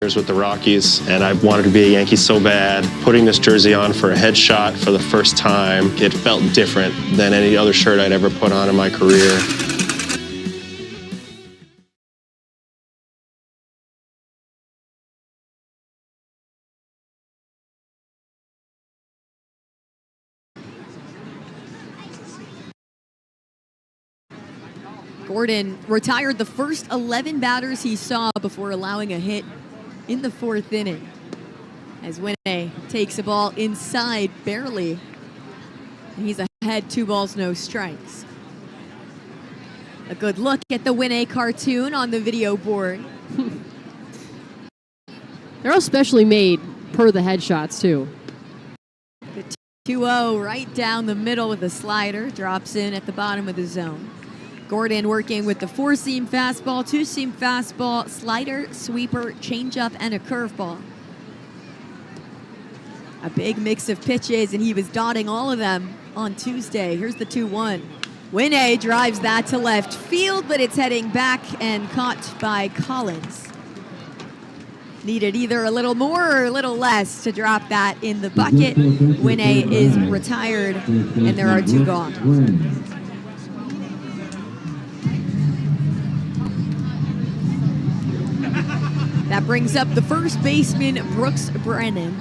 with the Rockies, and I wanted to be a Yankee so bad. Putting this jersey on for a headshot for the first time, it felt different than any other shirt I'd ever put on in my career. Gordon retired the first 11 batters he saw before allowing a hit in the 4th inning. As Winne takes a ball inside barely. And he's ahead 2 balls, no strikes. A good look at the Winne cartoon on the video board. They're all specially made per the headshots, too. The 2-0 right down the middle with a slider. Drops in at the bottom of the zone. Gordon working with the 4-seam fastball, 2-seam fastball, slider, sweeper, changeup, and a curveball. A big mix of pitches, and he was dotting all of them on Tuesday. Here's the 2-1. Winne drives that to left field, but it's heading back and caught by Collins. Needed either a little more or a little less to drop that in the bucket. Winne is retired, and there are 2 gone. That brings up the first baseman, Brooks Brennan.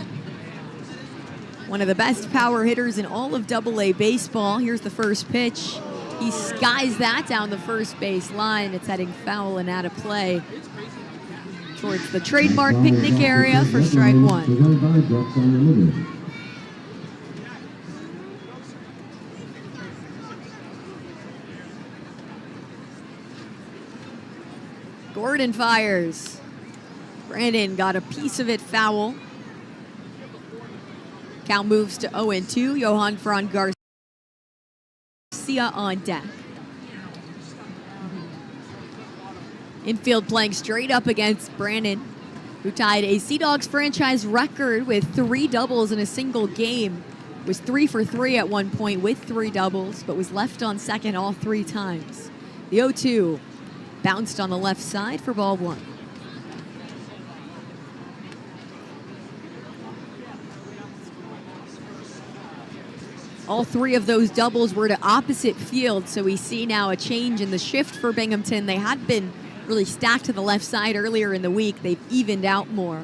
One of the best power hitters in all of AA baseball. Here's the first pitch. He skies that down the first base line. It's heading foul and out of play towards the trademark picnic area for strike 1. Gordon fires. Brandon got a piece of it foul. Count moves to 0-2. Johan Fran Garcia on deck. Infield playing straight up against Brandon, who tied a Sea Dogs franchise record with 3 doubles in a single game. Was 3 for 3 at one point with 3 doubles, but was left on second all 3 times. The 0-2 bounced on the left side for ball 1. All 3 of those doubles were to opposite field, so we see now a change in the shift for Binghamton. They had been really stacked to the left side earlier in the week. They've evened out more.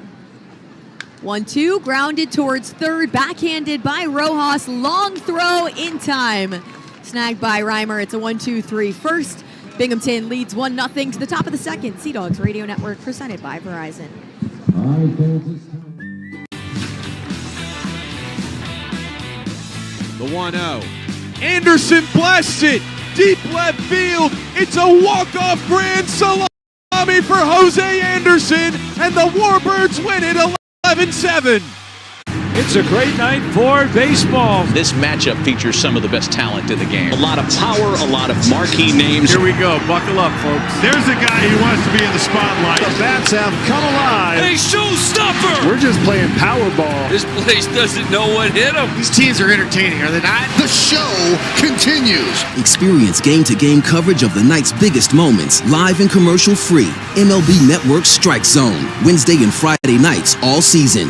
1-2, grounded towards third, backhanded by Rojas. Long throw in time. Snagged by Reimer. It's a 1-2-3 first. Binghamton leads 1-0 to the top of the second. Sea Dogs Radio Network presented by Verizon. The 1-0. Anderson blasts it. Deep left field. It's a walk-off grand salami for Jose Anderson. And the Warbirds win it 11-7. It's a great night for baseball. This matchup features some of the best talent in the game. A lot of power, a lot of marquee names. Here we go. Buckle up, folks. There's a guy who wants to be in the spotlight. The bats have come alive. A showstopper. We're just playing Powerball. This place doesn't know what hit them. These teams are entertaining, are they not? The show continues. Experience game-to-game coverage of the night's biggest moments, live and commercial-free. MLB Network Strike Zone, Wednesday and Friday nights all season.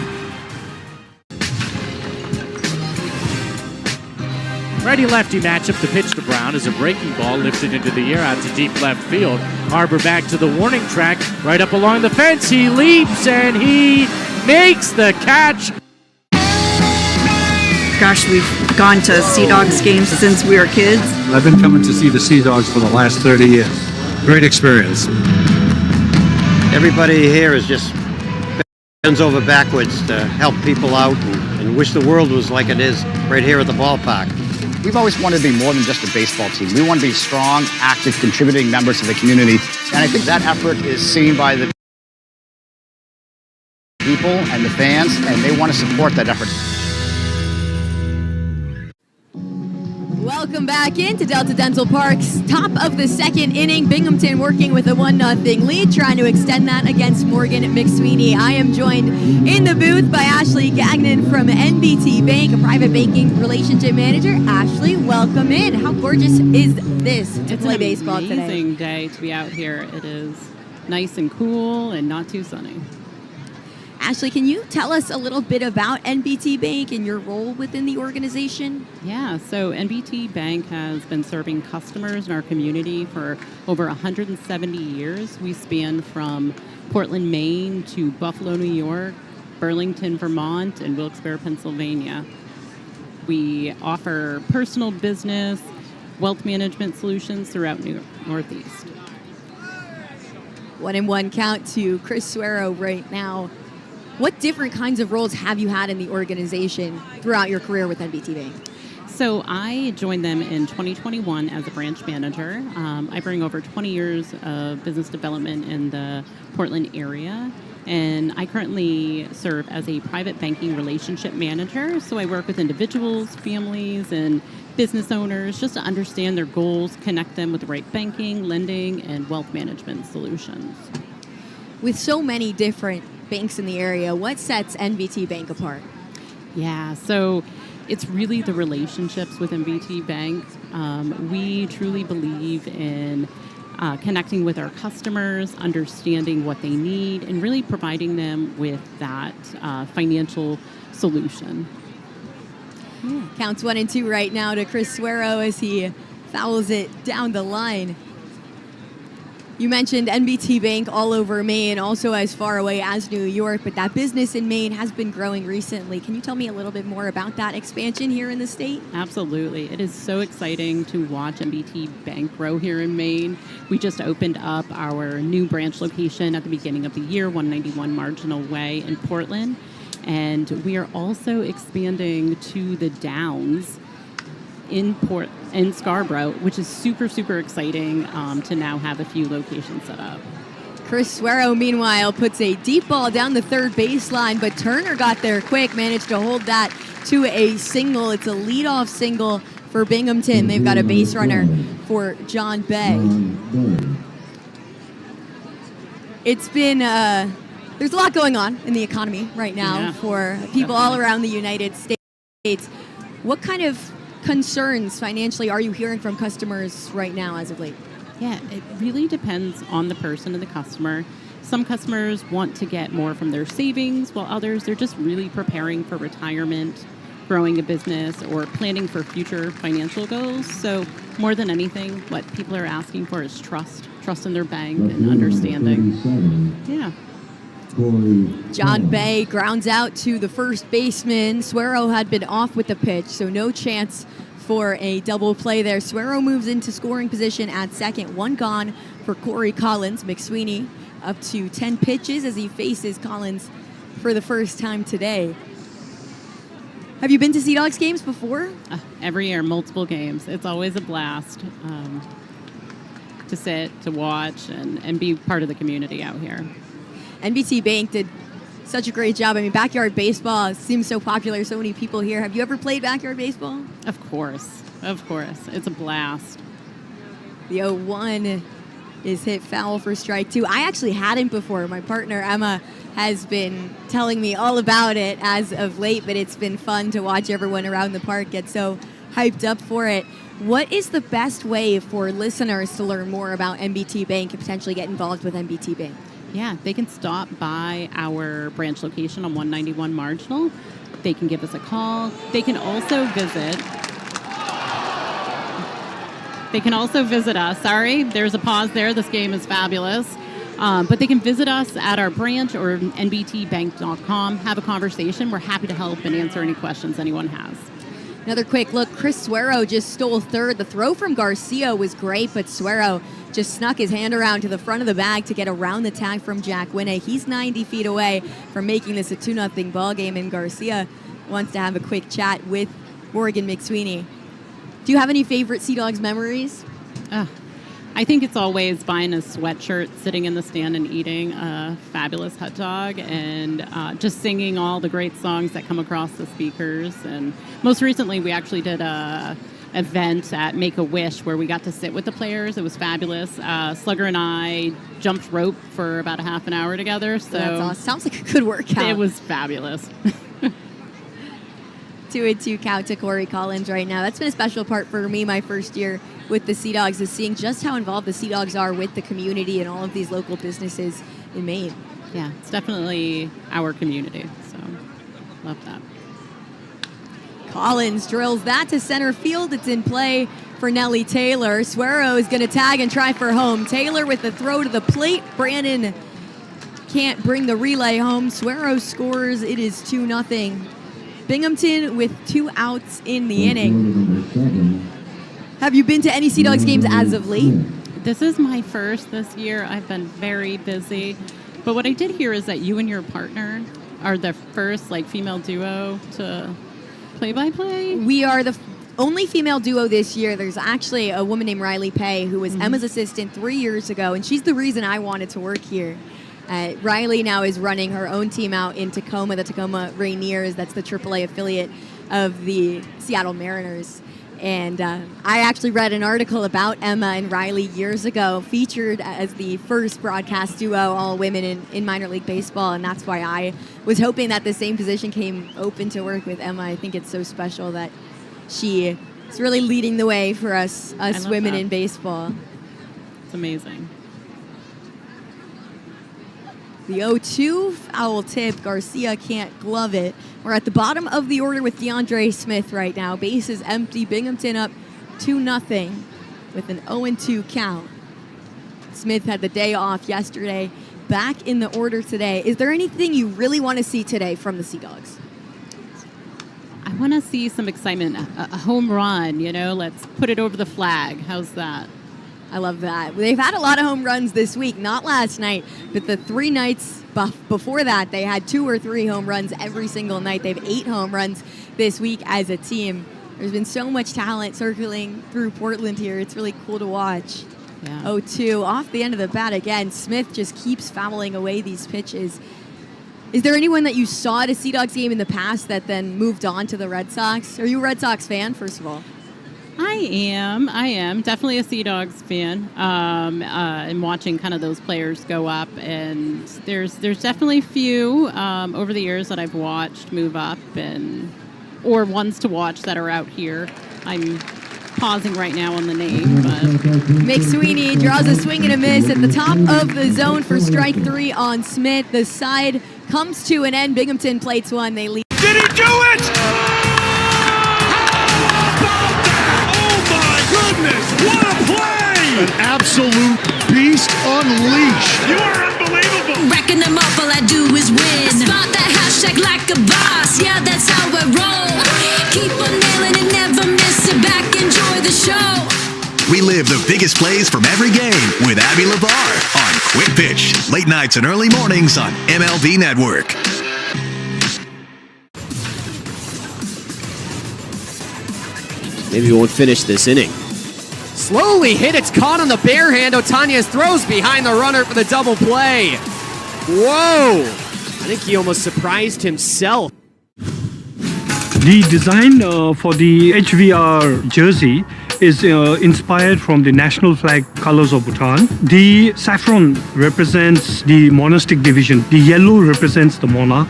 Righty-lefty matchup. The pitch to Brown is a breaking ball lifted into the air out to deep left field. Harbor back to the warning track, right up along the fence. He leaps and he makes the catch. Gosh, we've gone to Sea Dogs games since we were kids. I've been coming to see the Sea Dogs for the last 30 years. Great experience. Everybody here is just bends over backwards to help people out and wish the world was like it is right here at the ballpark. We've always wanted to be more than just a baseball team. We want to be strong, active, contributing members of the community. And I think that effort is seen by the people and the fans, and they want to support that effort. Welcome back into Delta Dental Park's top of the second inning. Binghamton working with a 1-0 lead, trying to extend that against Morgan McSweeney. I am joined in the booth by Ashley Gagnon from NBT Bank, a private banking relationship manager. Ashley, welcome in. How gorgeous is this to play baseball today? It's an amazing day to be out here. It is nice and cool and not too sunny. Ashley, can you tell us a little bit about NBT Bank and your role within the organization? Yeah, so NBT Bank has been serving customers in our community for over 170 years. We span from Portland, Maine to Buffalo, New York, Burlington, Vermont, and Wilkes-Barre, Pennsylvania. We offer personal business, wealth management solutions throughout Northeast. 1-1 count to Chris Suero right now. What different kinds of roles have you had in the organization throughout your career with NBT Bank? So I joined them in 2021 as a branch manager. I bring over 20 years of business development in the Portland area. And I currently serve as a private banking relationship manager. So I work with individuals, families, and business owners just to understand their goals, connect them with the right banking, lending, and wealth management solutions. With so many different banks in the area, what sets NBT Bank apart? Yeah, so it's really the relationships with NBT Bank. We truly believe in connecting with our customers, understanding what they need, and really providing them with that financial solution. Yeah. Counts 1 and 2 right now to Chris Suero as he fouls it down the line. You mentioned NBT Bank all over Maine, also as far away as New York, but that business in Maine has been growing recently. Can you tell me a little bit more about that expansion here in the state? Absolutely. It is so exciting to watch NBT Bank grow here in Maine. We just opened up our new branch location at the beginning of the year, 191 Marginal Way in Portland. And we are also expanding to the Downs in Scarborough, which is super, super exciting to now have a few locations set up. Chris Suero, meanwhile, puts a deep ball down the third baseline, but Turner got there quick, managed to hold that to a single. It's a leadoff single for Binghamton. They've got a base runner for John Bay. It's been, there's a lot going on in the economy right now for people all around the United States. What kind of concerns financially are you hearing from customers right now as of late? Yeah, it really depends on the person and the customer. Some customers want to get more from their savings, while others, they're just really preparing for retirement, growing a business, or planning for future financial goals. So more than anything, what people are asking for is trust in their bank and understanding. Yeah. John Bay grounds out to the first baseman. Suero had been off with the pitch, so no chance for a double play there. Suero moves into scoring position at second. One gone for Corey Collins. McSweeney up to 10 pitches as he faces Collins for the first time today. Have you been to Sea Dogs games before? Every year, multiple games. It's always a blast to sit, to watch, and be part of the community out here. NBT Bank did such a great job. I mean, backyard baseball seems so popular. So many people here. Have you ever played backyard baseball? Of course. It's a blast. The 0-1 is hit foul for strike 2. I actually hadn't before. My partner, Emma, has been telling me all about it as of late, but it's been fun to watch everyone around the park get so hyped up for it. What is the best way for listeners to learn more about NBT Bank and potentially get involved with NBT Bank? Yeah, they can stop by our branch location on 191 Marginal. They can give us a call. They can also visit us. Sorry, there's a pause there. This game is fabulous. But they can visit us at our branch or nbtbank.com, have a conversation. We're happy to help and answer any questions anyone has. Another quick look. Chris Suero just stole third. The throw from Garcia was great, but Suero just snuck his hand around to the front of the bag to get around the tag from Jack Winne. He's 90 feet away from making this a 2-0 ball game, and Garcia wants to have a quick chat with Morgan McSweeney. Do you have any favorite Sea Dogs memories? I think it's always buying a sweatshirt, sitting in the stand and eating a fabulous hot dog, and just singing all the great songs that come across the speakers. And most recently, we actually did a event at Make-A-Wish where we got to sit with the players. It was fabulous. Slugger and I jumped rope for about a half an hour together. So that's awesome. Sounds like a good workout. It was fabulous. 2-2 count to Corey Collins right now. That's been a special part for me my first year with the Sea Dogs, is seeing just how involved the Sea Dogs are with the community and all of these local businesses in Maine. Yeah, it's definitely our community. So, love that. Collins drills that to center field. It's in play for Nellie Taylor. Suero is going to tag and try for home. Taylor with the throw to the plate. Brandon can't bring the relay home. Suero scores. It is 2-0. Binghamton with 2 outs in the inning. Have you been to any Sea Dogs games as of late? This is my first this year. I've been very busy. But what I did hear is that you and your partner are the first female duo to play-by-play. We are the only female duo this year. There's actually a woman named Riley Pay who was Emma's assistant 3 years ago, and she's the reason I wanted to work here. Riley now is running her own team out in Tacoma, the Tacoma Rainiers. That's the AAA affiliate of the Seattle Mariners. And I actually read an article about Emma and Riley years ago, featured as the first broadcast duo, all women in minor league baseball. And that's why I was hoping that the same position came open to work with Emma. I think it's so special that she is really leading the way for us women in baseball. It's amazing. The 0-2 foul tip. Garcia can't glove it. We're at the bottom of the order with DeAndre Smith right now. Bases empty. Binghamton up 2-0 with an 0-2 count. Smith had the day off yesterday. Back in the order today. Is there anything you really want to see today from the Sea Dogs? I want to see some excitement. A home run, let's put it over the flag. How's that? I love that. They've had a lot of home runs this week, not last night, but the 3 nights before that, they had 2 or 3 home runs every single night. They have 8 home runs this week as a team. There's been so much talent circling through Portland here. It's really cool to watch. Yeah. 0-2 off the end of the bat again. Smith just keeps fouling away these pitches. Is there anyone that you saw at a Sea Dogs game in the past that then moved on to the Red Sox? Are you a Red Sox fan, first of all? I am definitely a Sea Dogs fan, and watching kind of those players go up. And there's definitely few over the years that I've watched move up, or ones to watch that are out here. I'm pausing right now on the name. But McSweeney draws a swing and a miss at the top of the zone for strike 3 on Smith. The side comes to an end. Binghamton plates 1. They lead. Did he do it? What a play! An absolute beast unleashed. You are unbelievable. Racking them up, all I do is win. Spot that hashtag like a boss. Yeah, that's how I roll. Keep on nailing and never miss it back. Enjoy the show. We live the biggest plays from every game with Abby LeVar on Quick Pitch. Late nights and early mornings on MLB Network. Maybe we won't finish this inning. Slowly hit, it's caught on the bare hand. Otañez throws behind the runner for the double play. Whoa! I think he almost surprised himself. The design for the HVR jersey is inspired from the national flag colors of Bhutan. The saffron represents the monastic division. The yellow represents the monarch.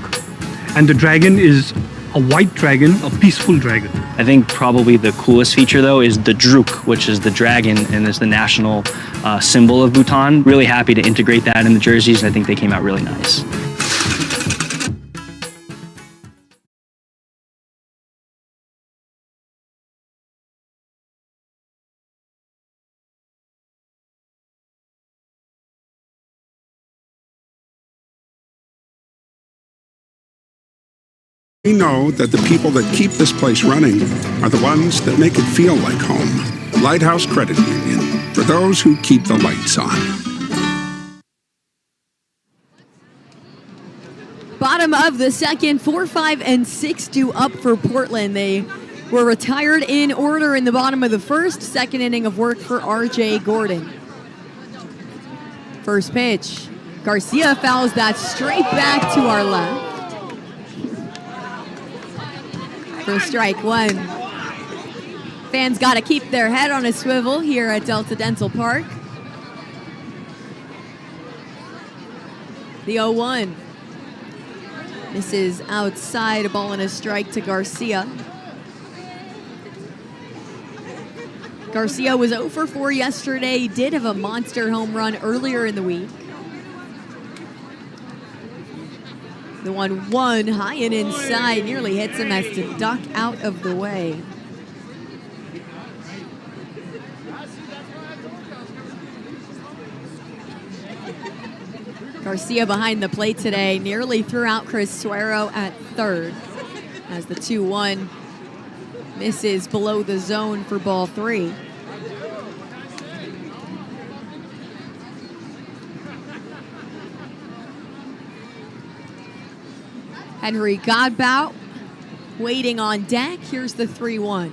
And the dragon is a white dragon, a peaceful dragon. I think probably the coolest feature, though, is the druk, which is the dragon and is the national symbol of Bhutan. Really happy to integrate that in the jerseys, and I think they came out really nice. We know that the people that keep this place running are the ones that make it feel like home. Lighthouse Credit Union, for those who keep the lights on. Bottom of the second, 4, 5, and 6 due up for Portland. They were retired in order in the bottom of the first. Second inning of work for R.J. Gordon. First pitch. Garcia fouls that straight back to our left. For strike 1. Fans got to keep their head on a swivel here at Delta Dental Park. The 0-1. This is outside, a ball and a strike to Garcia. Garcia was 0 for 4 yesterday. He did have a monster home run earlier in the week. The 1-1 high and inside nearly hits him as to duck out of the way. Garcia behind the plate today nearly threw out Chris Suero at third as the 2-1 misses below the zone for ball 3. Henry Godbout waiting on deck. Here's the 3-1.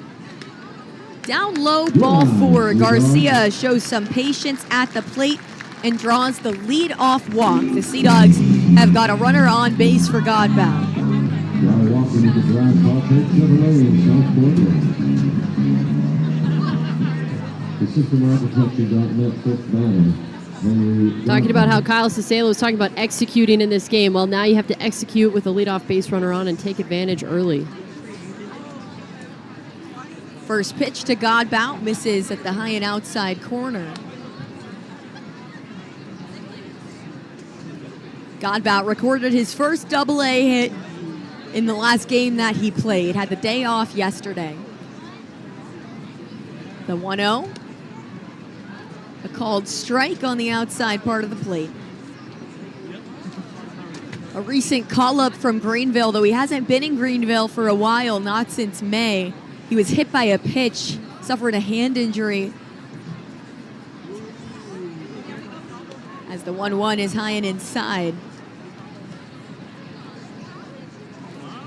Down low, ball 4. Garcia shows some patience at the plate and draws the lead-off walk. The Sea Dogs have got a runner on base for Godbout. Talking about how Kyle Cicelo was talking about executing in this game. Well, now you have to execute with a leadoff base runner on and take advantage early. First pitch to Godbout misses at the high and outside corner. Godbout recorded his first double-A hit in the last game that he played. Had the day off yesterday. The 1-0. A called strike on the outside part of the plate. A recent call-up from Greenville, though he hasn't been in Greenville for a while, not since May. He was hit by a pitch, suffered a hand injury. As the 1-1 is high and inside.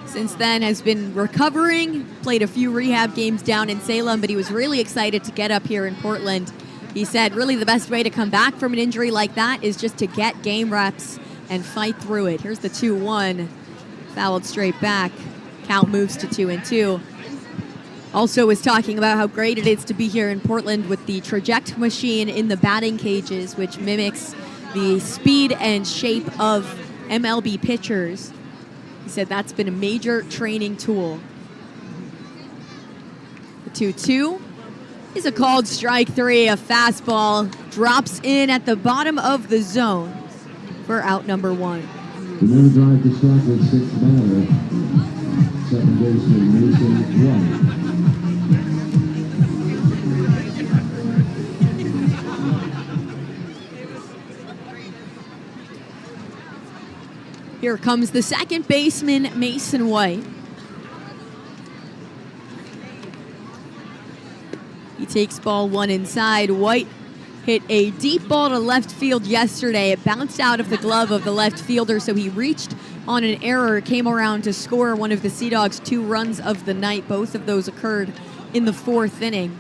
Since then has been recovering, played a few rehab games down in Salem, but he was really excited to get up here in Portland. He said really the best way to come back from an injury like that is just to get game reps and fight through it. Here's the 2-1, fouled straight back. Count moves to 2-2. Also was talking about how great it is to be here in Portland with the traject machine in the batting cages, which mimics the speed and shape of MLB pitchers. He said that's been a major training tool. The 2-2 is a called strike 3. A fastball drops in at the bottom of the zone for out number 1. The man drive to strike with 6th batter, second baseman Mason White. Here comes the second baseman, Mason White. He takes ball 1 inside. White hit a deep ball to left field yesterday. It bounced out of the glove of the left fielder, so he reached on an error, came around to score one of the Sea Dogs' 2 runs of the night. Both of those occurred in the 4th inning.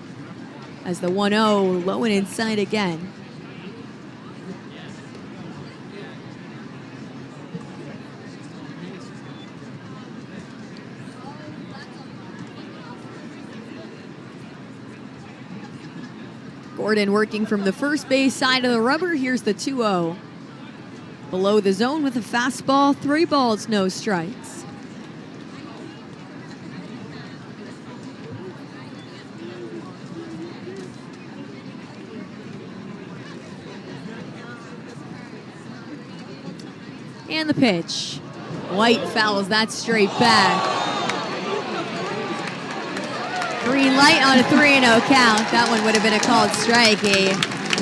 As the 1-0 low and inside again. Gordon working from the first base side of the rubber. Here's the 2-0. Below the zone with a fastball, 3 balls, no strikes. And the pitch. White fouls that straight back. Green light on a 3-0 count. That one would have been a called strike. A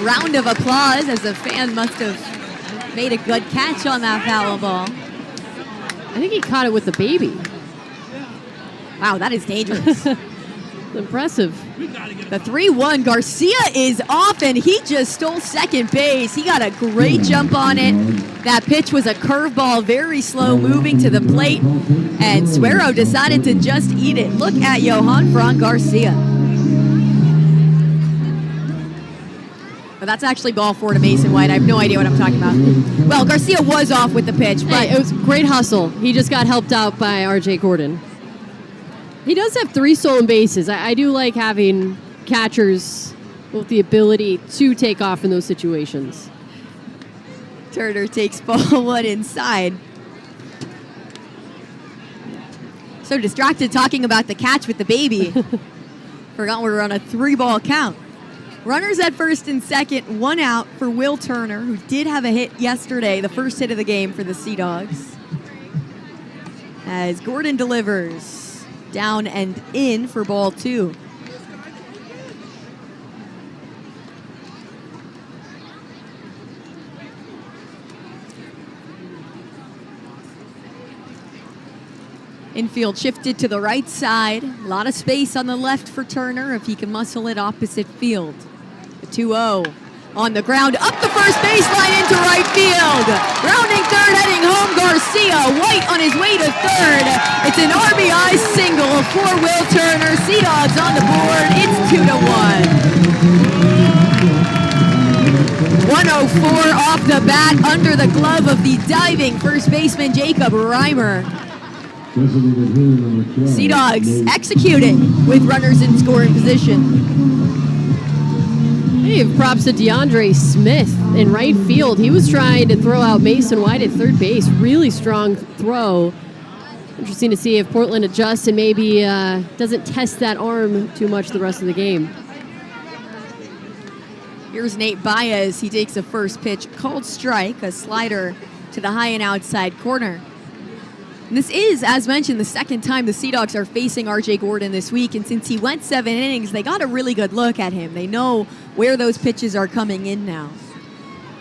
round of applause as the fan must have made a good catch on that foul ball. I think he caught it with the baby. Wow, that is dangerous. Impressive. The 3-1, Garcia is off, and he just stole second base. He got a great jump on it. That pitch was a curveball, very slow moving to the plate, and Suero decided to just eat it. Look at Johan Frank Garcia. But that's actually ball 4 to Mason White. I have no idea what I'm talking about. Well, Garcia was off with the pitch, but it was great hustle. He just got helped out by R.J. Gordon. He does have 3 stolen bases. I do like having catchers with the ability to take off in those situations. Turner takes ball 1 inside. So distracted talking about the catch with the baby. Forgot we were on a 3-ball count. Runners at first and second, 1 out for Will Turner, who did have a hit yesterday, the first hit of the game for the Sea Dogs. as Gordon delivers down and in for ball 2. Infield shifted to the right side. A lot of space on the left for Turner if he can muscle it opposite field. The 2-0 on the ground, up the first baseline into right field. Rounding third, heading home, Garcia. White on his way to third. It's an RBI single for Will Turner. Sea Dogs on the board. It's 2-1. 104 off the bat under the glove of the diving first baseman Jacob Reimer. Sea Dogs executing with runners in scoring position. Hey, props to DeAndre Smith in right field. He was trying to throw out Mason White at third base. Really strong throw. Interesting to see if Portland adjusts and maybe doesn't test that arm too much the rest of the game. Here's Nate Baez. He takes a first pitch, called strike, a slider to the high and outside corner. And this is, as mentioned, the second time the Sea Dogs are facing RJ Gordon this week, and since he went 7 innings, they got a really good look at him. They know where those pitches are coming in now.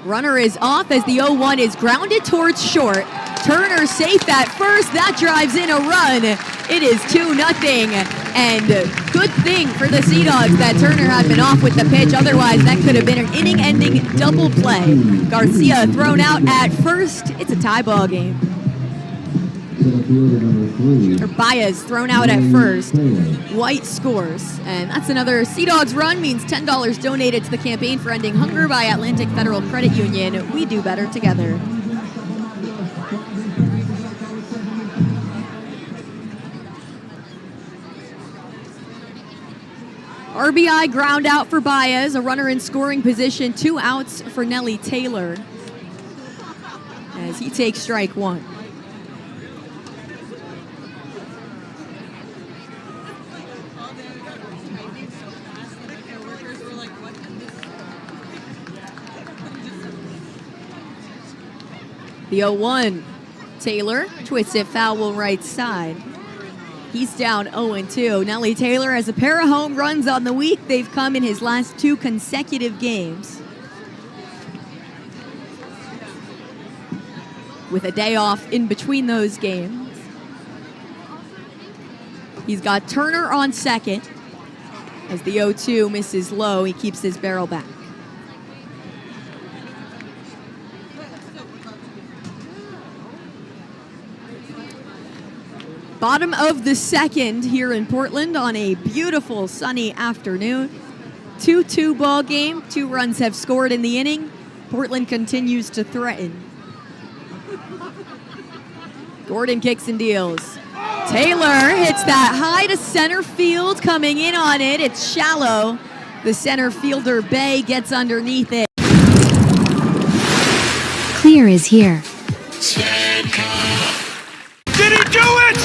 Runner is off as the 0-1 is grounded towards short. Turner safe at first. That drives in a run. It is 2-0. And good thing for the Sea Dogs that Turner had been off with the pitch. Otherwise, that could have been an inning-ending double play. Garcia thrown out at first. It's a tie ball game. Or Baez thrown out at first. White scores. And that's another Sea Dogs run, means $10 donated to the campaign for ending hunger by Atlantic Federal Credit Union. We do better together. RBI ground out for Baez, a runner in scoring position, 2 outs for Nelly Taylor as he takes strike 1. The 0-1, Taylor twists it foul right side. He's down 0-2. Nelly Taylor has a pair of home runs on the week. They've come in his last 2 consecutive games. With a day off in between those games. He's got Turner on second. As the 0-2 misses low, he keeps his barrel back. Bottom of the second here in Portland on a beautiful sunny afternoon. 2-2 ball game. 2 runs have scored in the inning. Portland continues to threaten. Gordon kicks and deals. Taylor hits that high to center field. Coming in on it, it's shallow. The center fielder, Bay, gets underneath it. Clear is here. Did he do it?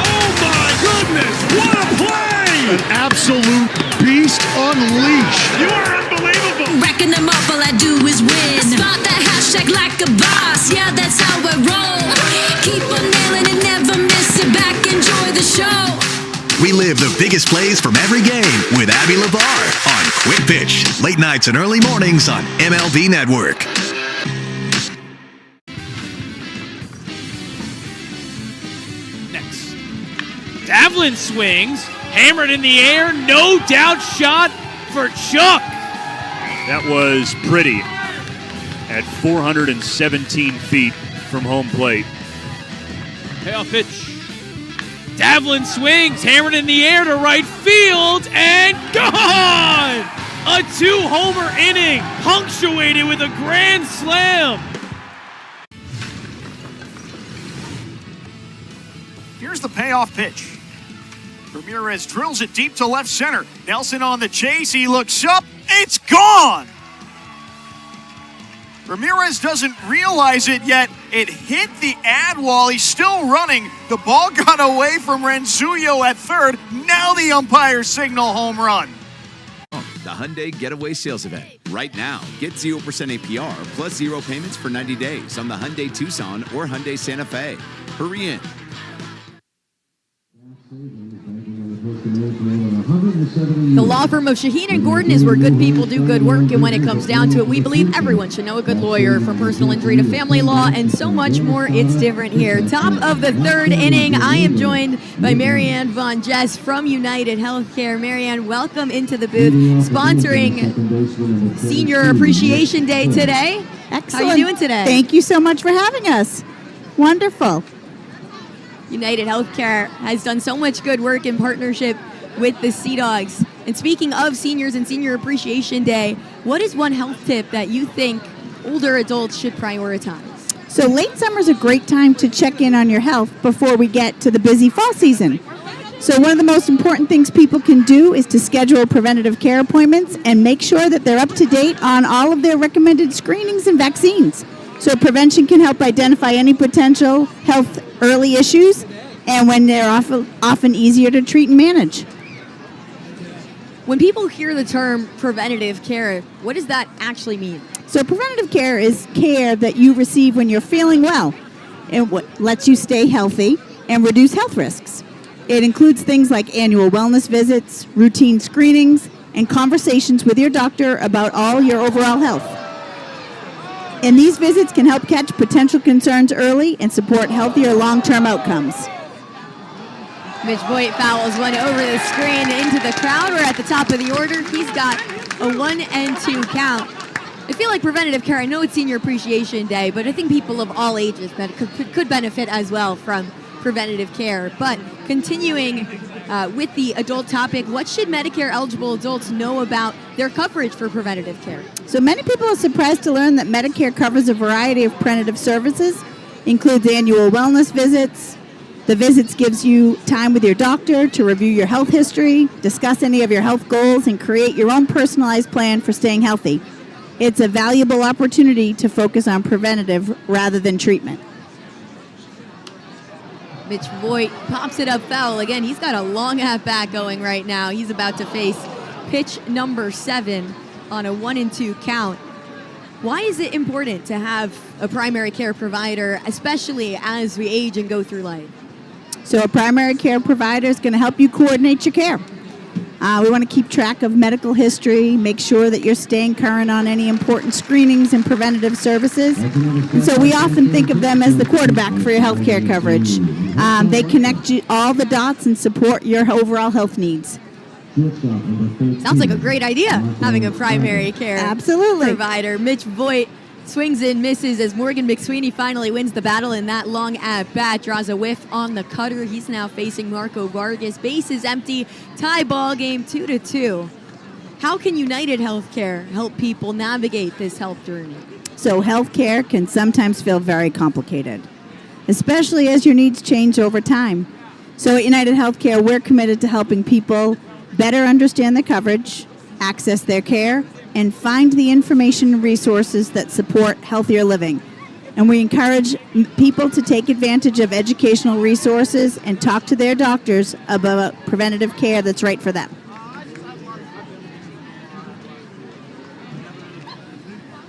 Oh my goodness, what a play! An absolute beast unleashed. You are unbelievable. Racking them up, all I do is win. Spot that hashtag like a boss. Yeah, that's how I roll. Keep on nailing it, never miss it. Back, enjoy the show. We live the biggest plays from every game with Abby LeVar on Quick Pitch. Late nights and early mornings on MLB Network. Davlin swings, hammered in the air, no doubt shot for Chuck. That was pretty at 417 feet from home plate. Payoff pitch. Davlin swings, hammered in the air to right field, and gone! A 2-homer inning, punctuated with a grand slam. Here's the payoff pitch. Ramirez drills it deep to left center. Nelson on the chase. He looks up. It's gone! Ramirez doesn't realize it yet. It hit the ad wall. He's still running. The ball got away from Renzuyo at third. Now the umpires signal home run. The Hyundai Getaway Sales Event. Right now, get 0% APR plus 0 payments for 90 days on the Hyundai Tucson or Hyundai Santa Fe. Hurry in. The law firm of Shaheen & Gordon is where good people do good work, and when it comes down to it, we believe everyone should know a good lawyer, from personal injury to family law and so much more. It's different here. Top of the third inning, I am joined by Marianne Von Jess from United Healthcare. Marianne, welcome into the booth, sponsoring Senior Appreciation Day today. Excellent. How are you doing today? Thank you so much for having us. Wonderful. United Healthcare has done so much good work in partnership with the Sea Dogs. And speaking of seniors and Senior Appreciation Day, what is one health tip that you think older adults should prioritize? So late summer is a great time to check in on your health before we get to the busy fall season. So one of the most important things people can do is to schedule preventative care appointments and make sure that they're up to date on all of their recommended screenings and vaccines. So prevention can help identify any potential health early issues, and when they're often easier to treat and manage. When people hear the term preventative care, what does that actually mean? So preventative care is care that you receive when you're feeling well, and what lets you stay healthy and reduce health risks. It includes things like annual wellness visits, routine screenings, and conversations with your doctor about all your overall health. And these visits can help catch potential concerns early and support healthier long-term outcomes. Mitch Voigt fouls one over the screen into the crowd. We're at the top of the order. He's got a 1-2 count. I feel like preventative care, I know it's Senior Appreciation Day, but I think people of all ages could benefit as well from preventative care. But continuing with the adult topic, what should Medicare-eligible adults know about their coverage for preventative care? So many people are surprised to learn that Medicare covers a variety of preventative services, includes annual wellness visits. The visits gives you time with your doctor to review your health history, discuss any of your health goals, and create your own personalized plan for staying healthy. It's a valuable opportunity to focus on preventative rather than treatment. Mitch Voigt pops it up foul. Again, he's got a long at-bat going right now. He's about to face pitch number 7 on a 1-2 count. Why is it important to have a primary care provider, especially as we age and go through life? So a primary care provider is going to help you coordinate your care. We want to keep track of medical history, make sure that you're staying current on any important screenings and preventative services. And so we often think of them as the quarterback for your health care coverage. They connect all the dots and support your overall health needs. Sounds like a great idea, having a primary care provider. Mitch Voigt swings and misses as Morgan McSweeney finally wins the battle in that long at-bat, draws a whiff on the cutter. He's now facing Marco Vargas. Bases empty, tie ball game 2-2. How can United Healthcare help people navigate this health journey? So healthcare can sometimes feel very complicated, especially as your needs change over time. So at United Healthcare, we're committed to helping people better understand their coverage, access their care, and find the information and resources that support healthier living. And we encourage people to take advantage of educational resources and talk to their doctors about preventative care that's right for them.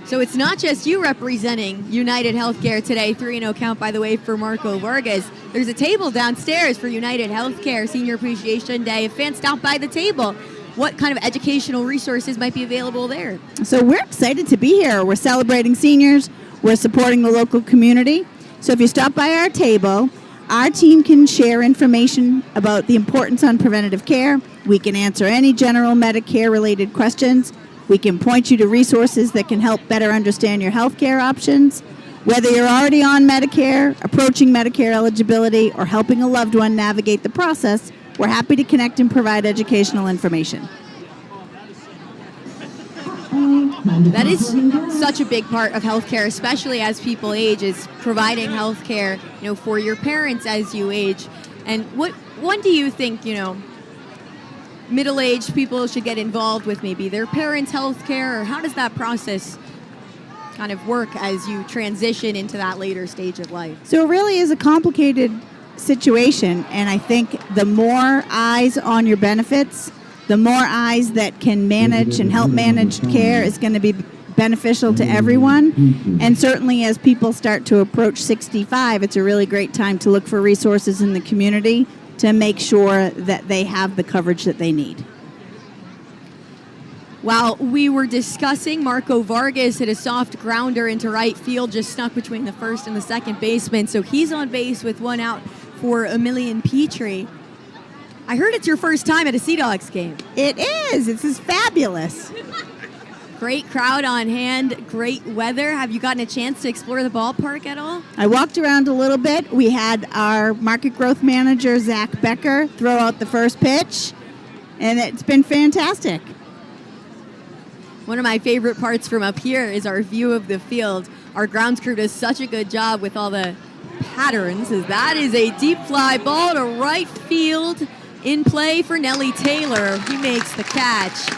So it's not just you representing United Healthcare today. 3-0 count, by the way, for Marco Vargas. There's a table downstairs for United Healthcare Senior Appreciation Day. If fans stop by the table, what kind of educational resources might be available there? So we're excited to be here. We're celebrating seniors. We're supporting the local community. So if you stop by our table, our team can share information about the importance on preventative care. We can answer any general Medicare-related questions. We can point you to resources that can help better understand your health care options. Whether you're already on Medicare, approaching Medicare eligibility, or helping a loved one navigate the process, we're happy to connect and provide educational information. That is such a big part of healthcare, especially as people age, is providing healthcare, for your parents as you age. And when do you think, middle-aged people should get involved with maybe their parents' healthcare, or how does that process kind of work as you transition into that later stage of life? So it really is a complicated situation, and I think the more eyes on your benefits, The more eyes that can manage and help manage care is going to be beneficial to everyone. And certainly as people start to approach 65, it's a really great time to look for resources in the community to make sure that they have the coverage that they need. While we were discussing, Marco Vargas hit a soft grounder into right field, just stuck between the first and the second baseman. So he's on base with one out for Emilian Petrie. I heard it's your first time at a Sea Dogs game. It is. This is fabulous. Great crowd on hand, great weather. Have you gotten a chance to explore the ballpark at all? I walked around a little bit. We had our market growth manager, Zach Becker, throw out the first pitch, and it's been fantastic. One of my favorite parts from up here is our view of the field. Our grounds crew does such a good job with all the patterns, as that is a deep fly ball to right field in play for Nelly Taylor. He makes the catch.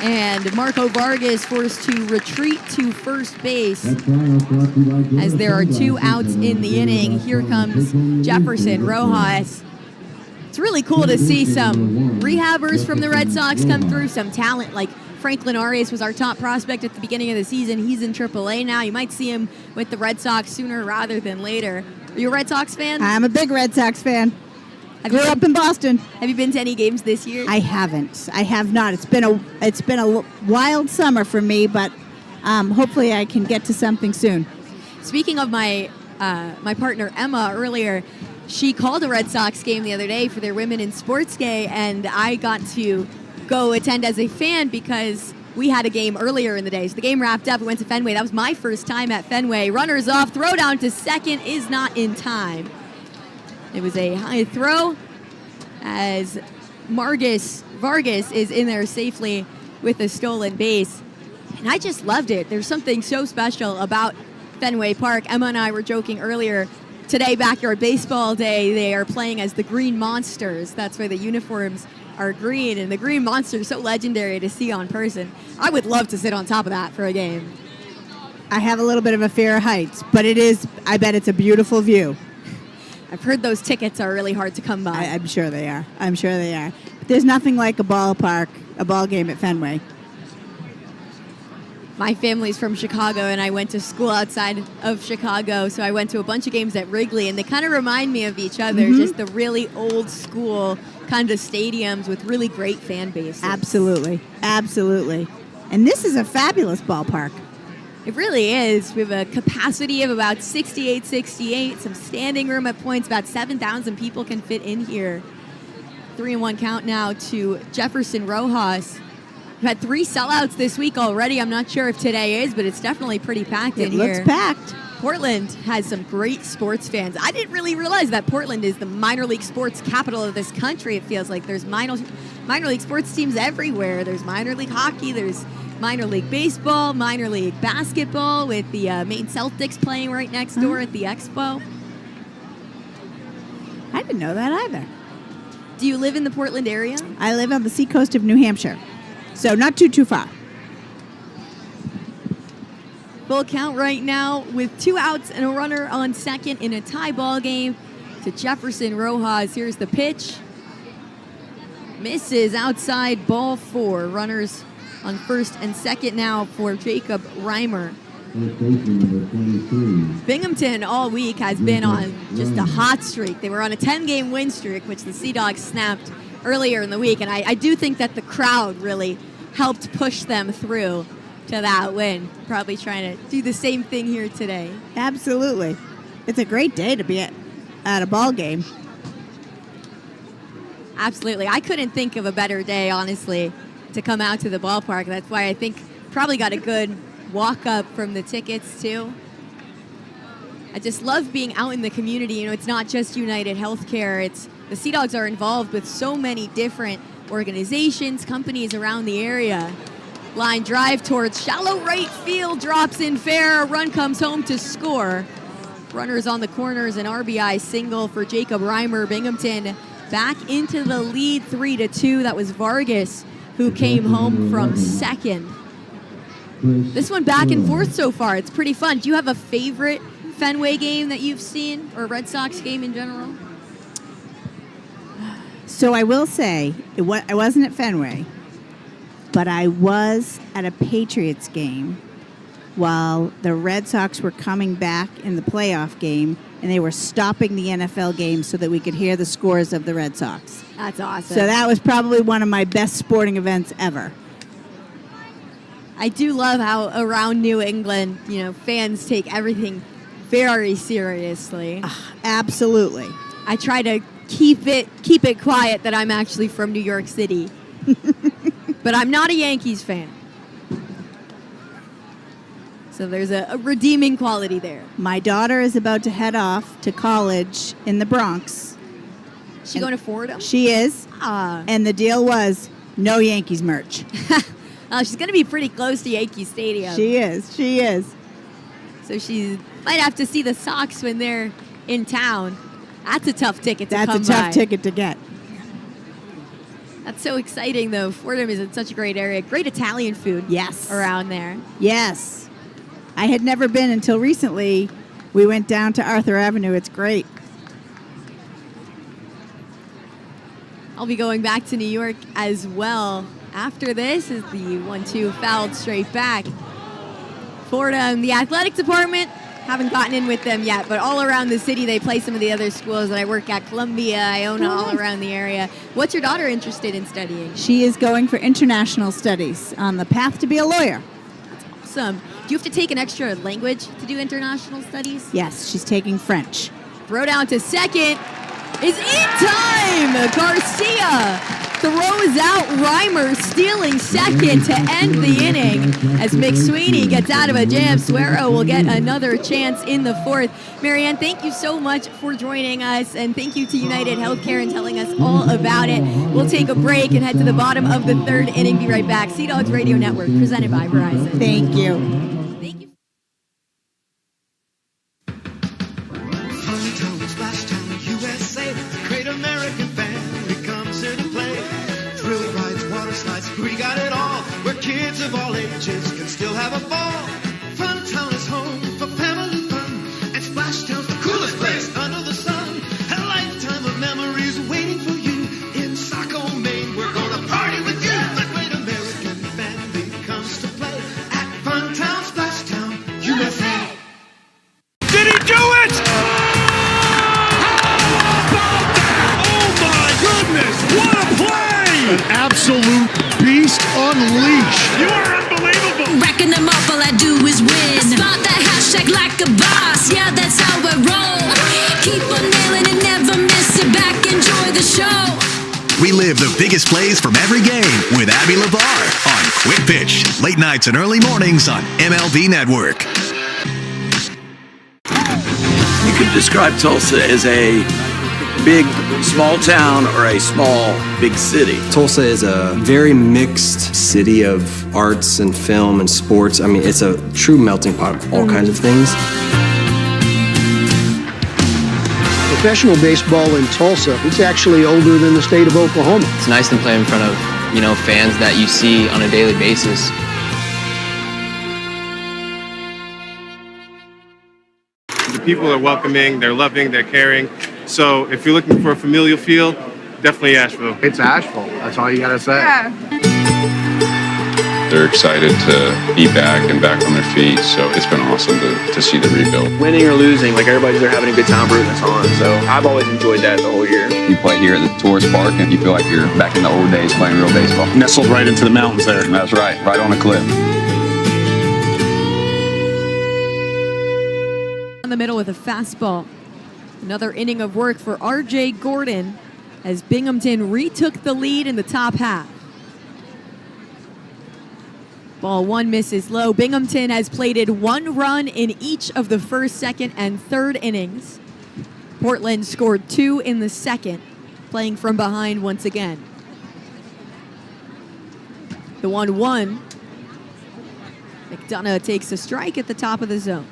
And Marco Vargas forced to retreat to first base as there are 2 outs in the inning. Here comes Jefferson Rojas. It's really cool to see some rehabbers from the Red Sox come through, some talent like Franklin Arias was our top prospect at the beginning of the season. He's in AAA now. You might see him with the Red Sox sooner rather than later. Are you a Red Sox fan? I'm a big Red Sox fan. Grew up in Boston. Have you been to any games this year? I haven't. I have not. It's been a wild summer for me, but hopefully I can get to something soon. Speaking of my partner Emma earlier, she called a Red Sox game the other day for their Women in Sports Day, and I got to go attend as a fan because we had a game earlier in the day. So the game wrapped up. We went to Fenway. That was my first time at Fenway. Runners off, throw down to second is not in time. It was a high throw as Vargas is in there safely with a stolen base. And I just loved it. There's something so special about Fenway Park. Emma and I were joking earlier. Today, Backyard Baseball Day, they are playing as the Green Monsters. That's why the uniforms are green, and the Green Monster is so legendary to see on person. I would love to sit on top of that for a game. I have a little bit of a fear of heights, but I bet it's a beautiful view. I've heard those tickets are really hard to come by. I'm sure they are. But there's nothing like a ball game at Fenway. My family's from Chicago, and I went to school outside of Chicago, so I went to a bunch of games at Wrigley, and they kind of remind me of each other, just the really old school kind of stadiums with really great fan bases. Absolutely. And this is a fabulous ballpark. It really is. We have a capacity of about 68, some standing room at points. About 7,000 people can fit in here. 3-1 count now to Jefferson Rojas. We've had 3 sellouts this week already. I'm not sure if today is, but it's definitely pretty packed in here. It looks packed. Portland has some great sports fans. I didn't really realize that Portland is the minor league sports capital of this country. It feels like there's minor league sports teams everywhere. There's minor league hockey, there's minor league baseball, minor league basketball with the Maine Celtics playing right next door at the Expo. I didn't know that either. Do you live in the Portland area? I live on the seacoast of New Hampshire, so not too far. Full count right now with 2 outs and a runner on second in a tie ball game to Jefferson Rojas. Here's the pitch. Misses outside, ball 4. Runners on first and second now for Jacob Reimer. Binghamton all week has been on just a hot streak. They were on a 10-game win streak, which the Sea Dogs snapped earlier in the week. And I do think that the crowd really helped push them through to that win. Probably trying to do the same thing here today. Absolutely. It's a great day to be at a ball game. Absolutely. I couldn't think of a better day, honestly, to come out to the ballpark. That's why I think probably got a good walk up from the tickets, too. I just love being out in the community. You know, it's not just United Healthcare. It's the Sea Dogs are involved with so many different organizations, companies around the area. Line drive towards shallow right field, drops in fair. A run comes home to score. Runners on the corners, an RBI single for Jacob Reimer. Binghamton back into the lead 3-2. That was Vargas who came home from second. This one back and forth so far. It's pretty fun. Do you have a favorite Fenway game that you've seen, or Red Sox game in general? So I will say, I wasn't at Fenway, but I was at a Patriots game while the Red Sox were coming back in the playoff game, and they were stopping the NFL game so that we could hear the scores of the Red Sox. That's awesome. So that was probably one of my best sporting events ever. I do love how around New England, fans take everything very seriously. Absolutely. I try to keep it quiet that I'm actually from New York City. But I'm not a Yankees fan. So there's a redeeming quality there. My daughter is about to head off to college in the Bronx. Is she going to Fordham? She is. And the deal was no Yankees merch. She's going to be pretty close to Yankee Stadium. She is. So she might have to see the Sox when they're in town. That's a tough ticket to come by. That's a tough ticket to get. That's so exciting, though. Fordham is in such a great area. Great Italian food. Yes. Around there. Yes. I had never been until recently. We went down to Arthur Avenue. It's great. I'll be going back to New York as well. After this is the 1-2 fouled straight back. Fordham, the athletic department, haven't gotten in with them yet, but all around the city they play some of the other schools that I work at, Columbia, Iona, all around the area. What's your daughter interested in studying? She is going for international studies on the path to be a lawyer. That's awesome. Do you have to take an extra language to do international studies? Yes, she's taking French. Throw down to second is in time. Garcia throws out Reimer, stealing second to end the inning. As McSweeney gets out of a jam, Suero will get another chance in the fourth. Marianne, thank you so much for joining us, and thank you to United Healthcare and telling us all about it. We'll take a break and head to the bottom of the third inning. Be right back. Sea Dogs Radio Network, presented by Verizon. Thank you. Thank you. USA, great American family comes here to play. Thrill rides, water slides, we got it all. Where kids of all ages can still have a ball. Fun Town is home for family fun, and Splash Town's the coolest place under the sun. A lifetime of memories waiting for you in Saco, Maine. We're gonna party with you. The great American family comes to play at Fun Town, Splash Town, USA. Did he do it? What a play! An absolute beast unleashed. You are unbelievable. Racking them up, all I do is win. Spot that hashtag like a boss. Yeah, that's how I roll. Keep on nailing and never miss it. Back, enjoy the show. Relive the biggest plays from every game with Abby LeVar on Quick Pitch. Late nights and early mornings on MLB Network. You could describe Tulsa as a big, small town or a small, big city. Tulsa is a very mixed city of arts and film and sports. I mean, it's a true melting pot of all kinds of things. Professional baseball in Tulsa, it's actually older than the state of Oklahoma. It's nice to play in front of, fans that you see on a daily basis. The people are welcoming, they're loving, they're caring. So if you're looking for a familial feel, definitely Asheville. It's Asheville. That's all you gotta say. Yeah. They're excited to be back and back on their feet. So it's been awesome to see the rebuild. Winning or losing, everybody's there having a good time rooting us on. So I've always enjoyed that the whole year. You play here at the tourist park and you feel like you're back in the old days playing real baseball. Nestled right into the mountains there. That's right on a cliff. In the middle with a fastball. Another inning of work for R.J. Gordon as Binghamton retook the lead in the top half. Ball one misses low. Binghamton has plated 1 run in each of the first, second, and third innings. Portland scored 2 in the second, playing from behind once again. The 1-1. McDonough takes a strike at the top of the zone.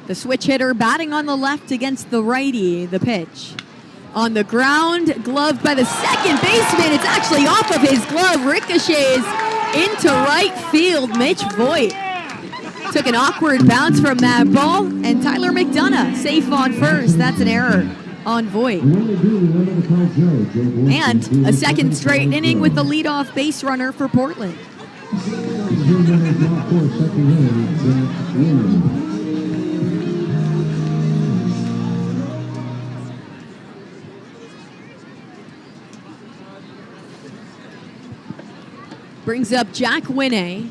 The switch hitter batting on the left against the righty. The pitch. On the ground, gloved by the second baseman. It's actually off of his glove. Ricochets into right field. Mitch Voigt Took an awkward bounce from that ball, and Tyler McDonough safe on first. That's an error on Voigt. And a second straight inning with the leadoff base runner for Portland. Brings up Jack Winne.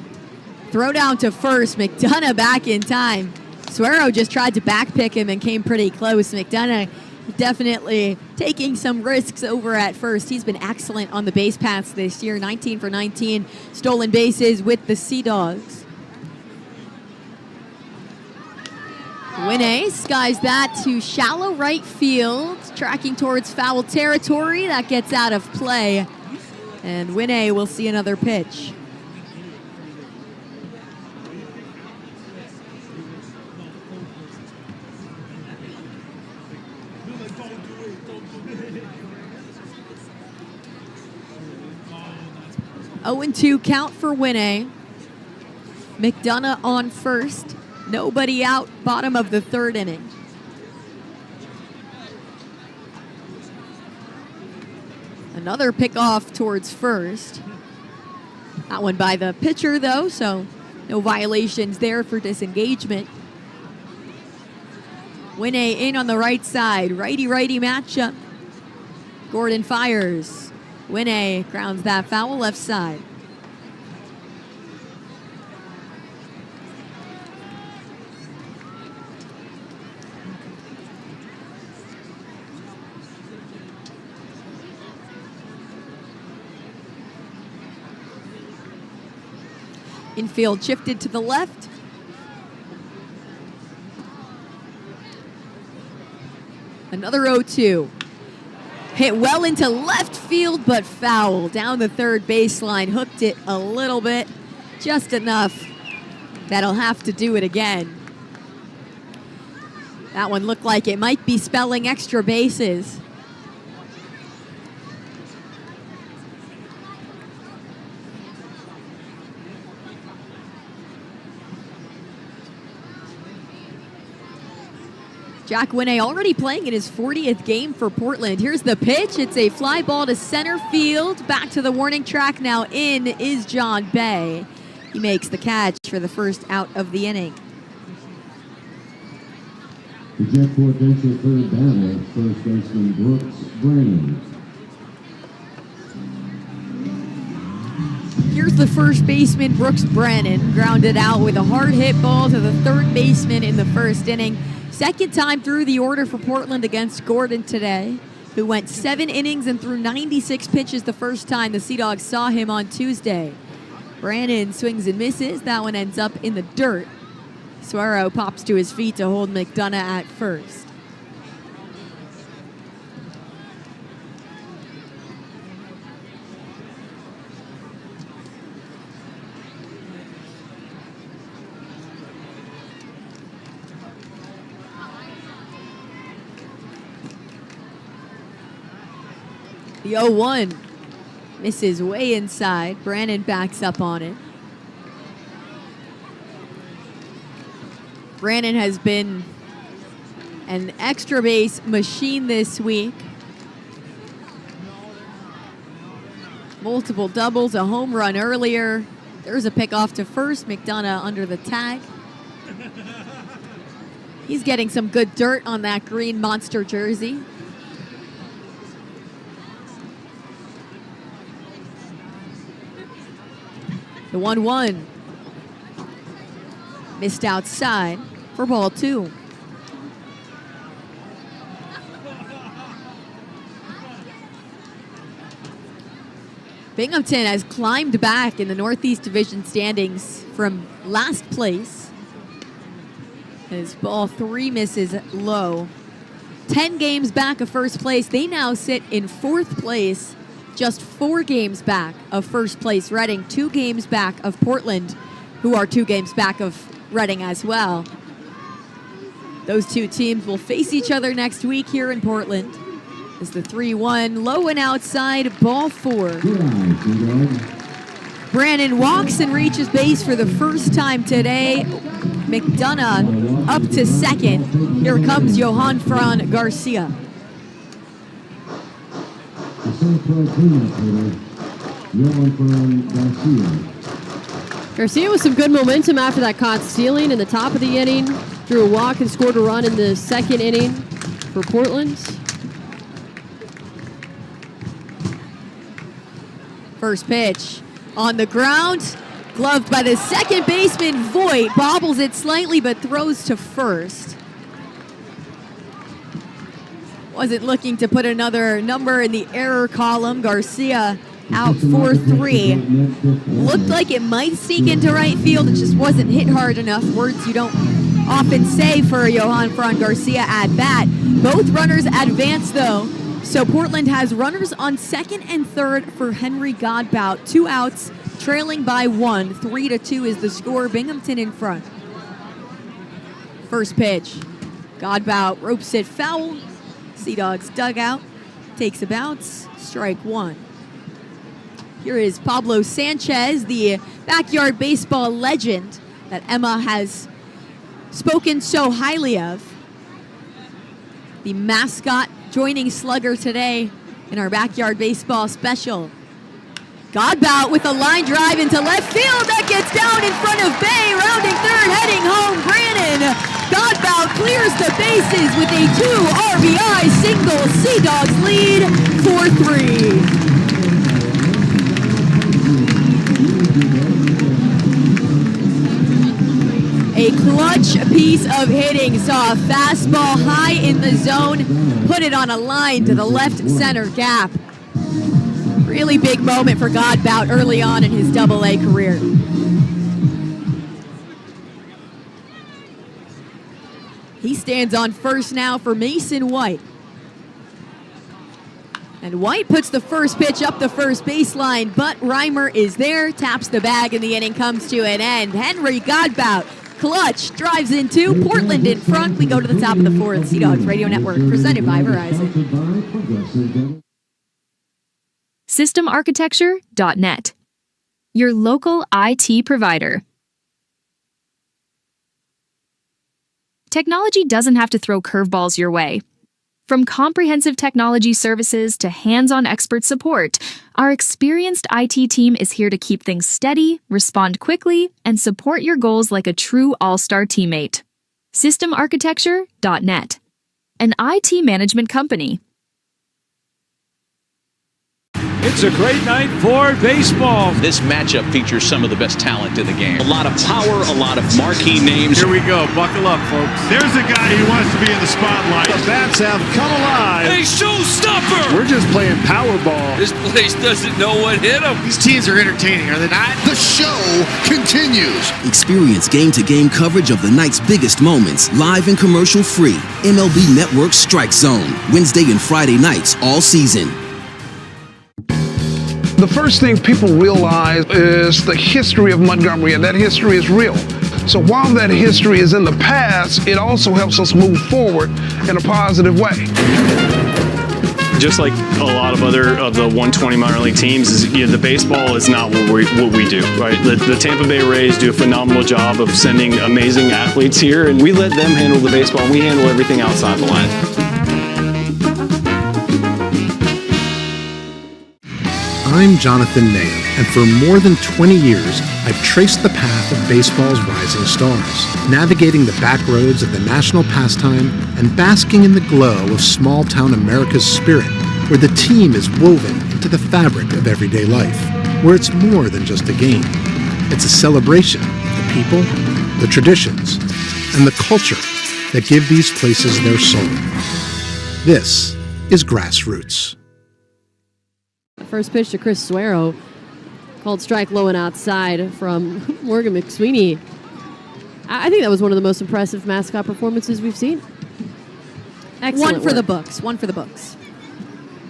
Throw down to first. McDonough back in time. Suero just tried to backpick him and came pretty close. McDonough definitely taking some risks over at first. He's been excellent on the base paths this year. 19 for 19 stolen bases with the Sea Dogs. Winne skies that to shallow right field. Tracking towards foul territory. That gets out of play. And Winne will see another pitch. Oh, 0-2 count for Winne. McDonough on first. Nobody out, bottom of the third inning. Another pickoff towards first. That one by the pitcher, though, so no violations there for disengagement. Winne in on the right side. Righty-righty matchup. Gordon fires. Winne grounds that foul left side. Infield shifted to the left. Another 0-2. Hit well into left field, but foul. Down the third baseline. Hooked it a little bit. Just enough. That'll have to do it again. That one looked like it might be spelling extra bases. Jack Winne already playing in his 40th game for Portland. Here's the pitch. It's a fly ball to center field. Back to the warning track. Now in is John Bay. He makes the catch for the first out of the inning. The Jetport Venture third batter, first baseman Brooks Brannon. Here's the first baseman, Brooks Brannon, grounded out with a hard hit ball to the third baseman in the first inning. Second time through the order for Portland against Gordon today, who went 7 innings and threw 96 pitches the first time the Sea Dogs saw him on Tuesday. Brannon swings and misses. That one ends up in the dirt. Suero pops to his feet to hold McDonough at first. The 0-1 misses way inside. Brannon backs up on it. Brannon has been an extra base machine this week. Multiple doubles, a home run earlier. There's a pickoff to first. McDonough under the tag. He's getting some good dirt on that green monster jersey. The 1-1. Missed outside for ball 2. Binghamton has climbed back in the Northeast Division standings from last place. As ball 3 misses low. 10 games back of first place. They now sit in 4th place. Just 4 games back of first place Reading, 2 games back of Portland, who are 2 games back of Reading as well. Those 2 teams will face each other next week here in Portland. Is the 3-1, low and outside, ball 4. Brannon walks and reaches base for the first time today. McDonough up to second. Here comes Johan Fran Garcia. The St. Croix cleanup hitter, Johan Fran Garcia. Garcia with some good momentum after that caught stealing in the top of the inning. Drew a walk and scored a run in the second inning for Portland. First pitch on the ground. Gloved by the second baseman, Voigt. Bobbles it slightly but throws to first. Wasn't looking to put another number in the error column. Garcia out 4-3. Looked like it might sneak into right field. It just wasn't hit hard enough. Words you don't often say for Johan Fran Garcia at bat. Both runners advance though. So Portland has runners on second and third for Henry Godbout. 2 outs, trailing by 1. 3-2 is the score. Binghamton in front. First pitch. Godbout ropes it foul. Sea Dogs dugout. Takes a bounce. Strike 1. Here is Pablo Sanchez, the backyard baseball legend that Emma has spoken so highly of. The mascot joining Slugger today in our backyard baseball special. Godbout with a line drive into left field. That gets down in front of Bay. Rounding third, heading home, Brannon. Godbout clears the bases with a 2 RBI single. Sea Dogs lead 4-3. A clutch piece of hitting. Saw a fastball high in the zone. Put it on a line to the left center gap. Really big moment for Godbout early on in his Double-A career. He stands on first now for Mason White. And White puts the first pitch up the first baseline, but Reimer is there, taps the bag, and the inning comes to an end. Henry Godbout, clutch, drives in 2. Portland in front. We go to the top of the 4th. Sea Dogs Radio Network, presented by Verizon. SystemArchitecture.net, your local IT provider. Technology doesn't have to throw curveballs your way. From comprehensive technology services to hands-on expert support, our experienced IT team is here to keep things steady, respond quickly, and support your goals like a true all-star teammate. SystemArchitecture.net, an IT management company. It's a great night for baseball. This matchup features some of the best talent in the game. A lot of power, a lot of marquee names. Here we go. Buckle up, folks. There's a guy who wants to be in the spotlight. The bats have come alive. Hey, showstopper! We're just playing Powerball. This place doesn't know what hit them. These teams are entertaining, are they not? The show continues. Experience game-to-game coverage of the night's biggest moments, live and commercial-free. MLB Network Strike Zone, Wednesday and Friday nights all season. The first thing people realize is the history of Montgomery, and that history is real. So while that history is in the past, it also helps us move forward in a positive way. Just like a lot of other of the 120 minor league teams, is the baseball is not what we do, right? The Tampa Bay Rays do a phenomenal job of sending amazing athletes here, and we let them handle the baseball, and we handle everything outside the line. I'm Jonathan Nahum, and for more than 20 years, I've traced the path of baseball's rising stars, navigating the back roads of the national pastime and basking in the glow of small-town America's spirit, where the team is woven into the fabric of everyday life, where it's more than just a game. It's a celebration of the people, the traditions, and the culture that give these places their soul. This is Grassroots. First pitch to Chris Suero, called strike low and outside from Morgan McSweeney. I think that was one of the most impressive mascot performances we've seen. Excellent One for work. the books. One for the books.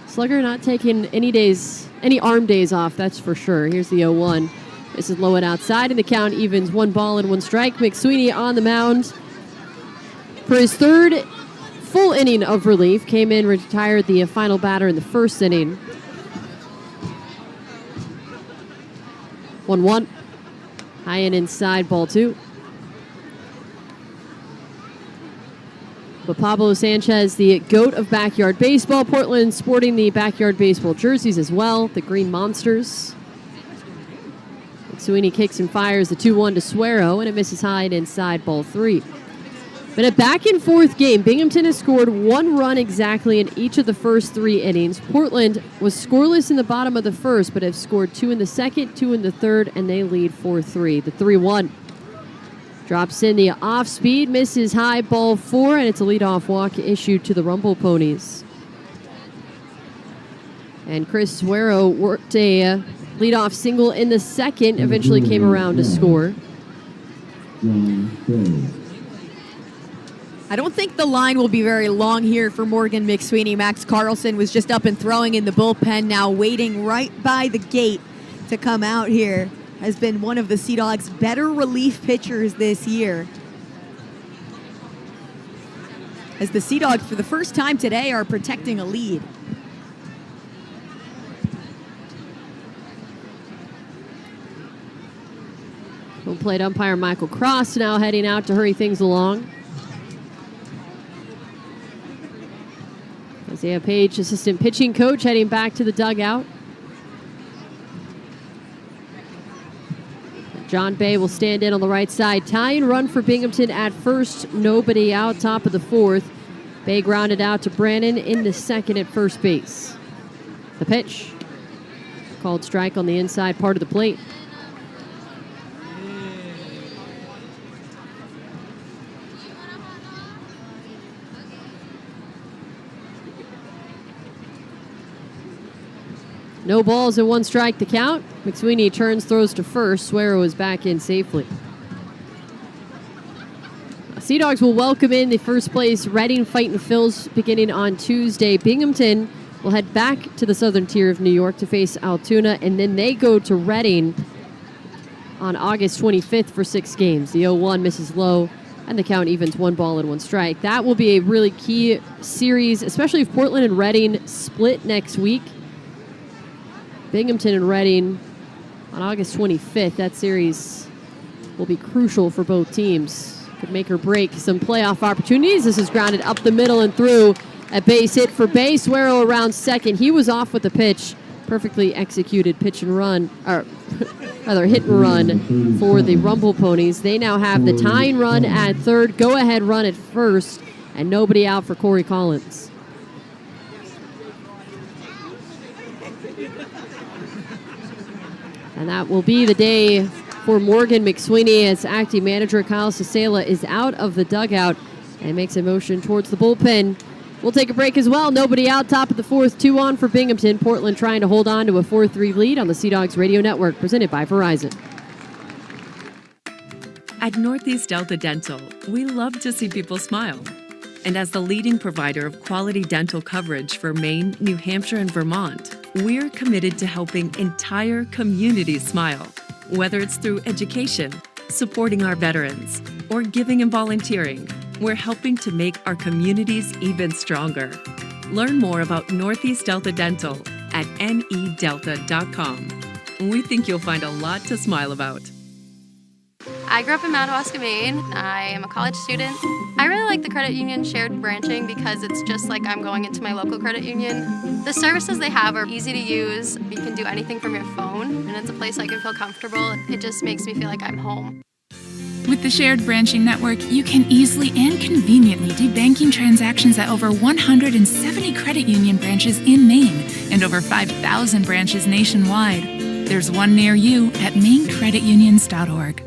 Slugger not taking any arm days off, that's for sure. Here's the 0-1. This is low and outside, and the count evens 1 ball and 1 strike. McSweeney on the mound for his third full inning of relief. Came in, retired the final batter in the first inning. 1-1. High and inside, ball 2. But Pablo Sanchez, the GOAT of backyard baseball, Portland sporting the backyard baseball jerseys as well, the Green Monsters. Sweeney kicks and fires the 2-1 to Suero, and it misses high and inside, ball 3. But a back-and-forth game. Binghamton has scored 1 run exactly in each of the first 3 innings. Portland was scoreless in the bottom of the first, but have scored 2 in the second, 2 in the third, and they lead 4-3. The 3-1 drops in the off-speed, misses high, ball 4, and it's a leadoff walk issued to the Rumble Ponies. And Chris Suero worked a leadoff single in the second, eventually came around to score. I don't think the line will be very long here for Morgan McSweeney. Max Carlson was just up and throwing in the bullpen, now waiting right by the gate to come out here. Has been one of the Sea Dogs' better relief pitchers this year. As the Sea Dogs, for the first time today, are protecting a lead. Home plate umpire Michael Cross now heading out to hurry things along. Isaiah Page, assistant pitching coach, heading back to the dugout. John Bay will stand in on the right side. Tying run for Binghamton at first. Nobody out, top of the 4th. Bay grounded out to Brannon in the second at first base. The pitch. Called strike on the inside part of the plate. No balls and 1 strike to count. McSweeney turns, throws to first. Suero is back in safely. Sea Dogs will welcome in the first place Reading Fightin' Phils beginning on Tuesday. Binghamton will head back to the southern tier of New York to face Altoona, and then they go to Reading on August 25th for 6 games. The 0-1 misses low, and the count evens 1 ball and 1 strike. That will be a really key series, especially if Portland and Reading split next week. Binghamton and Reading on August 25th. That series will be crucial for both teams. Could make or break some playoff opportunities. This is grounded up the middle and through. A base hit for Bay. Suero around second. He was off with the pitch. Perfectly executed pitch and run, or rather hit and run for the Rumble Ponies. They now have the tying run at third, go-ahead run at first, and nobody out for Corey Collins. And that will be the day for Morgan McSweeney as acting manager Kyle Cicela is out of the dugout and makes a motion towards the bullpen. We'll take a break as well. Nobody out, top of the 4th, 2-on for Binghamton. Portland trying to hold on to a 4-3 lead on the Sea Dogs Radio Network, presented by Verizon. At Northeast Delta Dental, we love to see people smile. And as the leading provider of quality dental coverage for Maine, New Hampshire, and Vermont, we're committed to helping entire communities smile. Whether it's through education, supporting our veterans, or giving and volunteering, we're helping to make our communities even stronger. Learn more about Northeast Delta Dental at nedelta.com. We think you'll find a lot to smile about. I grew up in Madawaska, Maine. I am a college student. I really like the credit union shared branching because it's just like I'm going into my local credit union. The services they have are easy to use. You can do anything from your phone, and it's a place I can feel comfortable. It just makes me feel like I'm home. With the Shared Branching Network, you can easily and conveniently do banking transactions at over 170 credit union branches in Maine and over 5,000 branches nationwide. There's one near you at mainecreditunions.org.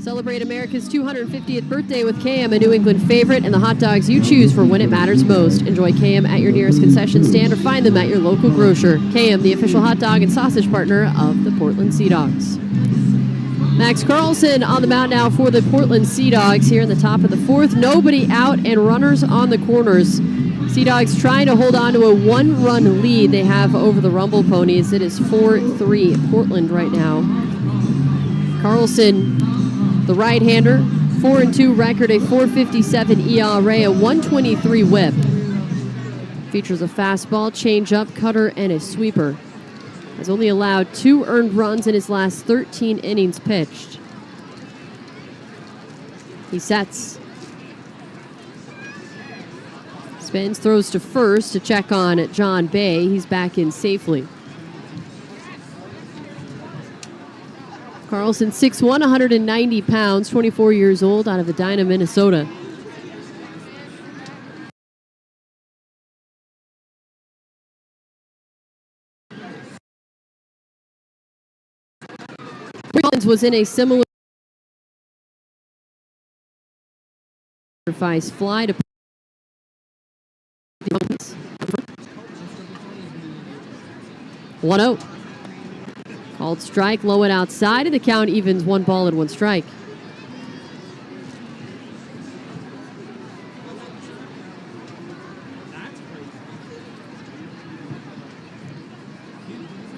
Celebrate America's 250th birthday with KM, a New England favorite, and the hot dogs you choose for when it matters most. Enjoy KM at your nearest concession stand or find them at your local grocer. KM, the official hot dog and sausage partner of the Portland Sea Dogs. Max Carlson on the mound now for the Portland Sea Dogs here in the top of the 4th. Nobody out and runners on the corners. Sea Dogs trying to hold on to a 1-run lead they have over the Rumble Ponies. It is 4-3 Portland right now. Carlson, the right-hander, 4-2 record, a 4.57 ERA, a 123 whip. Features a fastball, changeup, cutter, and a sweeper. Has only allowed 2 earned runs in his last 13 innings pitched. He sets. Spins, throws to first to check on John Bay. He's back in safely. Carlson, 6'1", 190 pounds, 24 years old, out of Edina, Minnesota. Collins was in a similar sacrifice fly to 1-0. Called strike, low and outside, and the count evens 1 ball and 1 strike.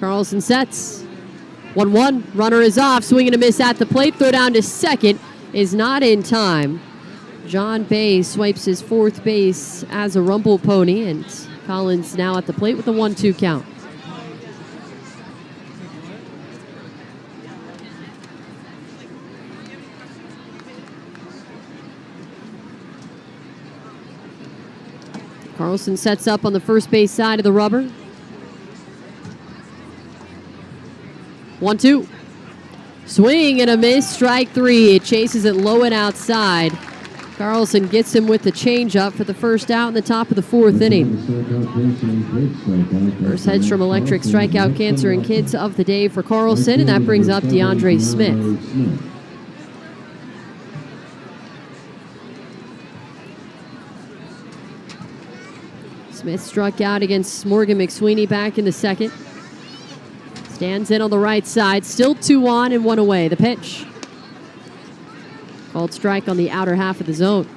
Carlson sets. 1-1. Runner is off. Swing and a miss at the plate. Throw down to second is not in time. John Bay swipes his 4th base as a Rumble Pony, and Collins now at the plate with a 1-2 count. Carlson sets up on the first base side of the rubber. 1-2. Swing and a miss, strike 3. It chases it low and outside. Carlson gets him with the changeup for the first out in the top of the 4th inning. First Hedstrom Electric strikeout cancer in kids of the day for Carlson, and that brings up DeAndre Smith. Smith struck out against Morgan McSweeney back in the 2nd. Stands in on the right side, still 2 on and 1 away. The pitch. Called strike on the outer half of the zone.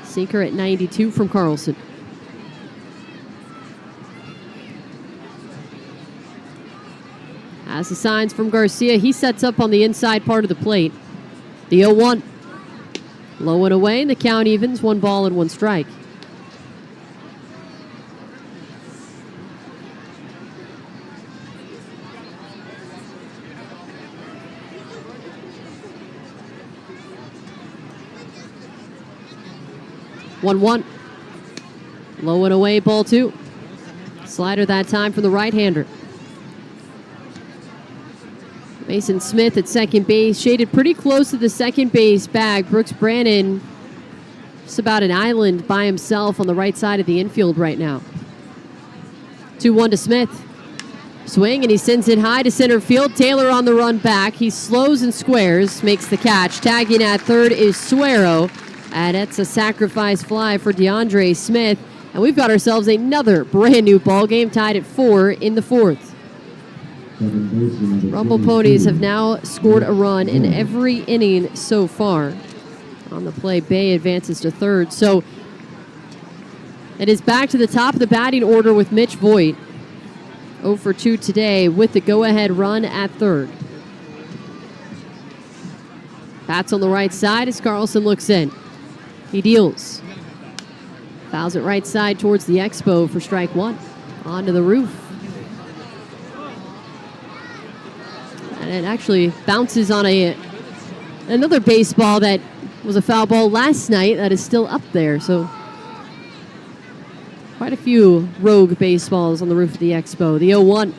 Sinker at 92 from Carlson. As the signs from Garcia, he sets up on the inside part of the plate. The 0-1. Low and away, and the count evens 1 ball and 1 strike. One. Low and away, ball 2. Slider that time from the right-hander. Mason Smith at second base, shaded pretty close to the second base bag. Brooks Brannon just about an island by himself on the right side of the infield right now. 2-1 to Smith. Swing, and he sends it high to center field. Taylor on the run back. He slows and squares, makes the catch. Tagging at third is Suero. And it's a sacrifice fly for DeAndre Smith. And we've got ourselves another brand new ball game, tied at 4 in the 4th. Rumble Ponies have now scored a run in every inning so far. On the play, Bay advances to 3rd. So it is back to the top of the batting order with Mitch Voigt. 0 for 2 today with the go-ahead run at 3rd. Bats on the right side as Carlson looks in. He deals. Fouls it right side towards the Expo for strike 1. Onto the roof. And it actually bounces on another baseball that was a foul ball last night that is still up there. So quite a few rogue baseballs on the roof of the Expo. The 0-1.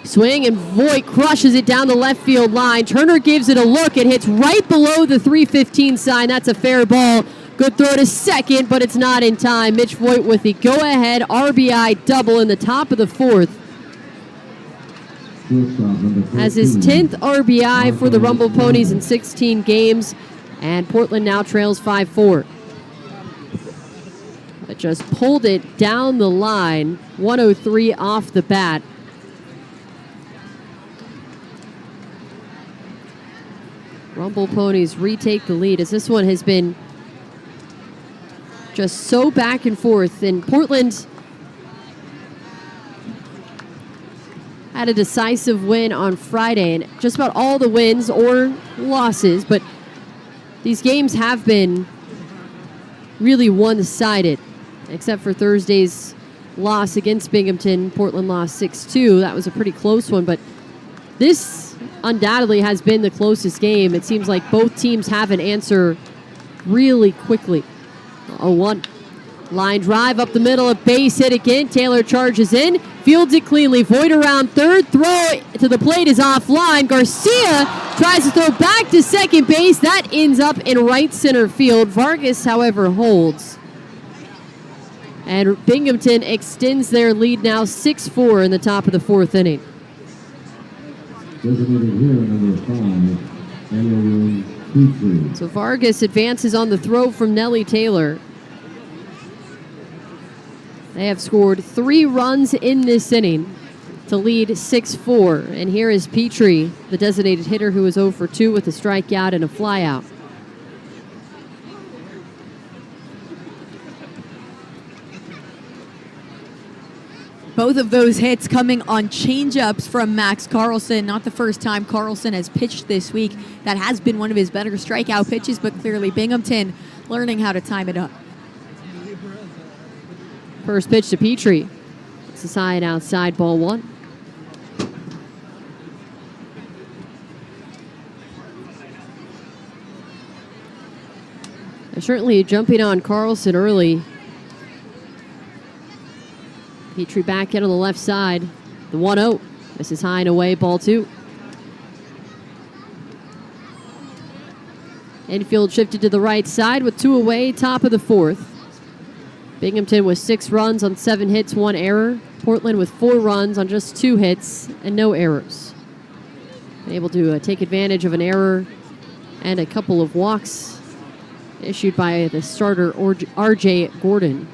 Swing, and Voigt crushes it down the left field line. Turner gives it a look. It hits right below the 315 sign. That's a fair ball. Good throw to second, but it's not in time. Mitch Voigt with the go-ahead RBI double in the top of the 4th. As his 10th RBI for the Rumble Ponies in 16 games, and Portland now trails 5-4. But just pulled it down the line, 103 off the bat. Rumble Ponies retake the lead as this one has been just so back and forth. And Portland had a decisive win on Friday, and just about all the wins or losses, but these games have been really one-sided, except for Thursday's loss against Binghamton. Portland lost 6-2. That was a pretty close one, but this undoubtedly has been the closest game. It seems like both teams have an answer really quickly. 0-1. Line drive up the middle, a base hit again. Taylor charges in, fields it cleanly. Voigt around third, throw to the plate is offline. Garcia tries to throw back to second base. That ends up in right center field. Vargas, however, holds. And Binghamton extends their lead now 6-4 in the top of the fourth inning. Designated hitter number 5, Elliot Petrie. So Vargas advances on the throw from Nellie Taylor. They have scored 3 runs in this inning to lead 6-4. And here is Petrie, the designated hitter, who is 0 for 2 with a strikeout and a flyout. Both of those hits coming on changeups from Max Carlson. Not the first time Carlson has pitched this week. That has been one of his better strikeout pitches, but clearly Binghamton learning how to time it up. First pitch to Petrie. It's a side outside, ball 1. They're certainly jumping on Carlson early. Petrie back in on the left side. The 1-0. This is high and away, ball 2. Infield shifted to the right side with 2 away, top of the 4th. Binghamton with 6 runs on 7 hits, 1 error. Portland with 4 runs on just 2 hits and no errors. Able to take advantage of an error and a couple of walks issued by the starter R.J. Gordon.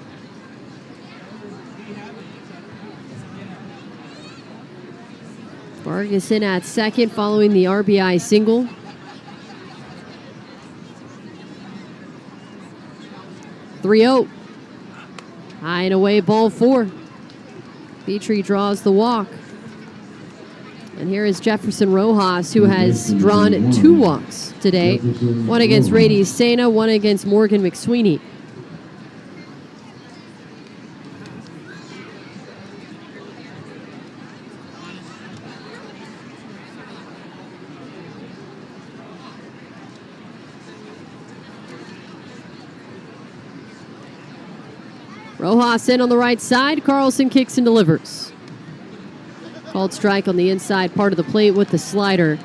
Vargas in at second following the RBI single. .3-0. High and away, ball 4. Petrie draws the walk. And here is Jefferson Rojas, who has drawn 2 walks today. One against Rady Sena, one against Morgan McSweeney. Rojas in on the right side. Carlson kicks and delivers. Called strike on the inside part of the plate with the slider.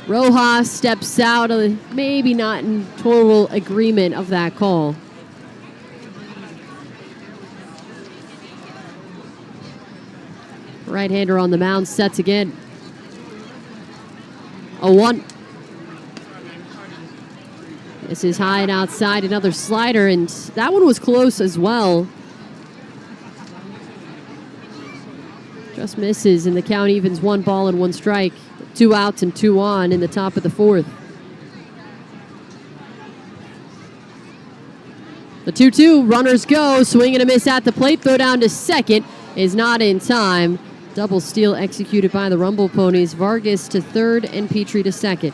Rojas steps out, maybe not in total agreement of that call. Right-hander on the mound, sets again. 0-1. This is high and outside, another slider, and that one was close as well. Just misses, and the count evens 1 ball and 1 strike. 2 outs and 2 on in the top of the 4th. The 2-2, runners go, swing and a miss at the plate, throw down to second, is not in time. Double steal executed by the Rumble Ponies. Vargas to third and Petrie to second.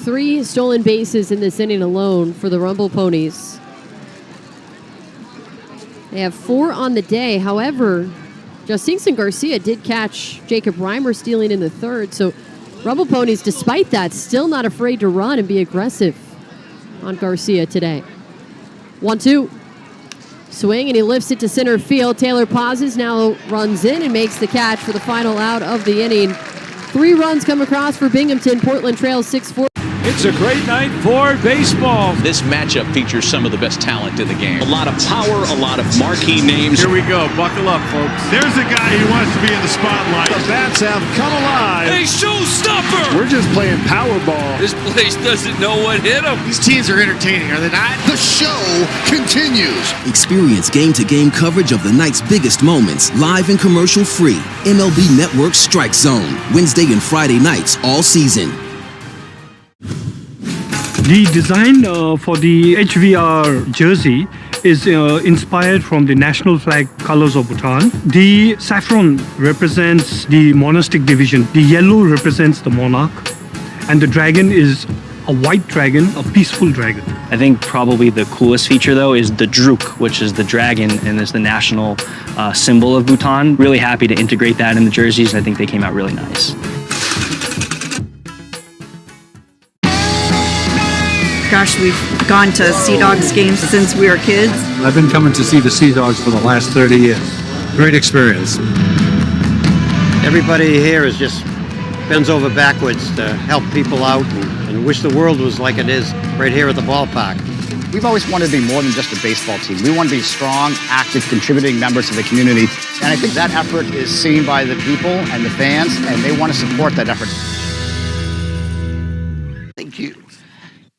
Three stolen bases in this inning alone for the Rumble Ponies. They have 4 on the day. However, Justinson Garcia did catch Jacob Reimer stealing in the 3rd. So Rumble Ponies, despite that, still not afraid to run and be aggressive on Garcia today. 1-2. Swing, and he lifts it to center field. Taylor pauses, now runs in and makes the catch for the final out of the inning. 3 runs come across for Binghamton. Portland trails 6-4. It's a great night for baseball. This matchup features some of the best talent in the game. A lot of power, a lot of marquee names. Here we go. Buckle up, folks. There's a guy who wants to be in the spotlight. The bats have come alive. Hey, showstopper! We're just playing Powerball. This place doesn't know what hit them. These teams are entertaining, are they not? The show continues. Experience game-to-game coverage of the night's biggest moments, live and commercial-free. MLB Network Strike Zone, Wednesday and Friday nights all season. The design for the HVR jersey is inspired from the national flag colors of Bhutan. The saffron represents the monastic division. The yellow represents the monarch. And the dragon is a white dragon, a peaceful dragon. I think probably the coolest feature, though, is the Druk, which is the dragon and is the national symbol of Bhutan. Really happy to integrate that in the jerseys. I think they came out really nice. Gosh, we've gone to Sea Dogs games since we were kids. I've been coming to see the Sea Dogs for the last 30 years. Great experience. Everybody here is just bends over backwards to help people out and wish the world was like it is right here at the ballpark. We've always wanted to be more than just a baseball team. We want to be strong, active, contributing members of the community. And I think that effort is seen by the people and the fans, and they want to support that effort. Thank you.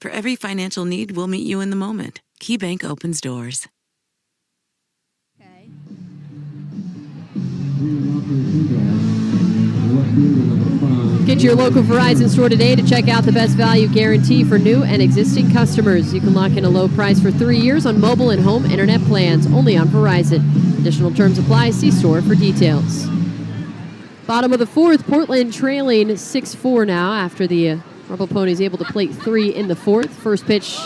For every financial need, we'll meet you in the moment. KeyBank opens doors. Get to your local Verizon store today to check out the best value guarantee for new and existing customers. You can lock in a low price for 3 years on mobile and home internet plans, only on Verizon. Additional terms apply. See store for details. Bottom of the fourth, Portland trailing 6-4 now after the Rebel Ponies able to plate 3 in the fourth. First pitch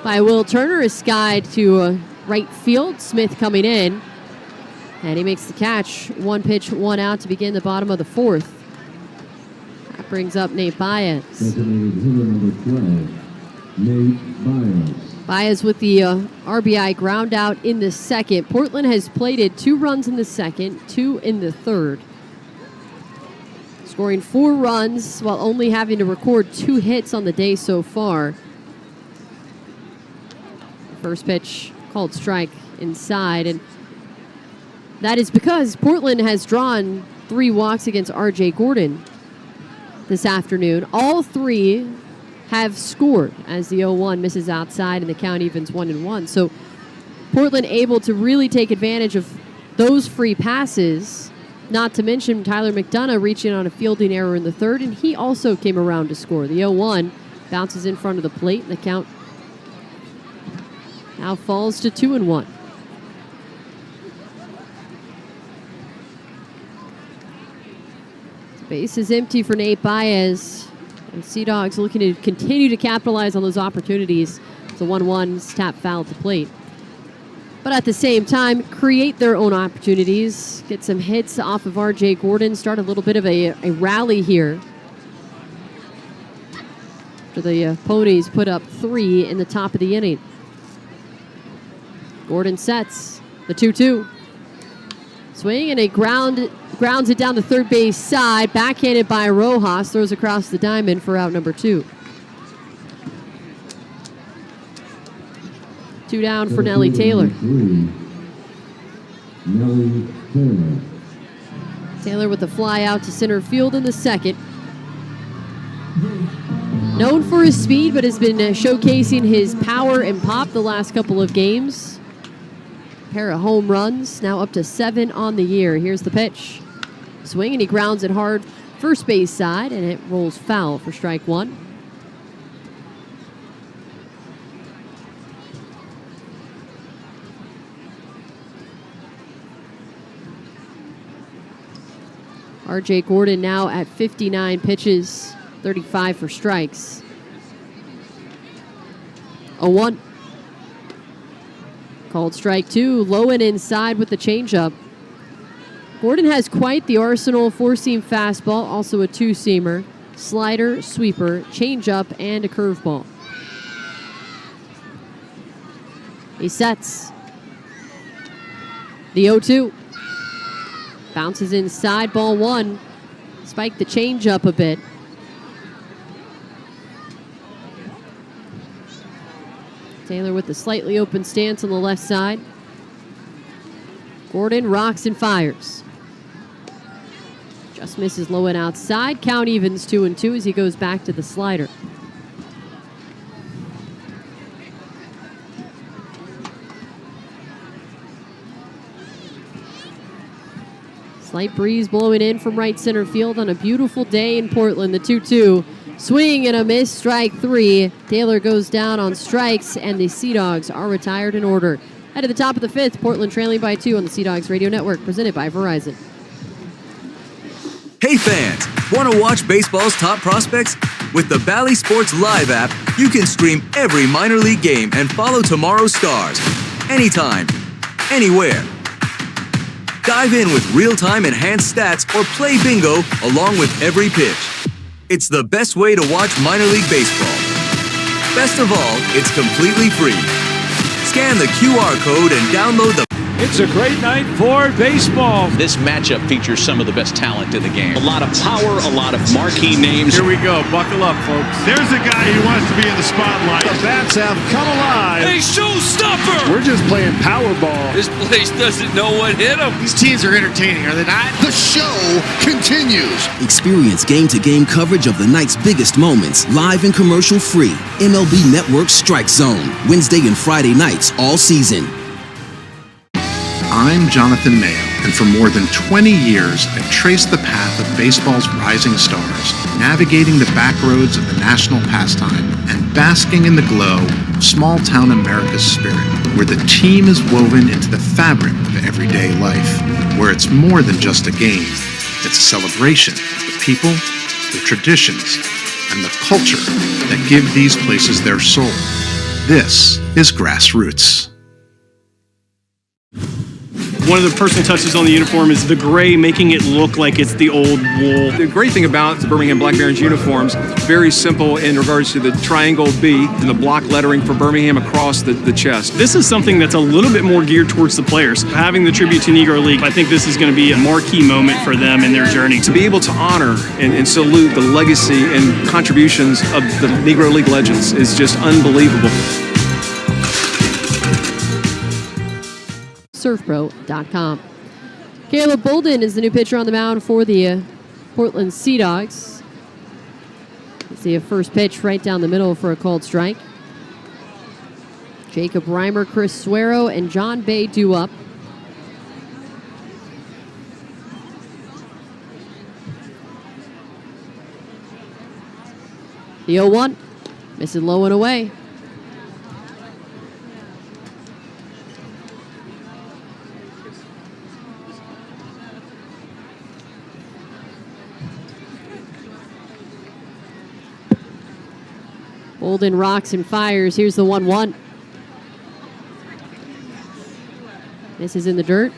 by Will Turner is skied to right field. Smith coming in, and he makes the catch. 1 pitch, 1 out to begin the bottom of the fourth. That brings up Nate Baez. Designated hitter number 12, Nate Baez. Baez with the RBI ground out in the second. Portland has plated 2 runs in the second, 2 in the third. Scoring 4 runs while only having to record 2 hits on the day so far. First pitch called strike inside, and that is because Portland has drawn 3 walks against R.J. Gordon this afternoon. All 3 have scored as the 0-1 misses outside and the count evens 1-1. So Portland able to really take advantage of those free passes. Not to mention Tyler McDonough reaching on a fielding error in the third, and he also came around to score. The 0-1 bounces in front of the plate, and the count now falls to 2-1. The base is empty for Nate Baez, and Sea Dogs looking to continue to capitalize on those opportunities. It's a 1-1 tap foul at the plate. But at the same time, create their own opportunities, get some hits off of R.J. Gordon, start a little bit of a rally here. After the Ponies put up 3 in the top of the inning. Gordon sets the 2-2. Swing and a grounds it down the third base side, backhanded by Rojas, throws across the diamond for out number 2. 2 down for Nellie Taylor. Nellie Taylor. Taylor with the fly out to center field in the second. Known for his speed, but has been showcasing his power and pop the last couple of games. A pair of home runs, now up to 7 on the year. Here's the pitch. Swing, and he grounds it hard first base side, and it rolls foul for strike 1. R.J. Gordon now at 59 pitches, 35 for strikes. 0-1. Called strike 2, low and inside with the changeup. Gordon has quite the arsenal: 4-seam fastball, also a 2-seamer, slider, sweeper, changeup, and a curveball. He sets. The 0-2. Bounces inside, ball 1. Spiked the changeup a bit. Taylor with the slightly open stance on the left side. Gordon rocks and fires. Just misses low and outside. Count evens 2-2 as he goes back to the slider. Slight breeze blowing in from right center field on a beautiful day in Portland. The 2-2. Swing and a miss, strike 3. Taylor goes down on strikes, and the Sea Dogs are retired in order. Head to the top of the 5th, Portland trailing by 2 on the Sea Dogs Radio Network, presented by Verizon. Hey fans, want to watch baseball's top prospects? With the Bally Sports Live app, you can stream every minor league game and follow tomorrow's stars. Anytime, anywhere. Dive in with real-time enhanced stats or play bingo along with every pitch. It's the best way to watch minor league baseball. Best of all, it's completely free. Scan the QR code and download the... It's a great night for baseball. This matchup features some of the best talent in the game. A lot of power, a lot of marquee names. Here we go. Buckle up, folks. There's a guy who wants to be in the spotlight. The bats have come alive. Hey, showstopper! We're just playing Powerball. This place doesn't know what hit them. These teams are entertaining, are they not? The show continues. Experience game-to-game coverage of the night's biggest moments, live and commercial-free. MLB Network Strike Zone, Wednesday and Friday nights all season. I'm Jonathan Mayo, and for more than 20 years, I've traced the path of baseball's rising stars, navigating the back roads of the national pastime and basking in the glow of small-town America's spirit, where the team is woven into the fabric of everyday life, where it's more than just a game. It's a celebration of the people, the traditions, and the culture that give these places their soul. This is Grassroots. One of the personal touches on the uniform is the gray, making it look like it's the old wool. The great thing about the Birmingham Black Barons uniforms, very simple in regards to the triangle B and the block lettering for Birmingham across the chest. This is something that's a little bit more geared towards the players. Having the tribute to Negro League, I think this is going to be a marquee moment for them in their journey. To be able to honor and salute the legacy and contributions of the Negro League legends is just unbelievable. surfpro.com. Caleb Bolden is the new pitcher on the mound for the Portland Sea Dogs. See a first pitch right down the middle for a called strike. Jacob Reimer, Chris Suero, and John Bay due up. The 0-1, missing low and away. Bolden rocks and fires. Here's the 1-1. This is in the dirt.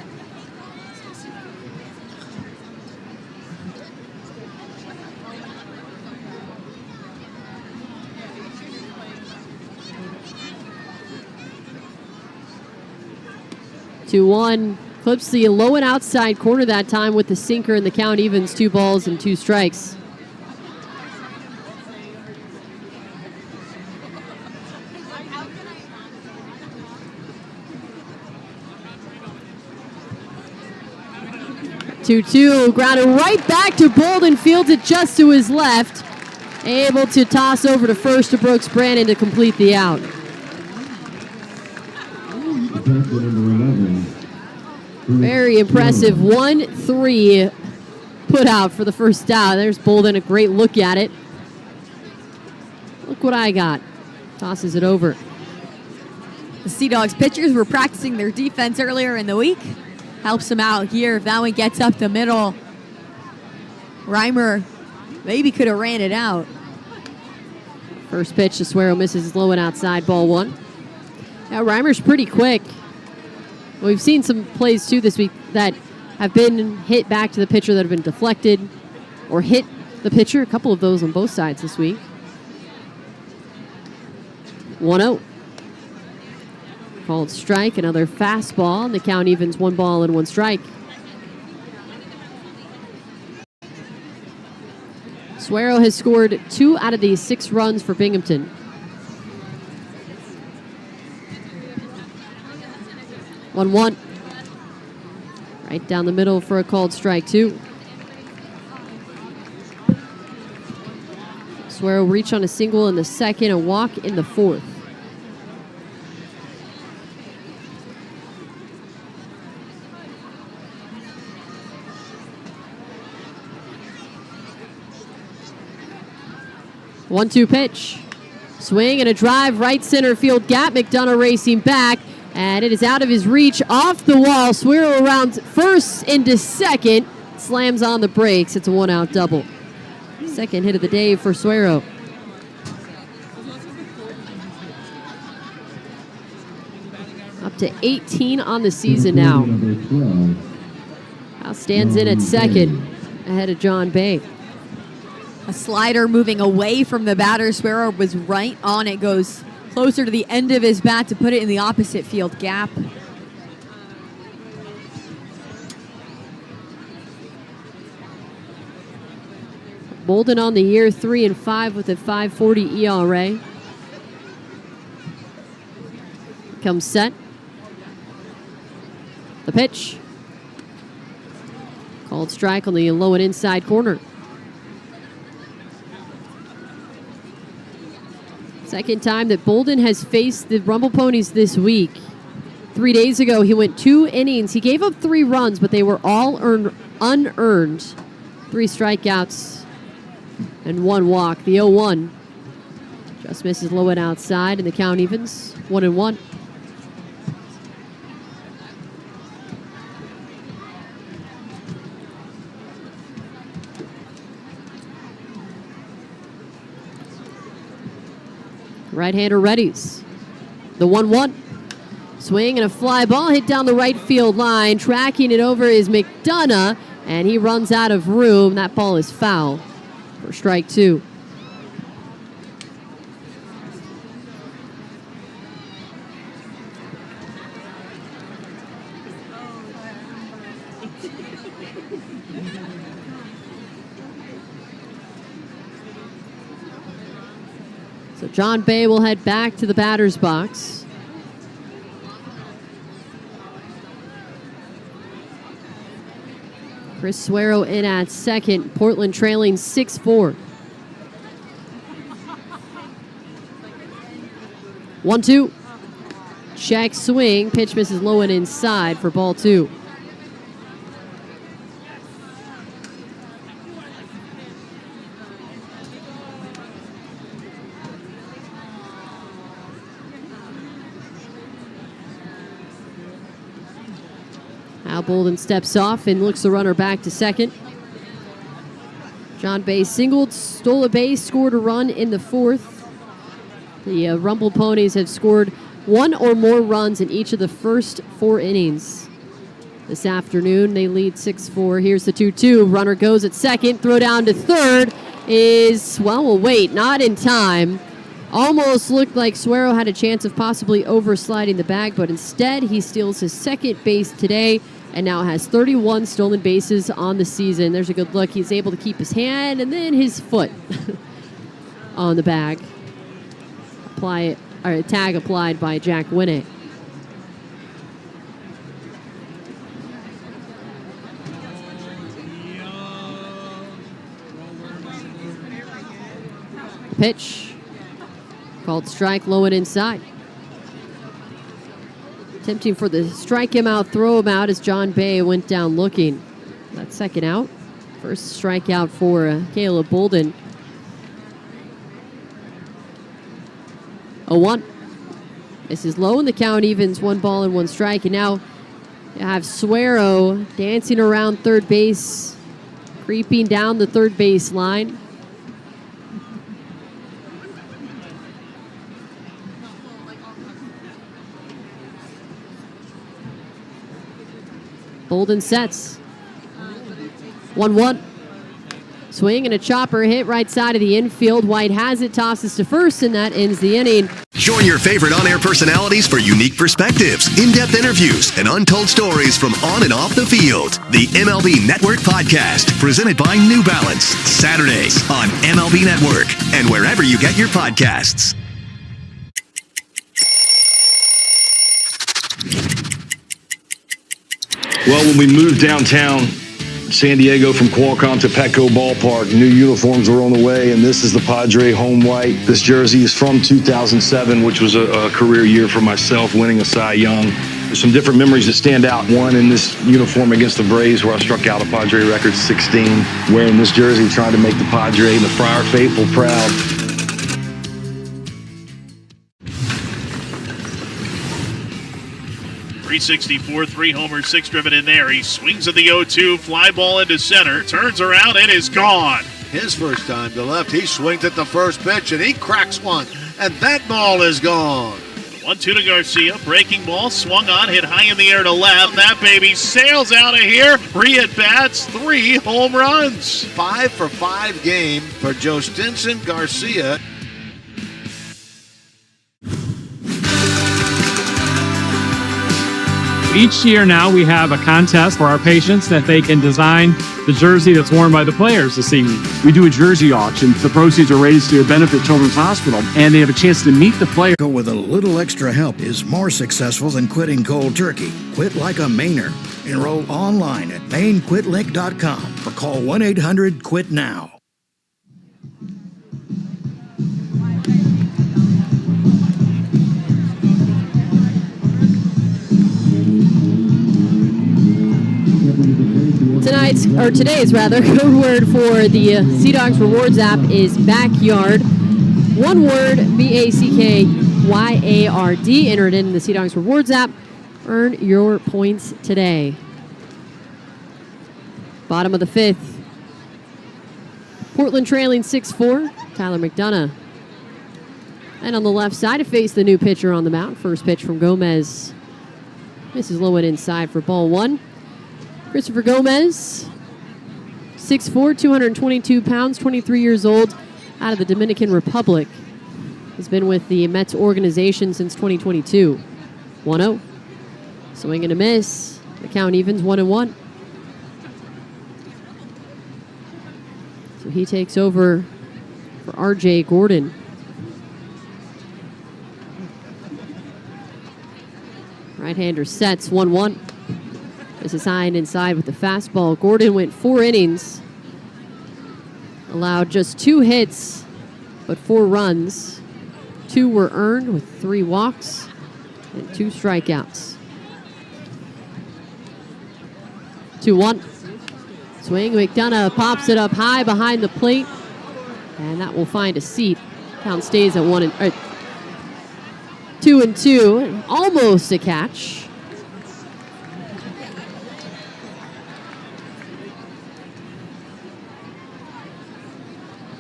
Two-one. Clips the low and outside corner that time with the sinker, and the count evens 2 balls and 2 strikes. Two, grounded right back to Bolden, fields it just to his left. Able to toss over to first to Brooks Brandon to complete the out. Very impressive 1-3 put out for the first out. There's Bolden, a great look at it. Look what I got. Tosses it over. The Sea Dogs pitchers were practicing their defense earlier in the week. Helps him out here. If that one gets up the middle, Reimer maybe could have ran it out. First pitch to Suero, misses low and outside, ball 1. Now Reimer's pretty quick. We've seen some plays too this week that have been hit back to the pitcher that have been deflected or hit the pitcher. A couple of those on both sides this week. 1-0. Called strike, another fastball, and the count evens 1 ball and 1 strike. Suero has scored 2 out of these 6 runs for Binghamton. One. Right down the middle for a called strike 2. Suero reach on a single in the second, a walk in the 4th. One-two pitch. Swing and a drive, right center field gap. McDonough racing back, and it is out of his reach, off the wall. Suero around first into second. slams on the brakes. It's a 1-out double. Second hit of the day for Suero. Up to 18 on the season now. Now stands in at second, ahead of John Bay. A slider moving away from the batter. Suero was right on it. Goes closer to the end of his bat to put it in the opposite field gap. Bolden on the year, 3-5 with a 5.40 ERA. Comes set. The pitch. Called strike on the low and inside corner. Second time that Bolden has faced the Rumble Ponies this week. 3 days ago, he went 2 innings. He gave up 3 runs, but they were all unearned. 3 strikeouts and 1 walk. The 0-1 just misses low and outside, and the count evens 1-1. Right-hander readies. The 1-1. Swing and a fly ball hit down the right field line. Tracking it over is McDonough, and he runs out of room. That ball is foul for strike 2. So John Bay will head back to the batter's box. Chris Suero in at second. Portland trailing 6-4. 1-2. Check swing. Pitch misses low and inside for ball 2. Now Bolden steps off and looks the runner back to second. John Bay singled, stole a base, scored a run in the 4th. The Rumble Ponies have scored 1 or more runs in each of the first 4 innings. This afternoon, they lead 6-4. Here's the 2-2. Runner goes at second. Throw down to third is, well, we'll wait. Not in time. Almost looked like Suero had a chance of possibly oversliding the bag, but instead he steals his second base today and now has 31 stolen bases on the season. There's a good look. He's able to keep his hand and then his foot on the bag. Tag applied by Jack Winnick. Pitch. Called strike, low and inside. Attempting for the strike him out, throw him out as John Bay went down looking. That second out. First strikeout for Caleb Bolden. 0-1. This is low and the count evens 1 ball and 1 strike. And now you have Suero dancing around third base, creeping down the third base line. Bolden sets. 1-1. Swing and a chopper hit right side of the infield. White has it, tosses to first, and that ends the inning. Join your favorite on-air personalities for unique perspectives, in-depth interviews, and untold stories from on and off the field. The MLB Network Podcast, presented by New Balance. Saturdays on MLB Network and wherever you get your podcasts. Well, when we moved downtown San Diego from Qualcomm to Petco Ballpark, new uniforms were on the way, and this is the Padre home white. This jersey is from 2007, which was a career year for myself, winning a Cy Young. There's some different memories that stand out. One in this uniform against the Braves, where I struck out a Padre record 16, wearing this jersey, trying to make the Padre and the Friar faithful proud. .364, 3 homers, 6 driven in there. He swings at the 0-2, fly ball into center, turns around, and is gone. His first time to left, he swings at the first pitch, and he cracks one, and that ball is gone. 1-2 to Garcia, breaking ball, swung on, hit high in the air to left. That baby sails out of here. 3 at-bats, 3 home runs. 5 for 5 game for Joe Stinson Garcia. Each year now we have a contest for our patients that they can design the jersey that's worn by the players this evening. We do a jersey auction. The proceeds are raised to benefit Children's Hospital, and they have a chance to meet the player. With a little extra help is more successful than quitting cold turkey. Quit like a Mainer. Enroll online at MaineQuitLink.com or call 1-800-QUIT-NOW. Today's code word for the Sea Dogs Rewards app is backyard. One word, BACKYARD. Enter it in the Sea Dogs Rewards app. Earn your points today. Bottom of the 5th. Portland trailing 6-4. Tyler McDonough. And on the left side to face the new pitcher on the mound. First pitch from Gomez. This is low and inside for ball 1. Christopher Gomez, 6'4", 222 pounds, 23 years old, out of the Dominican Republic. Has been with the Mets organization since 2022. 1-0. Swing and a miss. The count evens 1-1. So he takes over for R.J. Gordon. Right-hander sets 1-1. This is high and inside with the fastball. Gordon went 4 innings. Allowed just 2 hits, but 4 runs. 2 were earned with 3 walks and 2 strikeouts. 2-1. Swing. McDonough pops it up high behind the plate. And that will find a seat. Count stays at 2-2. Almost a catch.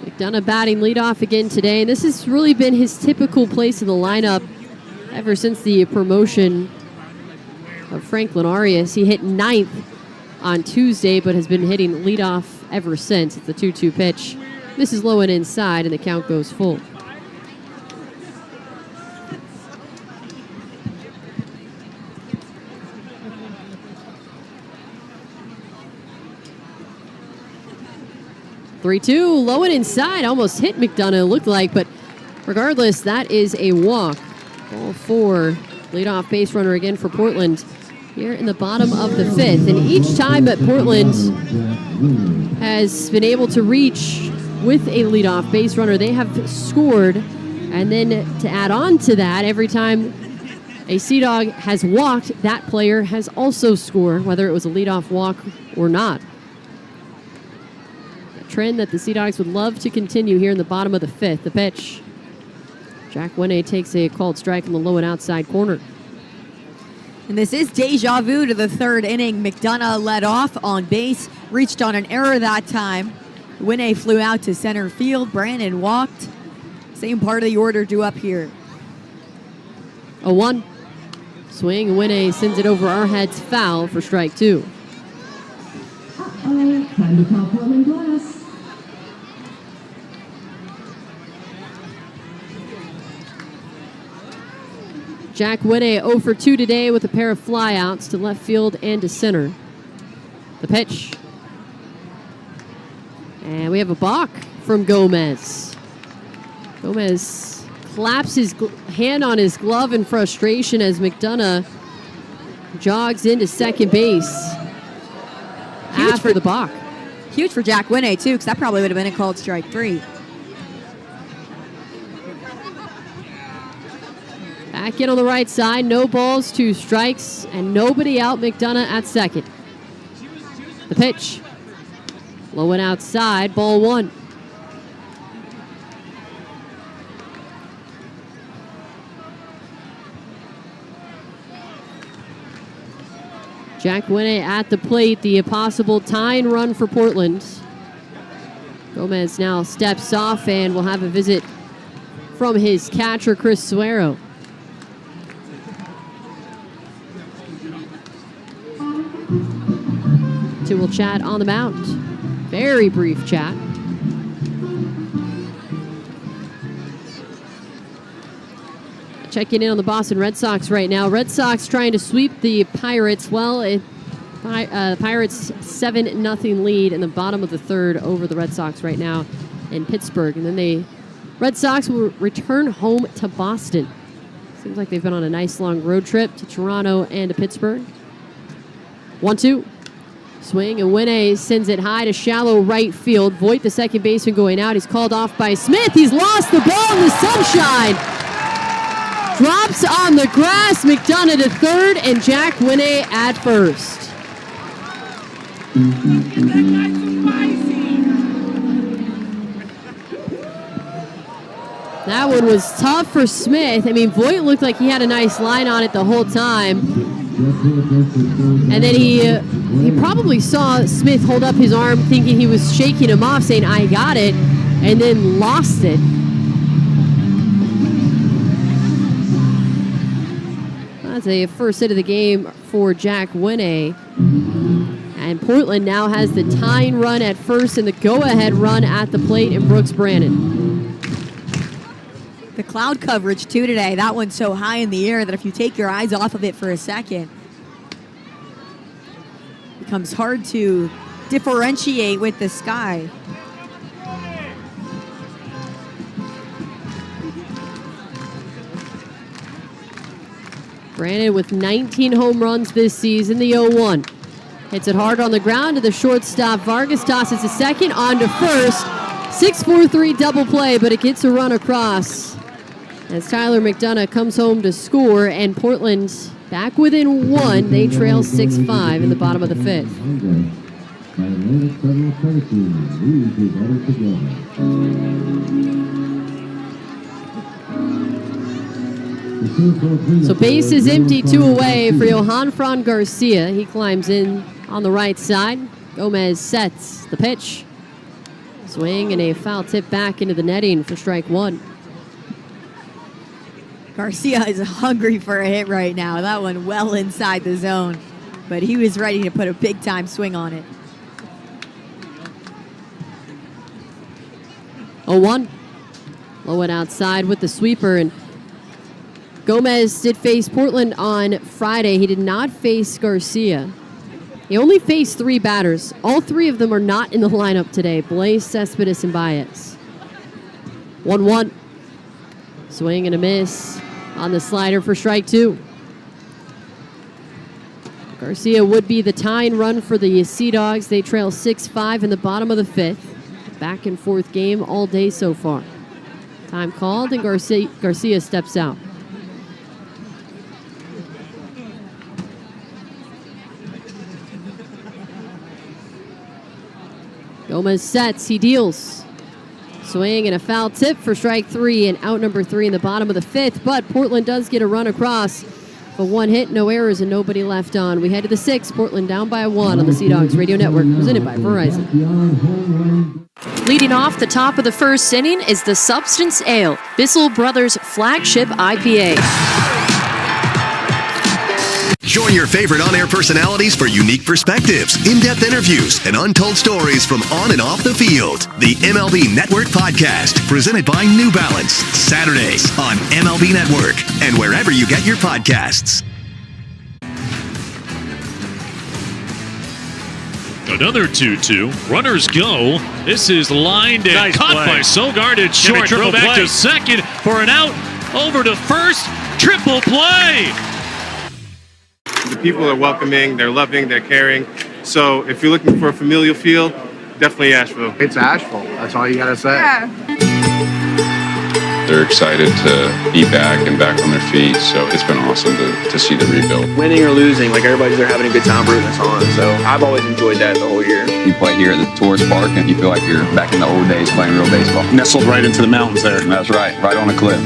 McDonough batting leadoff again today. And this has really been his typical place in the lineup ever since the promotion of Franklin Arias. He hit 9th on Tuesday, but has been hitting leadoff ever since. It's a 2-2 pitch. This is low and inside, and the count goes full. (3-2), low and inside, almost hit McDonough, looked like, but regardless, that is a walk. Ball 4, leadoff base runner again for Portland here in the bottom of the 5th. And each time that Portland has been able to reach with a leadoff base runner, they have scored. And then to add on to that, every time a Sea Dog has walked, that player has also scored, whether it was a leadoff walk or not. Trend that the Sea Dogs would love to continue here in the bottom of the 5th. The pitch. Jack Winne takes a called strike in the low and outside corner. And this is deja vu to the 3rd inning. McDonough led off on base, reached on an error that time. Winne flew out to center field. Brandon walked. Same part of the order due up here. 0-1. Swing. Winne sends it over our heads, foul for strike 2. Time to call Portland Glass. Jack Winne 0 for 2 today with a pair of flyouts to left field and to center. The pitch. And we have a balk from Gomez. Gomez claps his hand on his glove in frustration as McDonough jogs into second base after the balk. Huge for Jack Winne, too, because that probably would have been a called strike 3. Back in on the right side, no balls, 2 strikes, and nobody out. McDonough at second. The pitch. Low and outside, ball 1. Jack Winne at the plate, the possible tying run for Portland. Gomez now steps off and will have a visit from his catcher, Chris Suero. Two will chat on the mound. Very brief chat. Checking in on the Boston Red Sox right now. Red Sox trying to sweep the Pirates. Well, Pirates 7-0 lead in the bottom of the third over the Red Sox right now in Pittsburgh. And then the Red Sox will return home to Boston. Seems like they've been on a nice long road trip to Toronto and to Pittsburgh. 1-2. Swing, and Winne sends it high to shallow right field. Voit, the second baseman, going out. He's called off by Smith. He's lost the ball in the sunshine. Drops on the grass. McDonough to third, and Jack Winne at first. That one was tough for Smith. I mean, Voit looked like he had a nice line on it the whole time. And then he probably saw Smith hold up his arm thinking he was shaking him off, saying, I got it, and then lost it. That's a first hit of the game for Jack Winne. And Portland now has the tying run at first and the go-ahead run at the plate in Brooks Brannon. The cloud coverage, too, today. That one's so high in the air that if you take your eyes off of it for a second, it becomes hard to differentiate with the sky. Brannon with 19 home runs this season, the 0-1. Hits it hard on the ground to the shortstop. Vargas tosses to second, on to first. 6-4-3 double play, but it gets a run across as Tyler McDonough comes home to score, and Portland back within one. They trail 6-5 in the bottom of the fifth. So base is empty, 2 away for Johan Fran Garcia. He climbs in on the right side. Gomez sets the pitch. Swing and a foul tip back into the netting for strike one. Garcia is hungry for a hit right now. That one well inside the zone, but he was ready to put a big-time swing on it. 0-1. Low and outside with the sweeper, and Gomez did face Portland on Friday. He did not face Garcia. He only faced 3 batters. All 3 of them are not in the lineup today. Blaze, Cespedes, and Baez. 1-1. Swing and a miss on the slider for strike 2. Garcia would be the tying run for the Sea Dogs. They trail 6-5 in the bottom of the fifth. Back and forth game all day so far. Time called, and Garcia steps out. Gomez sets, he deals. Swing and a foul tip for strike 3 and out number 3 in the bottom of the fifth, but Portland does get a run across. But 1 hit, no errors, and nobody left on. We head to the 6th, Portland down by 1 on the Sea Dogs Radio Network, presented by Verizon. Leading off the top of the first inning is the Substance Ale, Bissell Brothers' flagship IPA. Join your favorite on-air personalities for unique perspectives, in-depth interviews, and untold stories from on and off the field. The MLB Network Podcast, presented by New Balance, Saturdays on MLB Network and wherever you get your podcasts. Another 2-2. Runners go. This is lined and Nice caught play. by Sogard. It's short. Throw back to second for an out. Over to first. Triple play. The people are welcoming, they're loving, they're caring. So if you're looking for a familial feel, definitely Asheville. It's Asheville. That's all you got to say. They're excited to be back and back on their feet, so it's been awesome to see the rebuild. Winning or losing, like everybody's there having a good time rooting us on, so I've always enjoyed that the whole year. You play here at the tourist park and you feel like you're back in the old days playing real baseball. Nestled right into the mountains there. That's right on a cliff.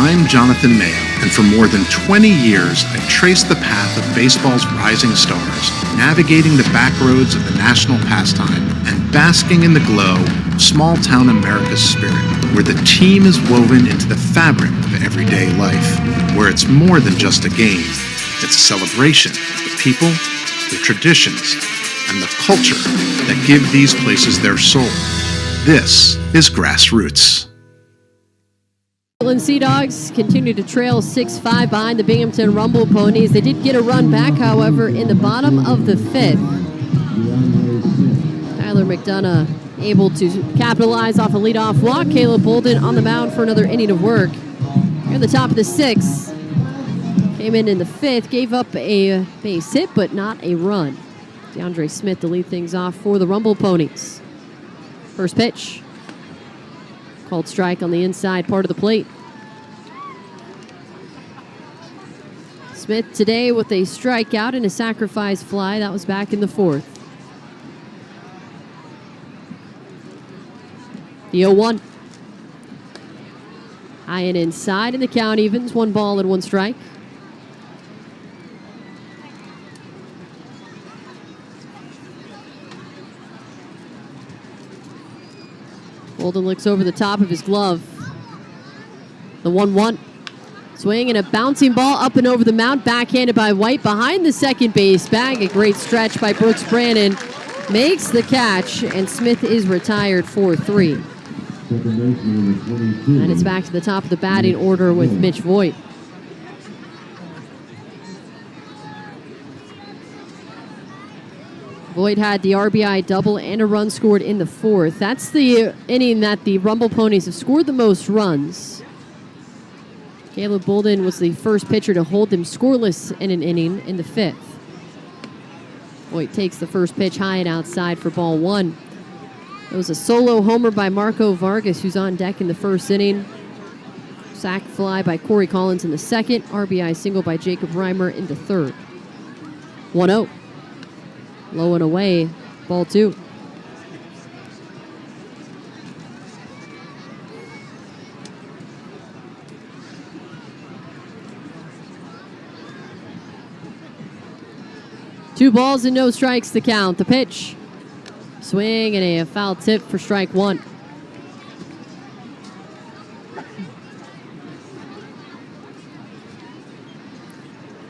I'm Jonathan Mayo, and for more than 20 years, I've traced the path of baseball's rising stars, navigating the back roads of the national pastime and basking in the glow of small-town America's spirit, where the team is woven into the fabric of everyday life, where it's more than just a game. It's a celebration of the people, the traditions, and the culture that give these places their soul. This is Grassroots. Portland Sea Dogs continue to trail 6-5 behind the Binghamton Rumble Ponies. They did get a run back, however, in the bottom of the 5th. Tyler McDonough able to capitalize off a leadoff walk. Caleb Bolden on the mound for another inning of work. Here in the top of the 6th. Came in the 5th, gave up a base hit, but not a run. DeAndre Smith to lead things off for the Rumble Ponies. First pitch. Called strike on the inside part of the plate. Smith today with a strikeout and a sacrifice fly. That was back in the 4th. The 0-1. High and inside, and the count evens. 1 ball and 1 strike. Bolden looks over the top of his glove. The 1-1. Swing and a bouncing ball up and over the mound. Backhanded by White behind the second base bag. A great stretch by Brooks Brannon. Makes the catch, and Smith is retired for 3. And it's back to the top of the batting order with Mitch Voigt. Voigt had the RBI double and a run scored in the 4th. That's the inning that the Rumble Ponies have scored the most runs. Caleb Bolden was the first pitcher to hold them scoreless in an inning in the 5th. Voigt takes the first pitch high and outside for ball 1. It was a solo homer by Marco Vargas, who's on deck in the first inning. Sac fly by Corey Collins in the 2nd. RBI single by Jacob Reimer in the 3rd. 1-0. Low and away, ball 2. Two balls and no strikes to count. The pitch. Swing and a foul tip for strike 1.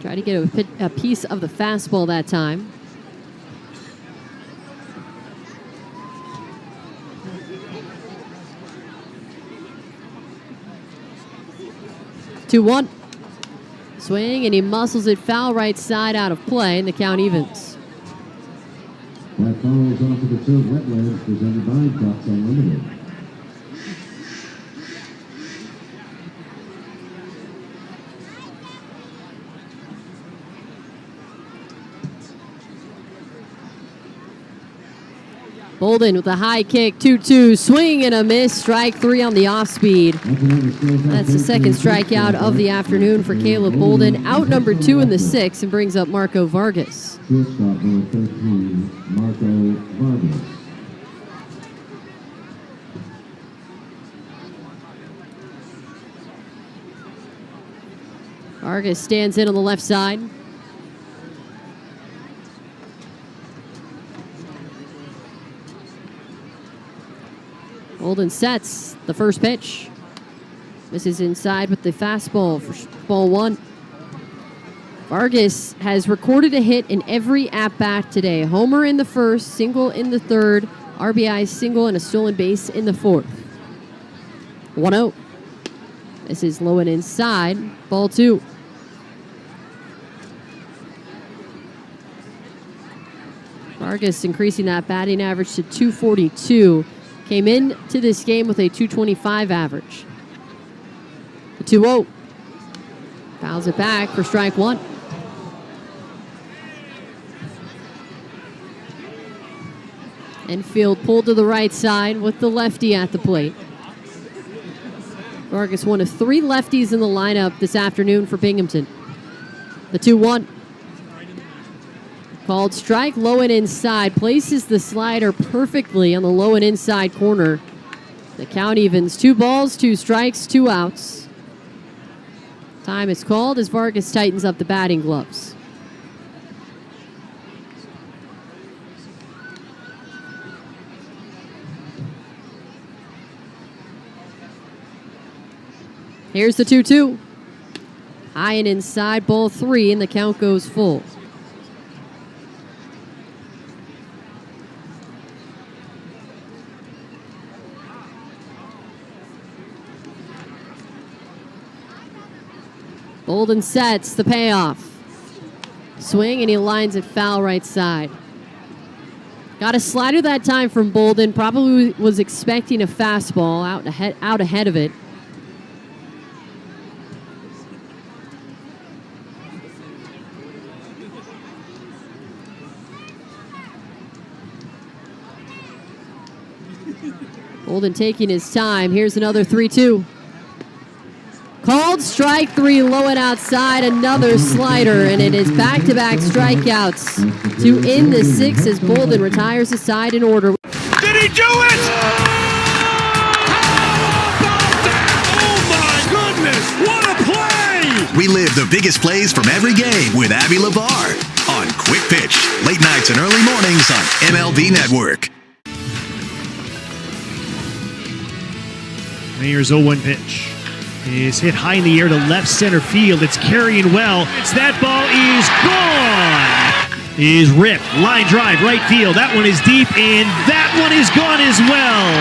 Try to get a piece of the fastball that time. Two 1. Swing, and he muscles it foul right side out of play, and the count evens. That follows off of the third wetlands presented by Ducks Unlimited. Bolden with a high kick, 2-2, swing and a miss, strike 3 on the off speed. That's the second strikeout of the afternoon for Caleb Bolden. Out number 2 in the 6th, and brings up Marco Vargas. Shortstop number 13, Marco Vargas. Vargas stands in on the left side. Bolden sets the first pitch. Misses inside with the fastball for ball 1. Vargas has recorded a hit in every at-bat today. Homer in the 1st, single in the 3rd, RBI single, and a stolen base in the 4th. 1-0. This is low and inside. Ball 2. Vargas increasing that batting average to 242. Came into this game with a 225 average. The 2-0. Fouls it back for strike 1. Infield pulled to the right side with the lefty at the plate. Vargas one of 3 lefties in the lineup this afternoon for Binghamton. The 2-1. Called strike, low and inside. Places the slider perfectly on the low and inside corner. The count evens. 2 balls, 2 strikes, 2 outs. Time is called as Vargas tightens up the batting gloves. Here's the 2-2. High and inside, ball 3, and the count goes full. Bolden sets the payoff. Swing, and he lines it foul right side. Got a slider that time from Bolden. Probably was expecting a fastball out ahead of it. Bolden taking his time. Here's another 3-2. Called strike 3, low and outside, another slider, and it is back-to-back strikeouts to end the 6 as Bolden retires the side in order. Did he do it? Oh my goodness, what a play! We live the biggest plays from every game with Abby LeVar on Quick Pitch, late nights and early mornings on MLB Network. Mayer's 0-1 pitch is hit high in the air to left center field. It's carrying well. That ball is gone. Is ripped. Line drive, right field. That one is deep, and that one is gone as well.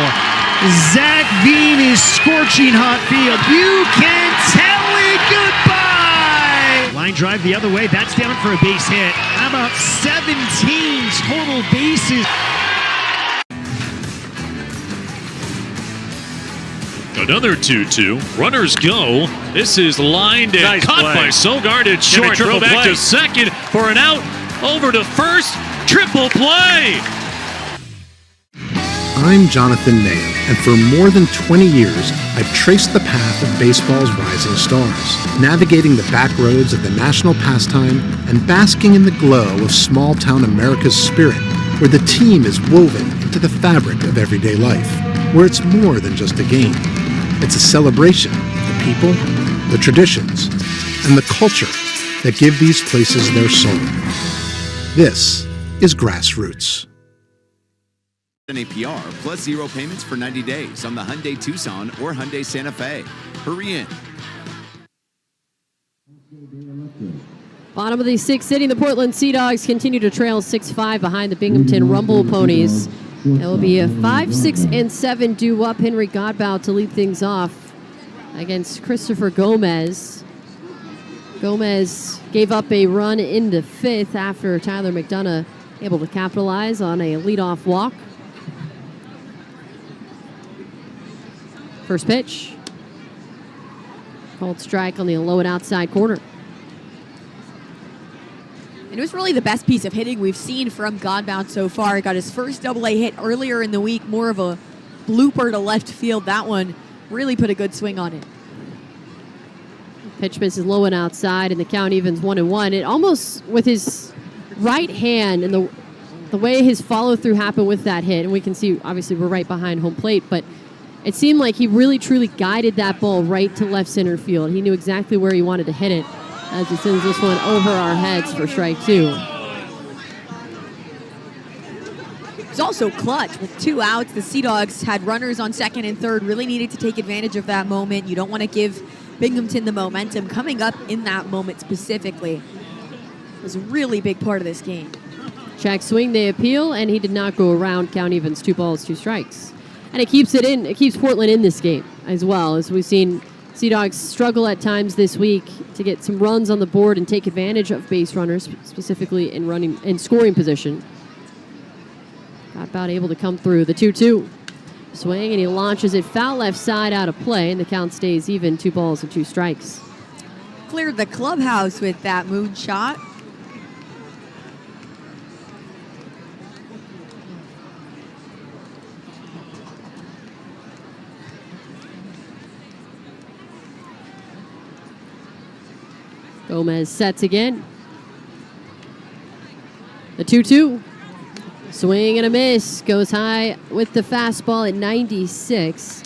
Zach Veen is scorching hot field. You can tell it goodbye. Line drive the other way. That's down for a base hit. How about 17 total bases? Another 2-2. Runners go. This is lined and Nice caught play. by Sogard at short. triple Throw back play. to second for an out. Over to first. Triple play. I'm Jonathan Nahum, and for more than 20 years, I've traced the path of baseball's rising stars, navigating the back roads of the national pastime and basking in the glow of small-town America's spirit, where the team is woven into the fabric of everyday life, where it's more than just a game. It's a celebration of the people, the traditions, and the culture that give these places their soul. This is Grassroots. An APR plus 0 payments for 90 days on the Hyundai Tucson or Hyundai Santa Fe. Hurry in. Bottom of the 6th inning, the Portland Sea Dogs continue to trail 6-5 behind the Binghamton Rumble Ponies. It will be a 5, 6, and 7 due up. Henry Godbout to lead things off against Christopher Gomez. Gomez gave up a run in the 5th after Tyler McDonough able to capitalize on a leadoff walk. First pitch. Called strike on the low and outside corner. And it was really the best piece of hitting we've seen from Godbout so far. He got his first AA hit earlier in the week, more of a blooper to left field. That one really put a good swing on it. Pitch misses low and outside, and the count evens 1-1. It almost, with his right hand and the way his follow-through happened with that hit, and we can see, obviously, we're right behind home plate, but it seemed like he really, truly guided that ball right to left center field. He knew exactly where he wanted to hit it as he sends this one over our heads for strike 2. It's also clutch with 2 outs. The Sea Dogs had runners on second and third, really needed to take advantage of that moment. You don't want to give Binghamton the momentum. Coming up in that moment specifically was a really big part of this game. Check swing, they appeal, and he did not go around. Count evens 2 balls, 2 strikes. And it keeps Portland in this game as well, as we've seen Sea Dogs struggle at times this week to get some runs on the board and take advantage of base runners, specifically in scoring position. Got about able to come through. The 2-2. Swing, and he launches it foul left side out of play, and the count stays even, 2 balls and 2 strikes. Cleared the clubhouse with that moonshot. Gomez sets again. The 2-2. Swing and a miss. Goes high with the fastball at 96.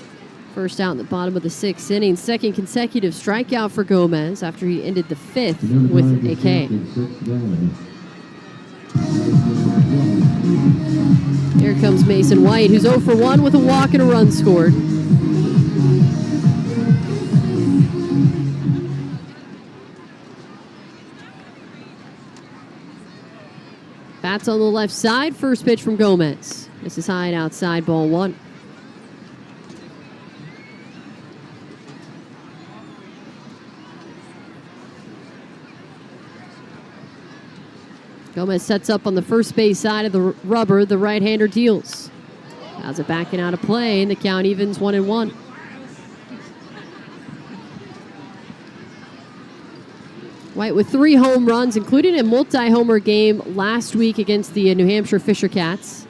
First out in the bottom of the 6th inning. Second consecutive strikeout for Gomez after he ended the 5th with a K. Here comes Mason White, who's 0 for 1 with a walk and a run scored. Bats on the left side. First pitch from Gomez. This is high and outside, ball 1. Gomez sets up on the first base side of the rubber. The right-hander deals. How's it backing out of play, and the count evens 1-1. White with 3 home runs, including a multi-homer game last week against the New Hampshire Fisher Cats.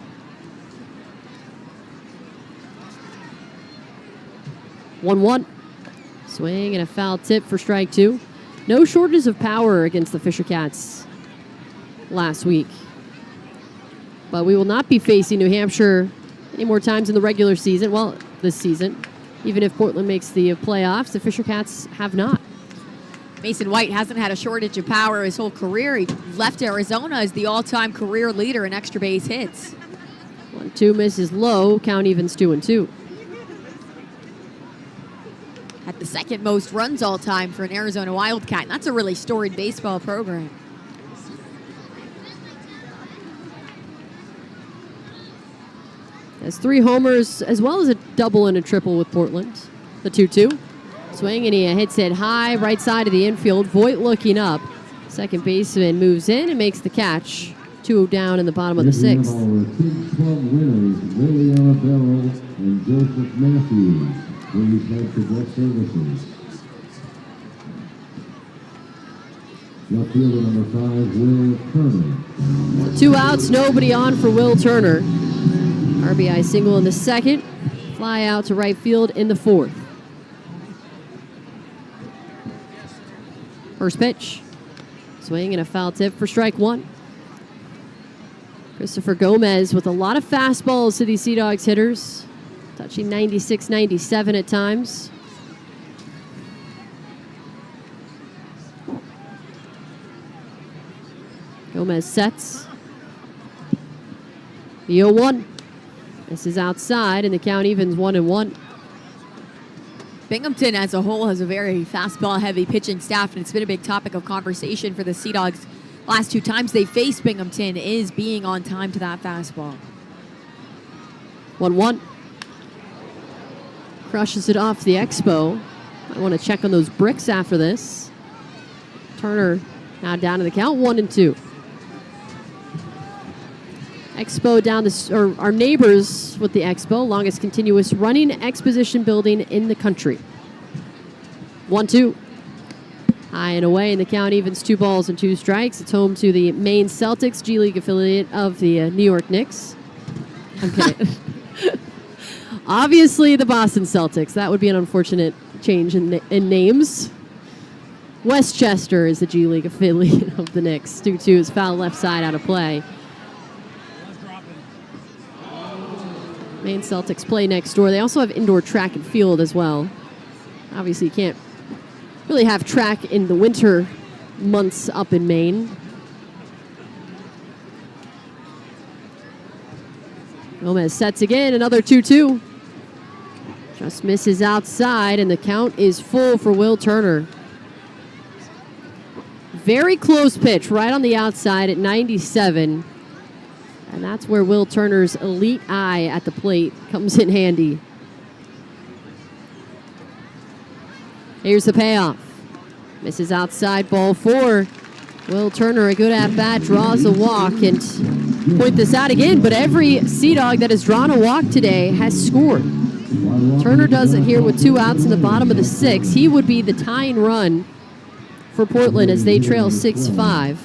One. Swing and a foul tip for strike 2. No shortage of power against the Fisher Cats last week. But we will not be facing New Hampshire any more times in the regular season. Well, this season. Even if Portland makes the playoffs, the Fisher Cats have not. Mason White hasn't had a shortage of power his whole career. He left Arizona as the all-time career leader in extra base hits. 1-2 misses low. Count evens 2-2. Had the second most runs all-time for an Arizona Wildcat. And that's a really storied baseball program. Has 3 homers as well as a double and a triple with Portland. The 2-2. Swing and he hits it high, right side of the infield. Voigt looking up. Second baseman moves in and makes the catch. 2 down in the bottom of the 6th. Big 12 winners, Liliana Bell and Joseph Matthews. Please head to Guest Services. Left fielder number 5, Will Turner. 2 outs, nobody on for Will Turner. RBI single in the 2nd. Fly out to right field in the 4th. First pitch. Swing and a foul tip for strike 1. Christopher Gomez with a lot of fastballs to these Sea Dogs hitters. Touching 96, 97 at times. Gomez sets. The 0-1. This is outside, and the count evens 1-1. Binghamton as a whole has a very fastball-heavy pitching staff, and it's been a big topic of conversation for the Sea Dogs. Last 2 times they faced Binghamton is being on time to that fastball. 1-1. Crushes it off the Expo. I want to check on those bricks after this. Turner now down to the count, 1-2. Expo down our neighbors with the Expo, longest continuous running exposition building in the country. 1-2. High and away, and the count evens 2 balls and 2 strikes. It's home to the Maine Celtics, G League affiliate of the New York Knicks. I'm kidding. Obviously, the Boston Celtics. That would be an unfortunate change in names. Westchester is the G League affiliate of the Knicks. 2-2 is foul left side out of play. Maine Celtics play next door. They also have indoor track and field as well. Obviously, you can't really have track in the winter months up in Maine. Gomez sets again, another 2-2. Just misses outside, and the count is full for Will Turner. Very close pitch, right on the outside at 97. And that's where Will Turner's elite eye at the plate comes in handy. Here's the payoff. Misses outside, ball 4. Will Turner, a good at-bat, draws a walk. And point this out again, but every Sea Dog that has drawn a walk today has scored. Turner does it here with 2 outs in the bottom of the 6th. He would be the tying run for Portland as they trail 6-5.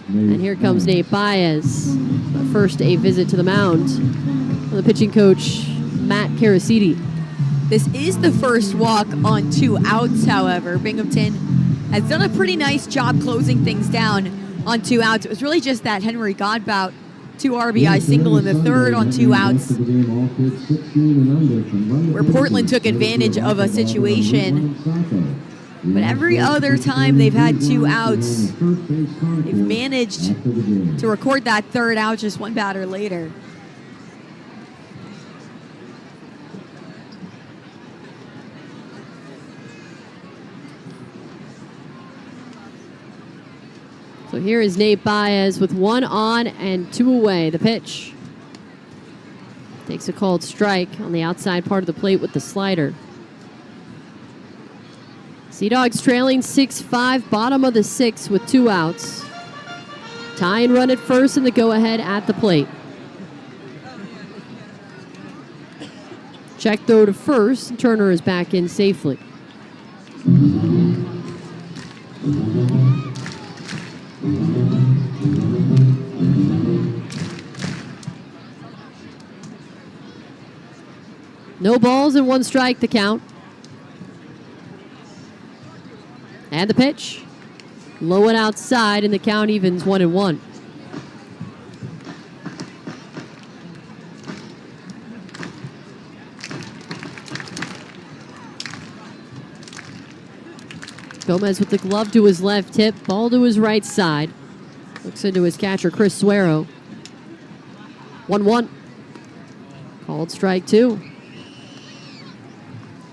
And here comes Nate Baez. But first, a visit to the mound from the pitching coach, Matt Carasidi. This is the first walk on 2 outs, however. Binghamton has done a pretty nice job closing things down on 2 outs. It was really just that Henry Godbout 2 RBI single in the third on 2 outs, where Portland took advantage of a situation. But every other time they've had 2 outs, they've managed to record that third out just one batter later. So here is Nate Baez with 1 on and 2 away. The pitch. Takes a called strike on the outside part of the plate with the slider. Sea Dogs trailing 6-5, bottom of the 6th with 2 outs. Tying run at first and the go-ahead at the plate. Check throw to first, and Turner is back in safely. No balls and 1 strike to count. And the pitch. Low and outside, and the count evens 1-1. Gomez with the glove to his left hip, ball to his right side. Looks into his catcher, Chris Suero. 1-1. Called strike 2.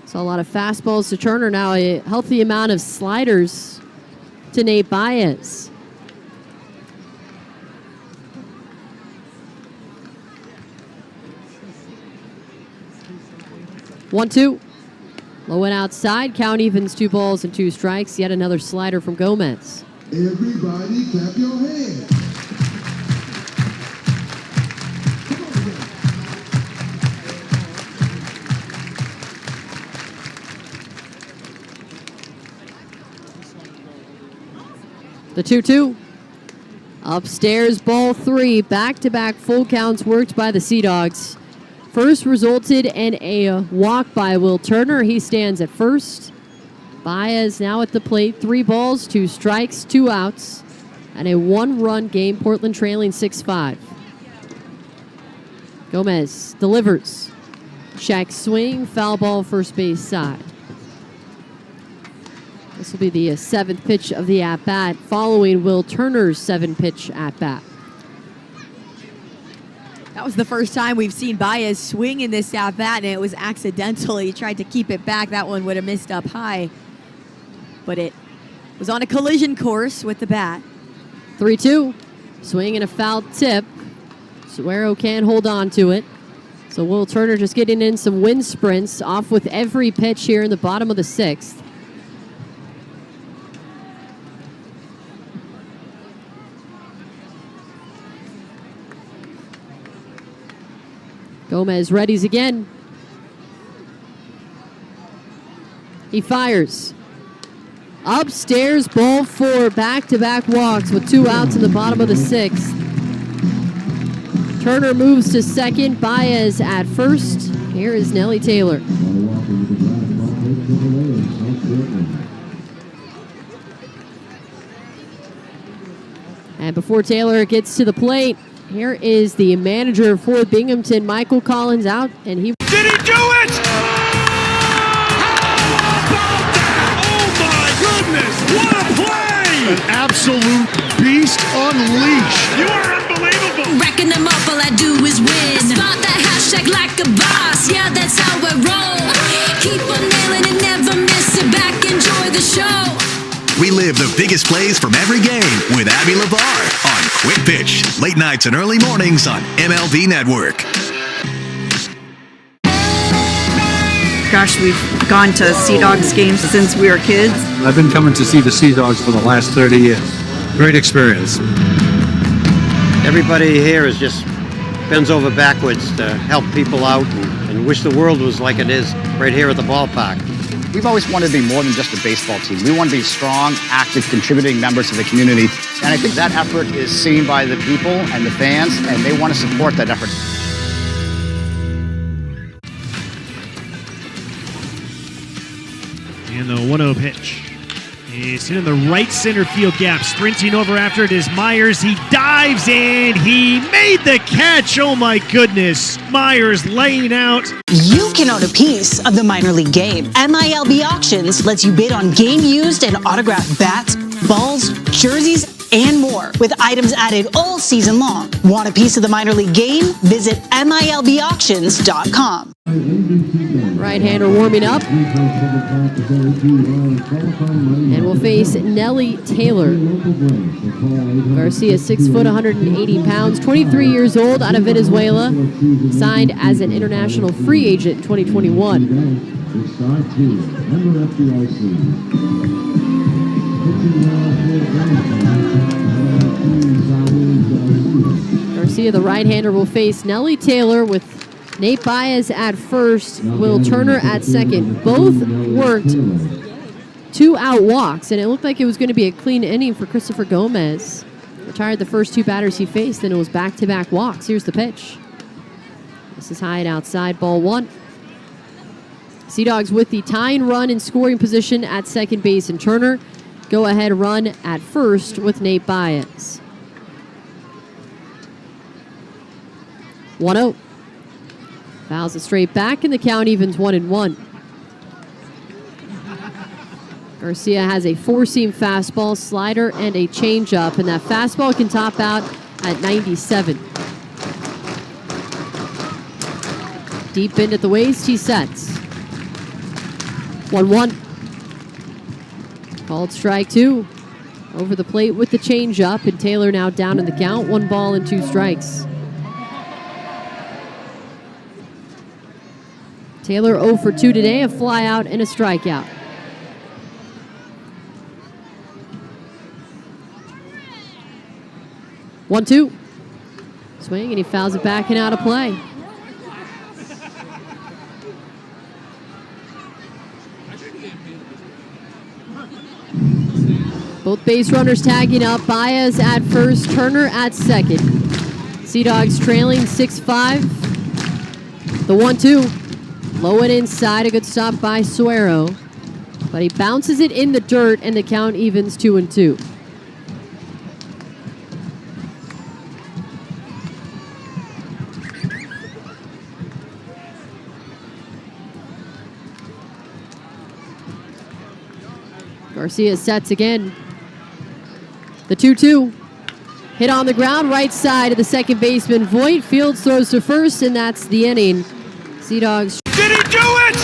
Saw a lot of fastballs to Turner, now a healthy amount of sliders to Nate Baez. One, 2. Low and outside, count evens 2 balls and 2 strikes. Yet another slider from Gomez. Everybody clap your hands. The 2-2. Upstairs, ball 3. Back-to-back full counts worked by the Sea Dogs. First resulted in a walk by Will Turner. He stands at first. Baez now at the plate. 3 balls, 2 strikes, 2 outs, and a 1-run game. Portland trailing 6-5. Gomez delivers. Check swing, foul ball first base side. This will be the 7th pitch of the at-bat following Will Turner's 7-pitch at-bat. That was the first time we've seen Baez swing in this at-bat, and it was accidental. He tried to keep it back. That one would have missed up high. But it was on a collision course with the bat. 3-2. Swing and a foul tip. Suero can't hold on to it. So Will Turner just getting in some wind sprints off with every pitch here in the bottom of the 6th. Gomez readies again. He fires. Upstairs, ball 4, back-to-back walks with 2 outs in the bottom of the 6th. Turner moves to second, Baez at first. Here is Nelly Taylor. And before Taylor gets to the plate, here is the manager for Binghamton, Michael Collins, out, and he... Did he do it? How about that? Oh, my goodness. What a play. An absolute beast unleashed. You are unbelievable. Racking them up, all I do is win. Spot that hashtag like a boss. Yeah, that's how I roll. Keep on nailing it, never miss it. Back, enjoy the show. Relive the biggest plays from every game with Abby LeVar on Quick Pitch, late nights and early mornings on MLB Network. Gosh, we've gone to Sea Dogs games since we were kids. I've been coming to see the Sea Dogs for the last 30 years. Great experience. Everybody here is just bends over backwards to help people out and wish the world was like it is right here at the ballpark. We've always wanted to be more than just a baseball team. We want to be strong, active, contributing members of the community. And I think that effort is seen by the people and the fans, and they want to support that effort. And the 1-0 pitch is hit in the right center field gap. Sprinting over after it is Myers. He dives and he made the catch. Oh my goodness. Myers laying out. You can own a piece of the minor league game. MILB Auctions lets you bid on game used and autographed bats, balls, jerseys, and more, with items added all season long. Want a piece of the minor league game? Visit MILBauctions.com. Right-hander warming up. And we'll face Nellie Taylor. Garcia, 6 foot, 180 pounds, 23 years old, out of Venezuela. Signed as an international free agent in 2021. Garcia, the right-hander, will face Nellie Taylor with Nate Baez at first, Will Turner at second. Both worked 2-out walks, and it looked like it was going to be a clean inning for Christopher Gomez. Retired the first 2 batters he faced, and it was back-to-back walks. Here's the pitch. This is high and outside, ball 1. Sea Dogs with the tying run in scoring position at second base, and Turner go-ahead run at first with Nate Baez. 1-0. Fouls it straight back, and the count evens 1-1. Garcia has a 4-seam fastball, slider, and a changeup, and that fastball can top out at 97. Deep in at the waist, he sets. 1-1. Called strike 2. Over the plate with the changeup, and Taylor now down in the count. 1 ball and 2 strikes. Taylor 0 for 2 today, a fly out and a strikeout. One, 2. Swing, and he fouls it back and out of play. Both base runners tagging up. Baez at first, Turner at second. Sea Dogs trailing 6-5. The 1-2. Low and inside, a good stop by Suero. But he bounces it in the dirt, and the count evens 2-2. Garcia sets again. The 2-2. Hit on the ground, right side of the second baseman, Voit. Fields throws to first, and that's the inning. Sea Dogs. Did he do it?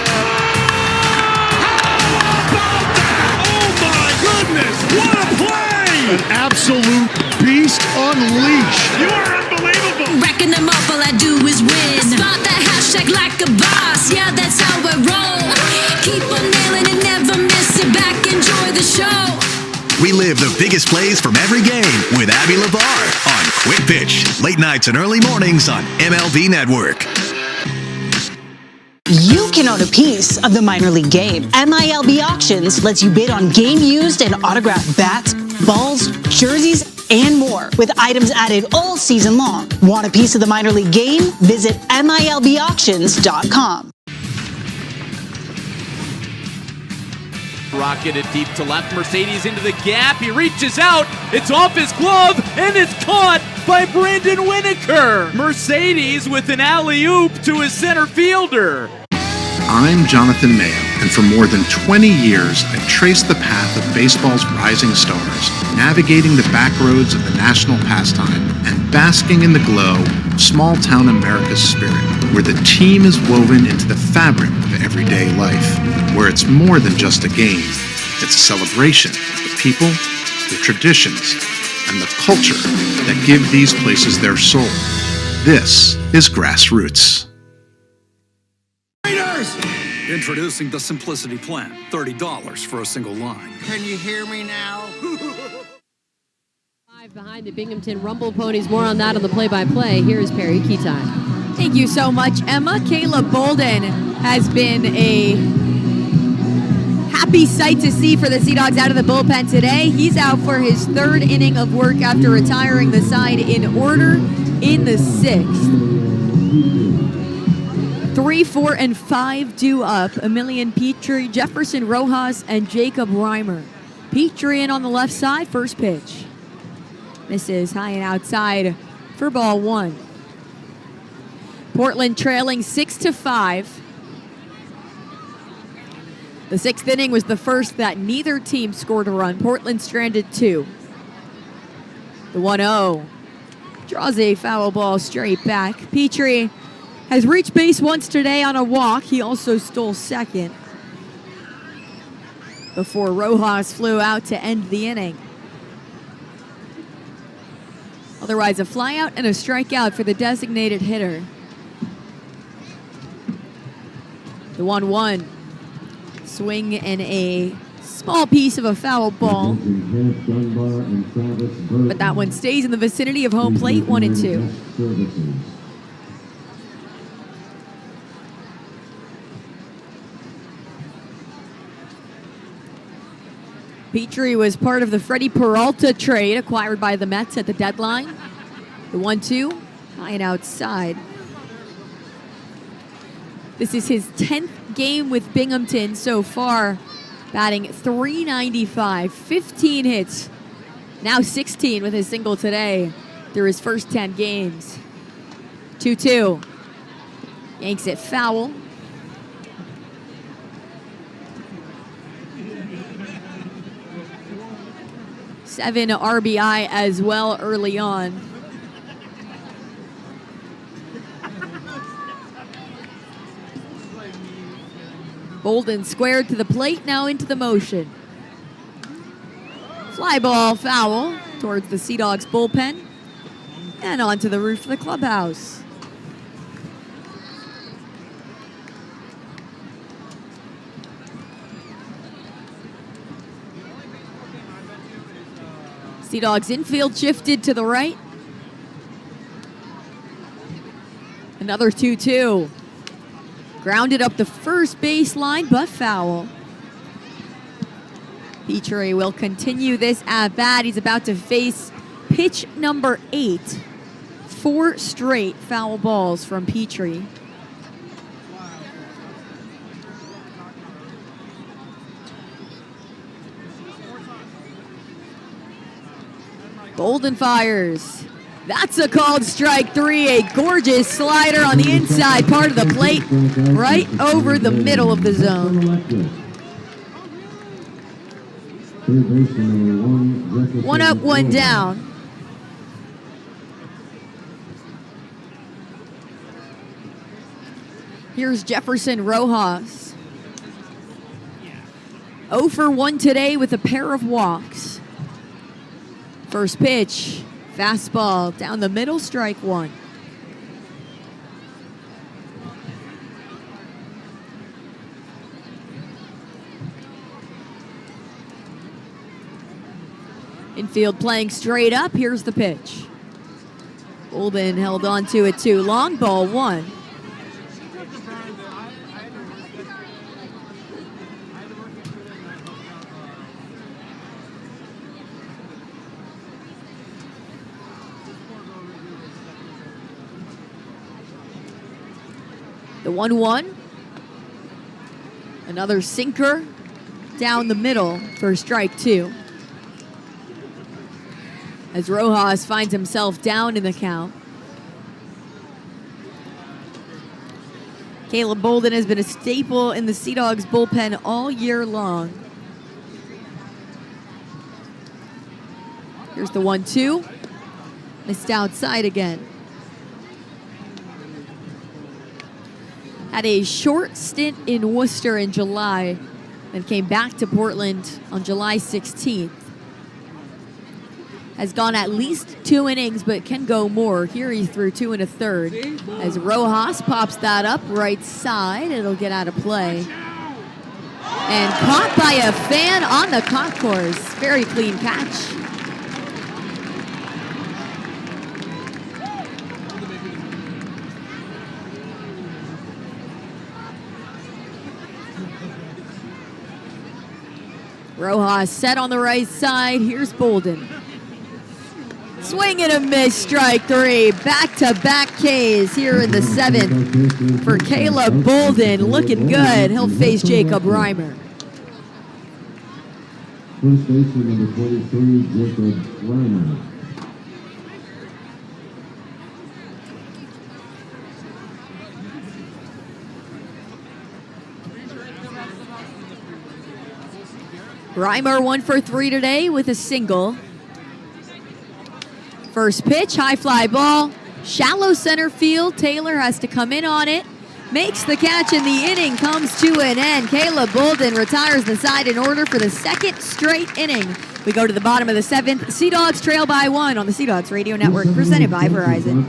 Oh my goodness! What a play! An absolute beast unleashed. You are unbelievable. Racking them up, all I do is win. Spot that hashtag like a boss. Yeah, that's how I roll. Keep on nailing and never miss it. Back, enjoy the show. Relive the biggest plays from every game with Abby LeVar on Quick Pitch. Late nights and early mornings on MLB Network. You can own a piece of the minor league game. MILB Auctions lets you bid on game used and autographed bats, balls, jerseys, and more, with items added all season long. Want a piece of the minor league game? Visit MILBauctions.com. Rocketed deep to left. Mercedes into the gap. He reaches out. It's off his glove, and it's caught by Brandon Winokur. Mercedes with an alley-oop to his center fielder. I'm Jonathan Mayo, and for more than 20 years, I've traced the path of baseball's rising stars, navigating the back roads of the national pastime and basking in the glow of small-town America's spirit, where the team is woven into the fabric of everyday life, where it's more than just a game. It's a celebration of the people, the traditions, and the culture that give these places their soul. This is Grassroots. Introducing the Simplicity Plan. $30 for a single line. Can you hear me now? Live behind the Binghamton Rumble Ponies. More on that on the play-by-play. Here is Perry Keaton. Thank you so much, Emma. Caleb Bolden has been a happy sight to see for the Sea Dogs out of the bullpen today. He's out for his 3rd inning of work after retiring the side in order in the 6th. 3, 4, and 5 due up. Emilian Petrie, Jefferson Rojas, and Jacob Reimer. Petrie in on the left side, first pitch. Misses high and outside for ball 1. Portland trailing 6-5. The 6th inning was the first that neither team scored a run. Portland stranded 2. The 1-0 draws a foul ball straight back. Petrie has reached base once today on a walk. He also stole second before Rojas flew out to end the inning. Otherwise, a flyout and a strikeout for the designated hitter. The 1-1 swing and a small piece of a foul ball, but that one stays in the vicinity of home plate. 1-2. Petrie was part of the Freddie Peralta trade acquired by the Mets at the deadline. The 1-2, high and outside. This is his 10th game with Binghamton so far, batting .395, 15 hits, now 16 with his single today through his first 10 games. 2-2, yanks it foul. Seven RBI as well early on. Bolden squared to the plate, now into the motion. Fly ball foul towards the Sea Dogs bullpen and onto the roof of the clubhouse. Sea Dogs infield shifted to the right. Another 2-2. Grounded up the first baseline, but foul. Petrie will continue this at bat. He's about to face pitch number 8. 4 straight foul balls from Petrie. Bolden fires. That's a called strike 3. A gorgeous slider on the inside part of the plate, right over the middle of the zone. One up, one down. Here's Jefferson Rojas. 0 for 1 today with a pair of walks. First pitch, fastball down the middle, strike 1. Infield playing straight up, here's the pitch. Bolden held on to it too long, ball 1. The 1-1. Another sinker down the middle for strike 2. As Rojas finds himself down in the count. Caleb Bolden has been a staple in the Sea Dogs bullpen all year long. Here's the 1-2. Missed outside again. Had a short stint in Worcester in July and came back to Portland on July 16th. Has gone at least 2 innings, but can go more. Here he threw 2 1/3. As Rojas pops that up right side, it'll get out of play. And caught by a fan on the concourse. Very clean catch. Rojas set on the right side. Here's Bolden. Swing and a miss, strike 3. Back-to-back Ks here in the 7th for Caleb Bolden. Looking good. He'll face Jacob Reimer. First baseman number 23, Jacob Reimer. Reimer 1 for 3 today with a single. First pitch, high fly ball, shallow center field. Taylor has to come in on it. Makes the catch, and the inning comes to an end. Caleb Bolden retires the side in order for the second straight inning. We go to the bottom of the 7th. Sea Dogs trail by 1 on the Sea Dogs Radio Network, presented by Verizon.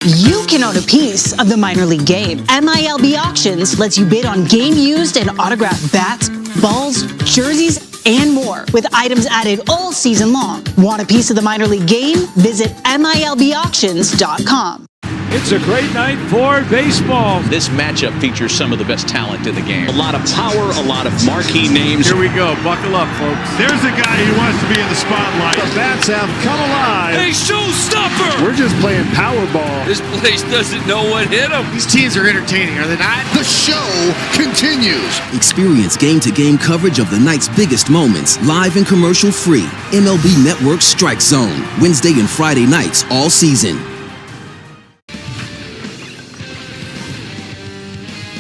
You can own a piece of the minor league game. MILB Auctions lets you bid on game used and autographed bats, balls, jerseys, and more, with items added all season long. Want a piece of the minor league game? Visit MILBauctions.com. It's a great night for baseball. This matchup features some of the best talent in the game. A lot of power, a lot of marquee names. Here we go. Buckle up, folks. There's a guy who wants to be in the spotlight. The bats have come alive. Hey, showstopper! We're just playing Powerball. This place doesn't know what hit them. These teams are entertaining, are they not? The show continues. Experience game-to-game coverage of the night's biggest moments, live and commercial-free. MLB Network Strike Zone, Wednesday and Friday nights all season.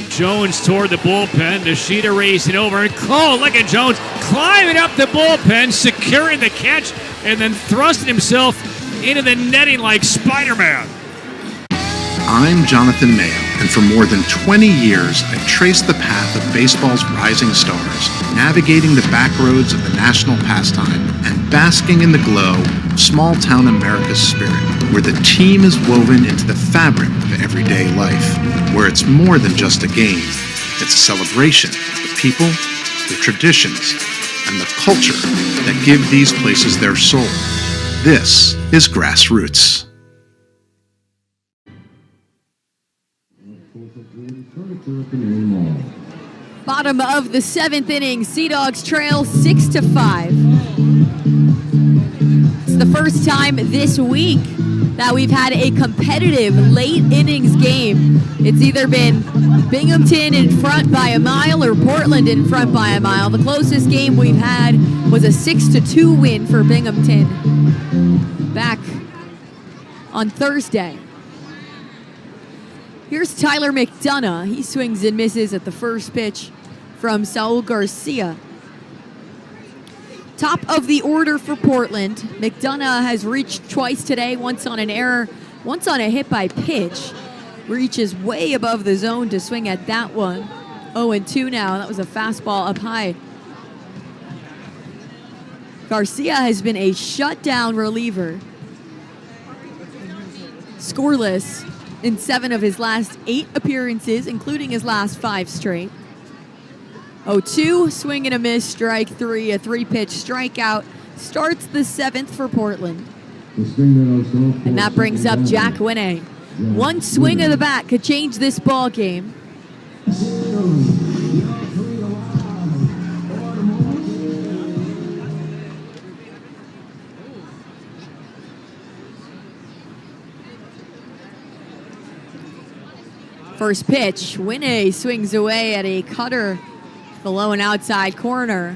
Jones toward the bullpen. Nishida racing over. And look at Jones climbing up the bullpen, securing the catch, and then thrusting himself into the netting like Spider-Man. I'm Jonathan Mayo, and for more than 20 years, I've traced the path of baseball's rising stars, navigating the back roads of the national pastime and basking in the glow of small-town America's spirit, where the team is woven into the fabric of everyday life, where it's more than just a game. It's a celebration of the people, the traditions, and the culture that give these places their soul. This is Grassroots. Bottom of the 7th inning, Sea Dogs trail 6-5. It's the first time this week that we've had a competitive late innings game. It's either been Binghamton in front by a mile or Portland in front by a mile. The closest game we've had was a 6-2 win for Binghamton back on Thursday. Here's Tyler McDonough. He swings and misses at the first pitch from Saul Garcia. Top of the order for Portland. McDonough has reached twice today, once on an error, once on a hit by pitch. Reaches way above the zone to swing at that one. 0-2 now. That was a fastball up high. Garcia has been a shutdown reliever. Scoreless in 7 of his last 8 appearances, including his last 5 straight. 0-2, swing and a miss, strike 3, a 3-pitch strikeout. Starts the 7th for Portland. And that brings up Jack Winne. One swing of the bat could change this ball game. First pitch, Winne swings away at a cutter below an outside corner.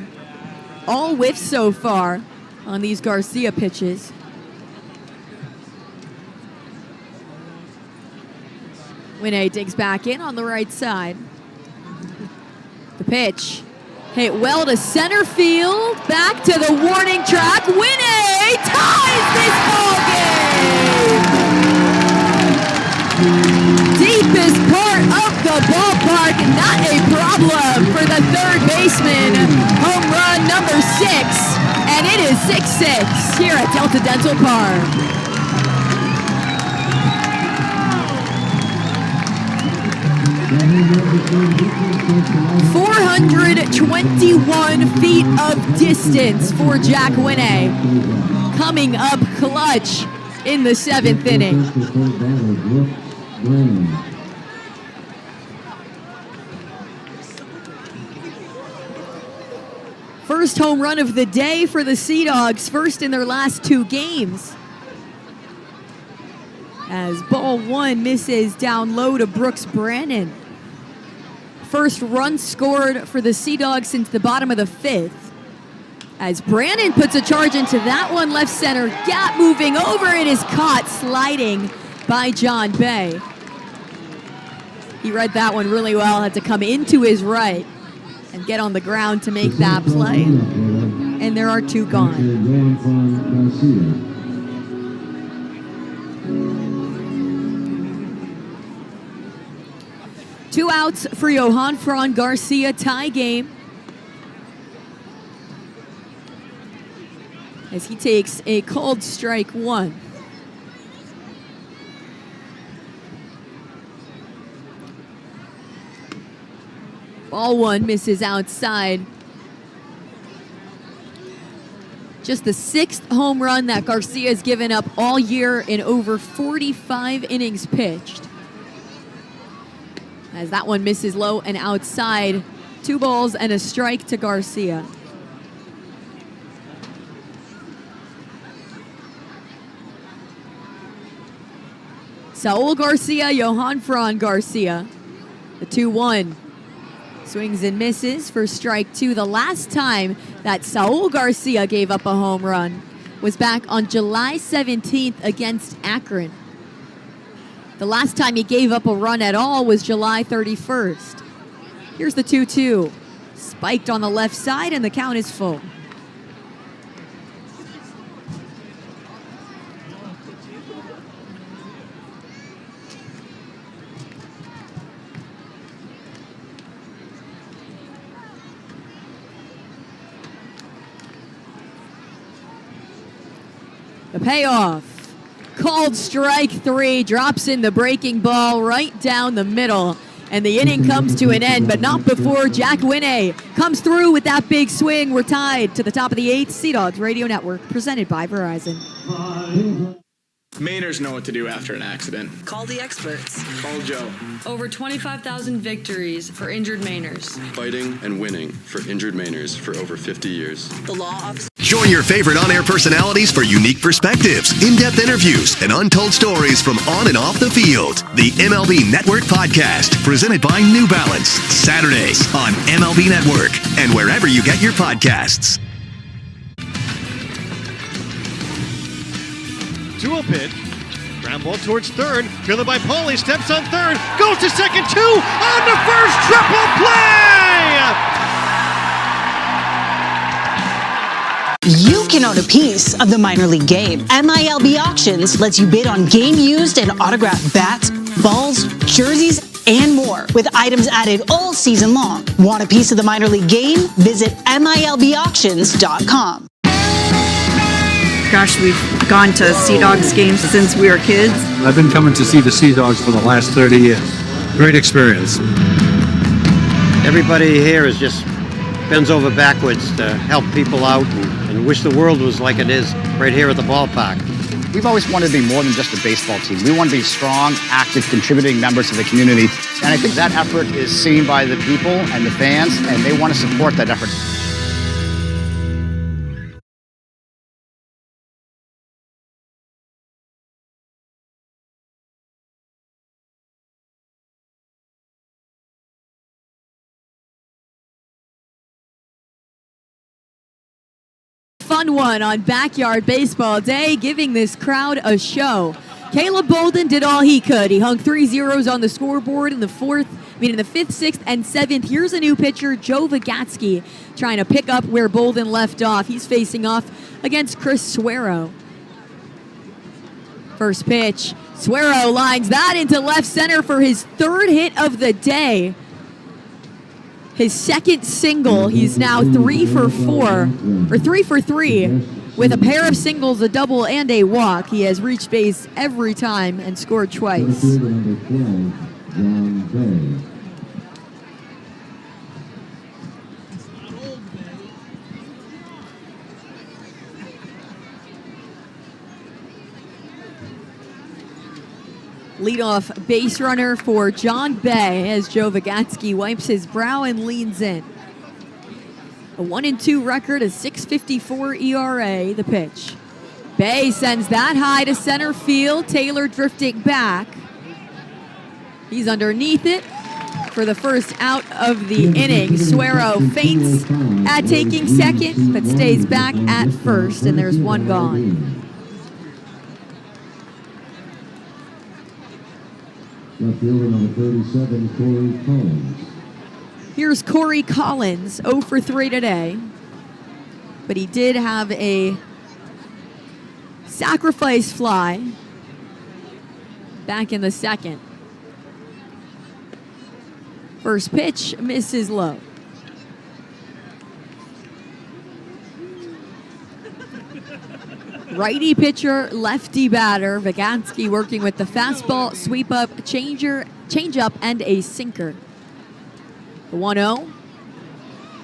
All whiffs so far on these Garcia pitches. Winne digs back in on the right side. The pitch hit well to center field. Back to the warning track. Winne ties this ball game. Deepest part of the ballpark, not a problem for the third baseman. Home run number 6, and it is 6-6 here at Delta Dental Park. ...421 feet of distance for Jack Winne. Coming up clutch in the 7th inning. First home run of the day for the Sea Dogs, first in their last 2 games. As ball 1 misses down low to Brooks Brannon. First run scored for the Sea Dogs since the bottom of the 5th. As Brandon puts a charge into that one, left center, gap moving over, it is caught sliding by John Bay. He read that one really well, had to come into his right and get on the ground to make that play. And there are two gone. 2 outs for Johan Fran Garcia, tie game. As he takes a called strike one. Ball one misses outside. Just the 6th home run that Garcia has given up all year in over 45 innings pitched. As that one misses low and outside. 2 balls and a strike to Garcia. Saul Garcia, Johan Fran Garcia. The 2-1. Swings and misses for strike 2. The last time that Saul Garcia gave up a home run was back on July 17th against Akron. The last time he gave up a run at all was July 31st. Here's the 2-2. Spiked on the left side and the count is full. The payoff. Called strike 3, drops in the breaking ball right down the middle. And the inning comes to an end, but not before Jack Winne comes through with that big swing. We're tied to the top of the 8th. Sea Dogs Radio Network, presented by Verizon. Mainers know what to do after an accident. Call the experts. Call Joe. Over 25,000 victories for injured Mainers. Fighting and winning for injured Mainers for over 50 years. The law office. Join your favorite on-air personalities for unique perspectives, in-depth interviews, and untold stories from on and off the field. The MLB Network Podcast, presented by New Balance. Saturdays on MLB Network and wherever you get your podcasts. 2-0 pitch. Ground ball towards third. Fielded by Paulie. Steps on third. Goes to second. 2 on the first. Triple play! You can own a piece of the minor league game. MILB Auctions lets you bid on game used and autographed bats, balls, jerseys, and more, with items added all season long. Want a piece of the minor league game? Visit MILBauctions.com. Gosh, we've gone to Sea Dogs games since we were kids. I've been coming to see the Sea Dogs for the last 30 years. Great experience. Everybody here is just bends over backwards to help people out and wish the world was like it is right here at the ballpark. We've always wanted to be more than just a baseball team. We want to be strong, active, contributing members of the community. And I think that effort is seen by the people and the fans, and they want to support that effort. Fun one on Backyard Baseball Day, giving this crowd a show. Caleb Bolden did all he could. He hung 3 zeros on the scoreboard in the 5th, 6th, and 7th. Here's a new pitcher, Joe Vigatsky, trying to pick up where Bolden left off. He's facing off against Chris Suero. First pitch, Suero lines that into left center for his 3rd hit of the day. His 2nd single. He's now 3 for 3 with a pair of singles, a double, and a walk. He has reached base every time and scored twice. Leadoff base runner for John Bay as Joe Vigatsky wipes his brow and leans in. A 1-2 record, a 6.54 ERA, the pitch. Bay sends that high to center field. Taylor drifting back. He's underneath it for the first out of the inning. Suero feints at taking second, but stays back at first, and there's one gone. Left fielder number 37, Corey Collins. Here's Corey Collins, 0 for 3 today. But he did have a sacrifice fly back in the second. First pitch misses low. Righty pitcher, lefty batter. Vagansky working with the fastball, sweep up, change up, and a sinker. The 1-0.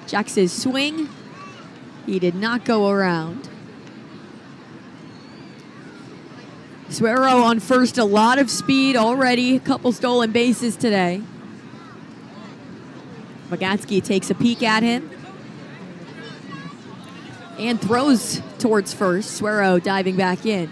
Checks his swing. He did not go around. Suero on first, a lot of speed already. A couple stolen bases today. Vagansky takes a peek at him and throws towards first. Suero diving back in.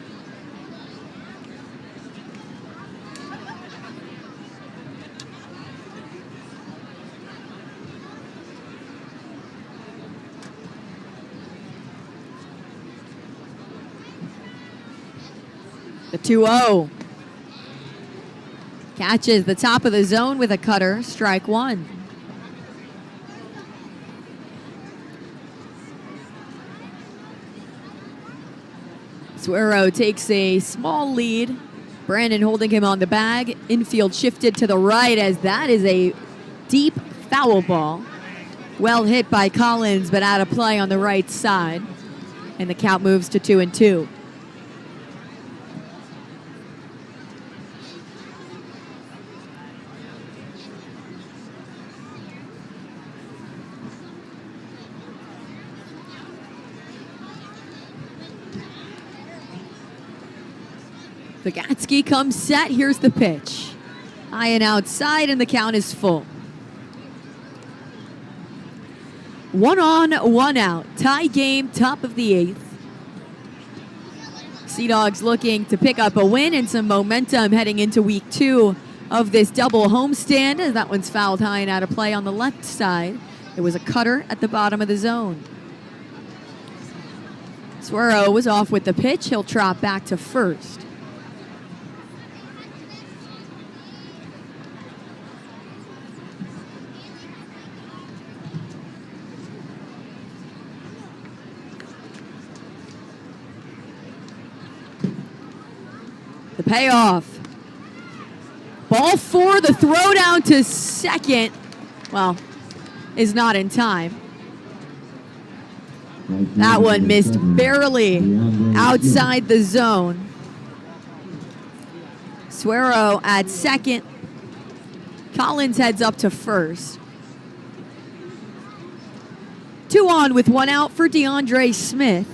The 2-0. Catches the top of the zone with a cutter. Strike one. Suero takes a small lead. Brandon holding him on the bag. Infield shifted to the right as that is a deep foul ball. Well hit by Collins, but out of play on the right side. And the count moves to 2-2. Vagansky comes set. Here's the pitch. High and outside, and the count is full. 1 on, 1 out. Tie game, top of the 8th. Sea Dogs looking to pick up a win and some momentum heading into week 2 of this double homestand. That one's fouled high and out of play on the left side. It was a cutter at the bottom of the zone. Suero was off with the pitch. He'll trot back to first. The payoff. Ball 4, the throw down to second. Well, is not in time. That one missed barely outside the zone. Suero at second. Collins heads up to first. 2 on with 1 out for DeAndre Smith.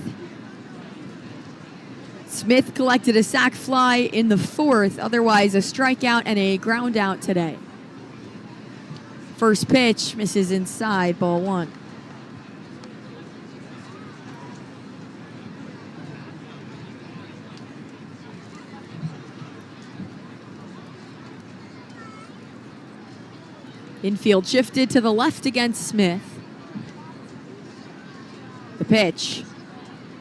Smith collected a sac fly in the 4th, otherwise a strikeout and a ground out today. First pitch misses inside, ball 1. Infield shifted to the left against Smith. The pitch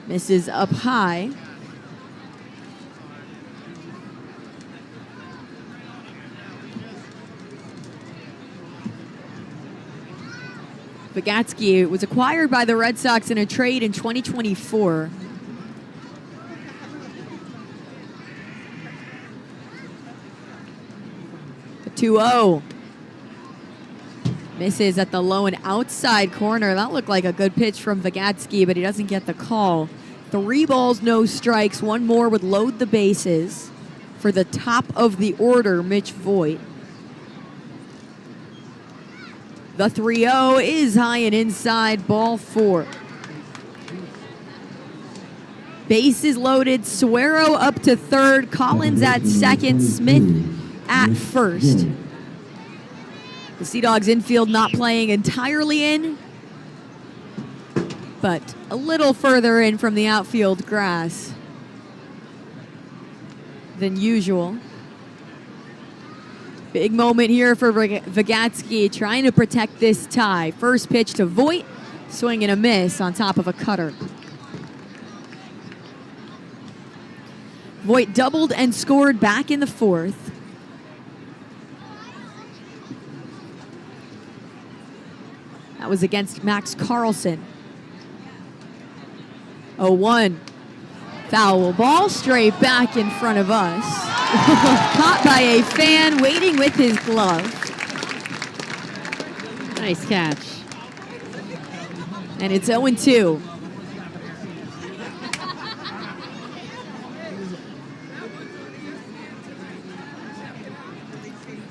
misses up high. Vagansky was acquired by the Red Sox in a trade in 2024. The 2-0. Misses at the low and outside corner. That looked like a good pitch from Vagansky, but he doesn't get the call. 3 balls, no strikes. 1 more would load the bases for the top of the order, Mitch Voigt. The 3-0 is high and inside, ball 4. Bases loaded, Suero up to third, Collins at second, Smith at first. The Sea Dogs infield not playing entirely in, but a little further in from the outfield grass than usual. Big moment here for Vygotsky, trying to protect this tie. First pitch to Voigt, swing and a miss on top of a cutter. Voigt doubled and scored back in the fourth. That was against Max Carlson. 0-1. Foul ball straight back in front of us. Caught by a fan waiting with his glove. Nice catch. And it's 0-2.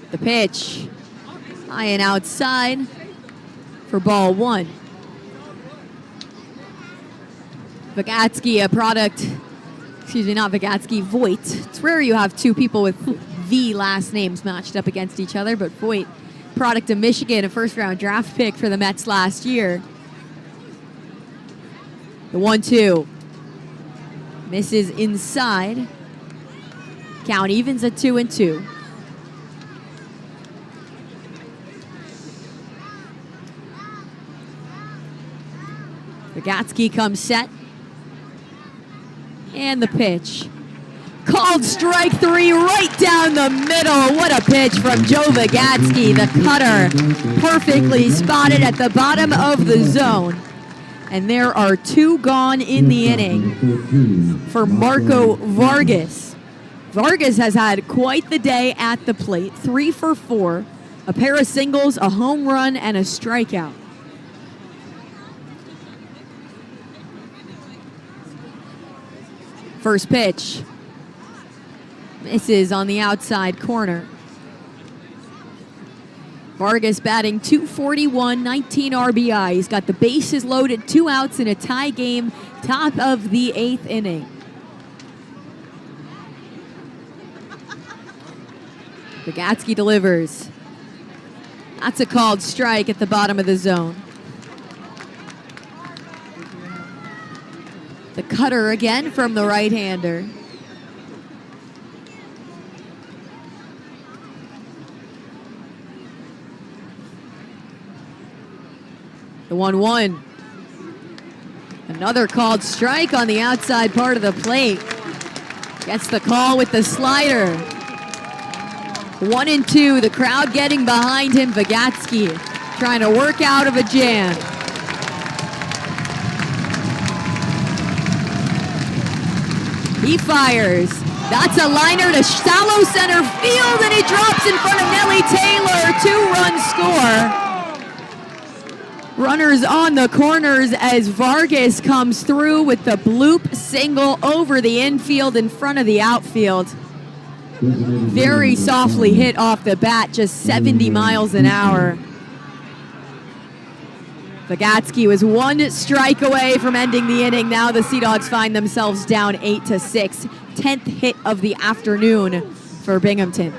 The pitch. High and outside for ball one. Vygotsky, a product, not Vygotsky, Voigt. It's rare you have two people with V last names matched up against each other, but Voigt, product of Michigan, a first-round draft pick for the Mets last year. The 1-2. Misses inside. Count evens at 2-2. Vygotsky comes set. And the pitch. Called strike three right down the middle. What a pitch from Joe Vygotsky. The cutter perfectly spotted at the bottom of the zone. And there are two gone in the inning for Marco Vargas. Vargas has had quite the day at the plate. 3 for 4. A pair of singles, a home run, and a strikeout. First pitch. Misses on the outside corner. Vargas batting .241, 19 RBI. He's got the bases loaded, 2 outs in a tie game, top of the 8th inning. Vygotsky delivers. That's a called strike at the bottom of the zone. The cutter again from the right-hander. The 1-1. Another called strike on the outside part of the plate. Gets the call with the slider. 1-2. The crowd getting behind him. Vygotsky trying to work out of a jam. He fires. That's a liner to shallow center field, and it drops in front of Nelly Taylor. 2-run score. Runners on the corners as Vargas comes through with the bloop single over the infield in front of the outfield. Very softly hit off the bat, just 70 miles an hour. Vygotsky was 1 strike away from ending the inning. Now the Sea Dogs find themselves down 8-6. 10th hit of the afternoon for Binghamton.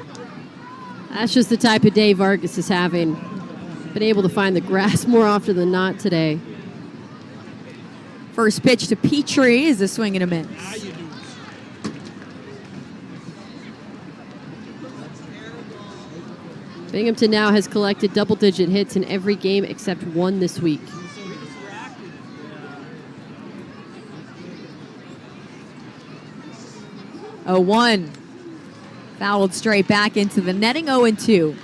That's just the type of day Vargas is having. Been able to find the grass more often than not today. First pitch to Petrie is a swing and a miss. Binghamton now has collected double-digit hits in every game except one this week. Oh, 1. Fouled straight back into the netting, 0-2.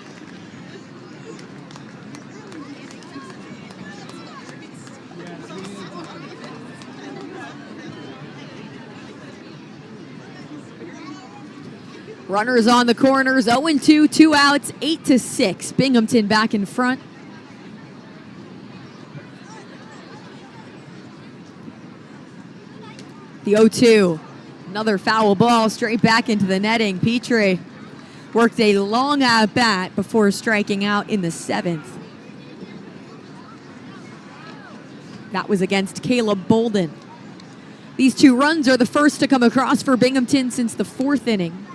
Runners on the corners, 0-2, 2 outs, 8-6. Binghamton back in front. The 0-2. Another foul ball straight back into the netting. Petrie worked a long at bat before striking out in the 7th. That was against Caleb Bolden. These 2 runs are the first to come across for Binghamton since the 4th inning.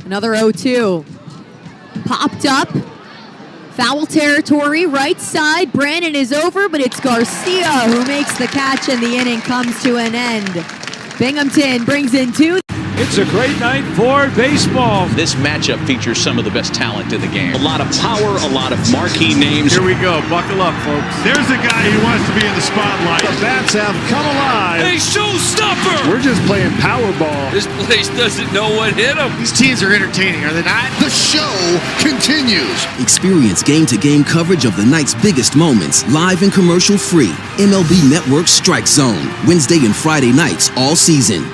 Another 0-2. Popped up. Foul territory, right side. Brandon is over, but it's Garcia who makes the catch, and the inning comes to an end. Binghamton brings in 2. It's a great night for baseball. This matchup features some of the best talent in the game. A lot of power, a lot of marquee names. Here we go. Buckle up, folks. There's a guy who wants to be in the spotlight. The bats have come alive. Hey, showstopper! We're just playing Powerball. This place doesn't know what hit them. These teams are entertaining, are they not? The show continues. Experience game-to-game coverage of the night's biggest moments, live and commercial-free. MLB Network Strike Zone, Wednesday and Friday nights all season.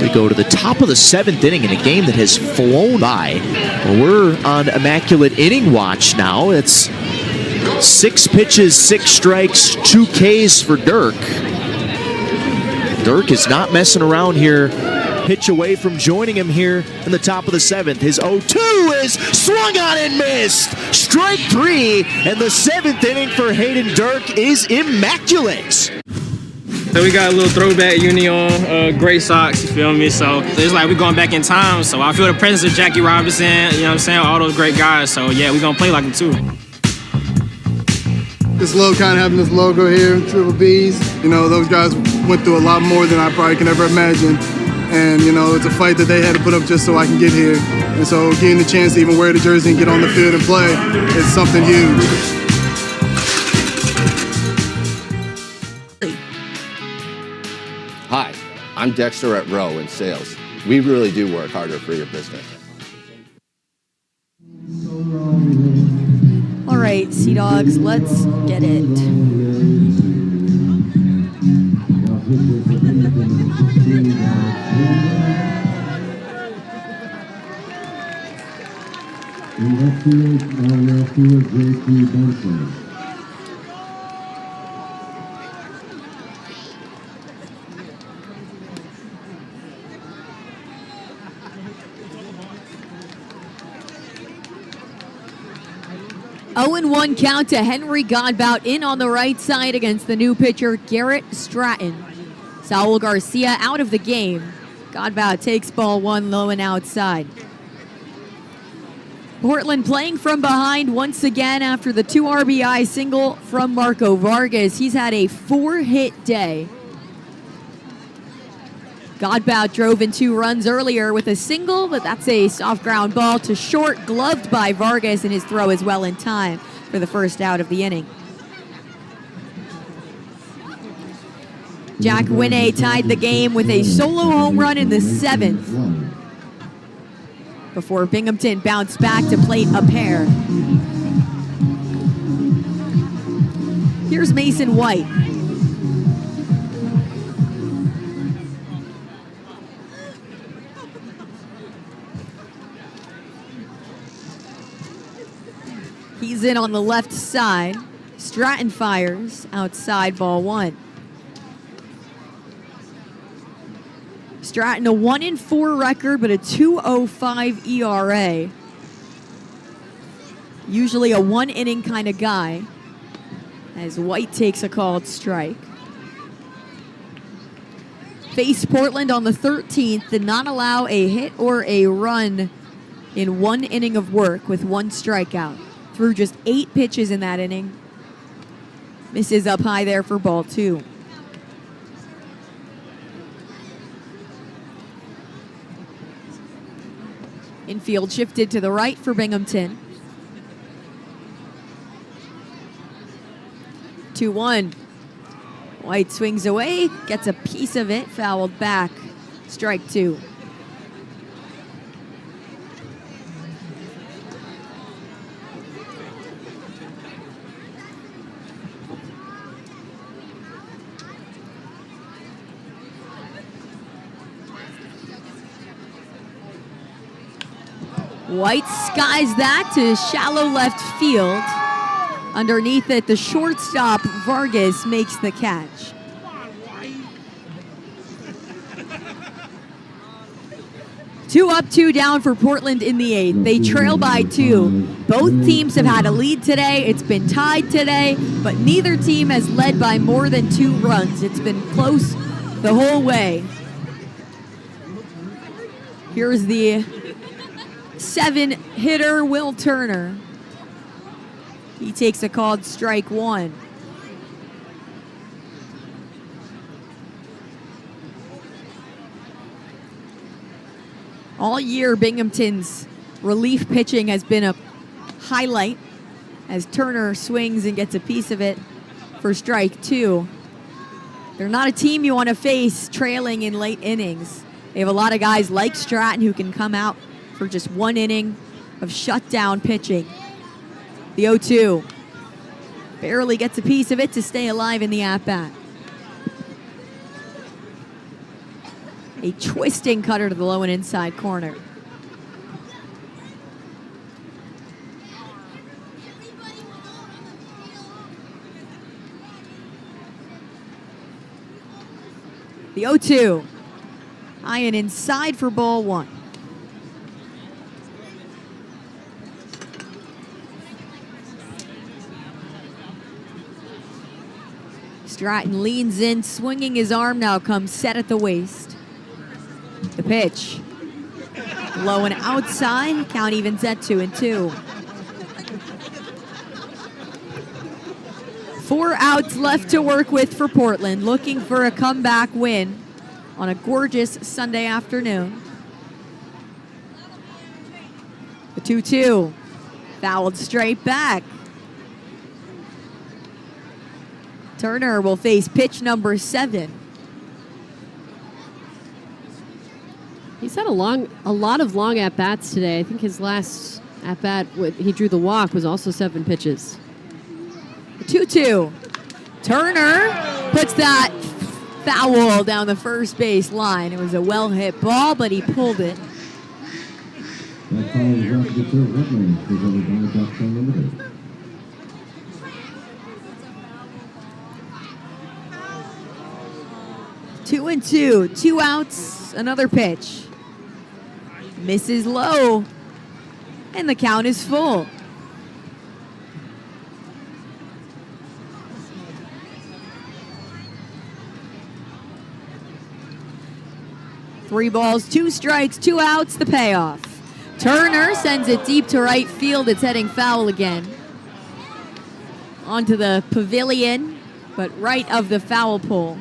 We go to the top of the 7th inning in a game that has flown by. Well, we're on immaculate inning watch now. It's 6 pitches, 6 strikes, 2 Ks for Dirk. Dirk is not messing around here. Pitch away from joining him here in the top of the 7th. His 0-2 is swung on and missed. Strike 3, and the 7th inning for Hayden Dirk is immaculate. So we got a little throwback uni on, gray socks, you feel me? So it's like we're going back in time. So I feel the presence of Jackie Robinson, you know what I'm saying, all those great guys. So yeah, we're gonna play like them too. This logo, kind of having this logo here, Triple B's, you know, those guys went through a lot more than I probably can ever imagine. And, you know, it's a fight that they had to put up just so I can get here. And so getting the chance to even wear the jersey and get on the field and play is something huge. Hi, I'm Dexter at Rowe in sales. We really do work harder for your business. All right, Sea Dogs, let's get it. Oh-1 count to Henry Godbout in on the right side against the new pitcher, Garrett Stratton. Saul Garcia out of the game. Godbout takes ball 1 low and outside. Portland playing from behind once again after the 2 RBI single from Marco Vargas. He's had a 4-hit day. Godbout drove in 2 runs earlier with a single, but that's a soft ground ball to short, gloved by Vargas, and his throw is well in time for the first out of the inning. Jack Winne tied the game with a solo home run in the 7th before Binghamton bounced back to plate a pair. Here's Mason White. He's in on the left side. Stratton fires outside, ball 1. Stratton a 1-4 record, but a 2.05 ERA. Usually a 1-inning kind of guy. As White takes a called strike. Faced Portland on the 13th, did not allow a hit or a run in 1 inning of work with 1 strikeout. Threw just 8 pitches in that inning. Misses up high there for ball 2. Infield shifted to the right for Binghamton. 2-1. White swings away, gets a piece of it, fouled back. Strike 2. White skies that to shallow left field. Underneath it, the shortstop, Vargas, makes the catch. Two up, 2 down for Portland in the 8th. They trail by 2. Both teams have had a lead today. It's been tied today, but neither team has led by more than 2 runs. It's been close the whole way. Here's the 7-hitter, Will Turner. He takes a called strike 1. All year, Binghamton's relief pitching has been a highlight as Turner swings and gets a piece of it for strike 2. They're not a team you want to face trailing in late innings. They have a lot of guys like Stratton who can come out for just one inning of shutdown pitching. The 0-2 barely gets a piece of it to stay alive in the at-bat. A twisting cutter to the low and inside corner. The 0-2. High and inside for ball 1. Stratton leans in, swinging his arm now, comes set at the waist. The pitch. Low and outside. Count evens at 2-2. 4 outs left to work with for Portland, looking for a comeback win on a gorgeous Sunday afternoon. The 2-2. Fouled straight back. Turner will face pitch number 7. He's had a lot of long at-bats today. I think his last at-bat, he drew the walk, was also 7 pitches. 2-2. Turner puts that foul down the first base line. It was a well-hit ball, but he pulled it. That foul is off the third headline, presented by Boston Limited. Two and two. 2 outs. Another pitch. Misses low. And the count is full. Three balls, 2 strikes, 2 outs, the payoff. Turner sends it deep to right field. It's heading foul again. Onto the pavilion, but right of the foul pole.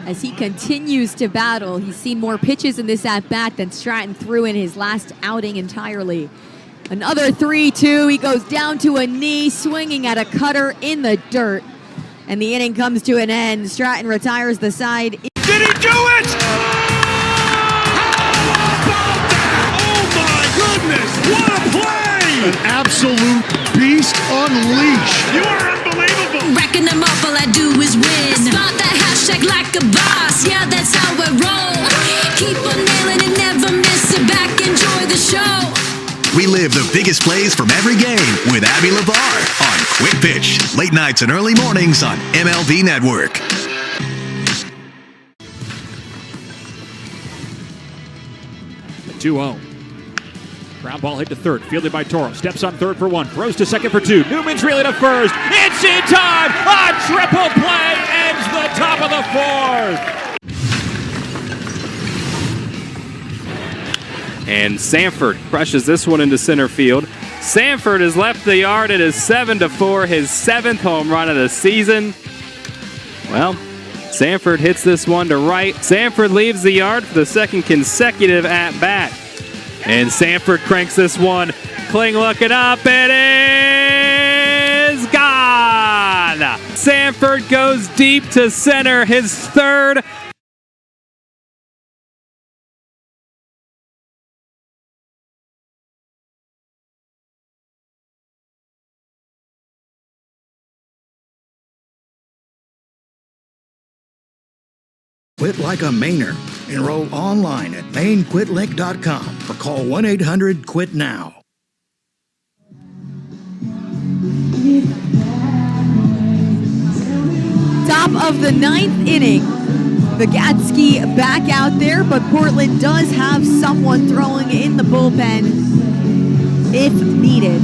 As he continues to battle, he's seen more pitches in this at-bat than Stratton threw in his last outing entirely. Another 3-2. He goes down to a knee, swinging at a cutter in the dirt. And the inning comes to an end. Stratton retires the side. Did he do it? Oh my goodness! What a play! An absolute beast unleashed. You are unbelievable. Racking them up, all I do is win. Spot that hashtag like a boss. Yeah, that's how I roll. Keep on nailing and never miss it. Back, enjoy the show. Relive the biggest plays from every game with Abby LeVar on Quick Pitch. Late nights and early mornings on MLB Network. The 2-0. Ground ball hit to third. Fielded by Toro. Steps on third for 1. Throws to second for 2. Newman's reeling to first. It's in time. A triple play ends the top of the 4th. And Sanford crushes this one into center field. Sanford has left the yard. It is 7-4, his 7th home run of the season. Well, Sanford hits this one to right. Sanford leaves the yard for the 2nd consecutive at-bat. And Sanford cranks this one. Kling looking up. It is gone. Sanford goes deep to center, his 3rd. Quit like a Mainer. Enroll online at mainquitlick.com or call 1-800-QUIT-NOW. Top of the 9th inning. The Gatsky back out there, but Portland does have someone throwing in the bullpen if needed.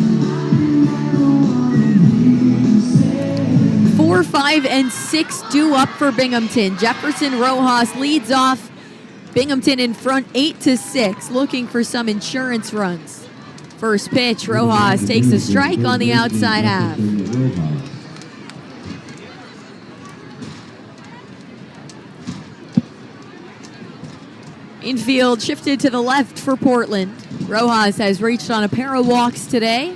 4, 5, and 6 due up for Binghamton. Jefferson Rojas leads off. Binghamton in front 8-6, looking for some insurance runs. First pitch, Rojas takes a strike on the outside half. Infield shifted to the left for Portland. Rojas has reached on a pair of walks today.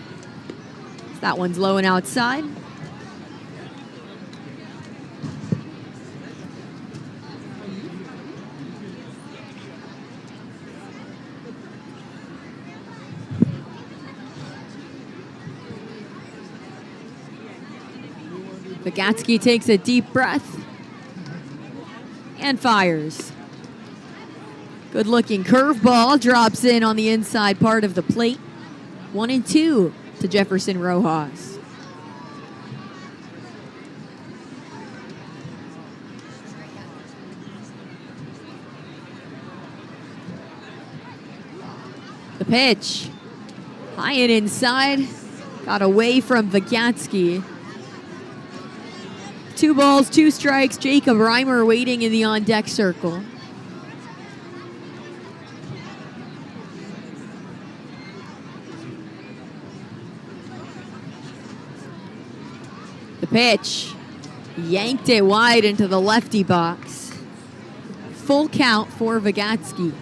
That one's low and outside. Vagatsky takes a deep breath and fires. Good looking curveball drops in on the inside part of the plate. 1-2 to Jefferson Rojas. The pitch. High and inside. Got away from Vagatsky. 2 balls, 2 strikes. Jacob Reimer waiting in the on-deck circle. The pitch. Yanked it wide into the lefty box. Full count for Vagatsky.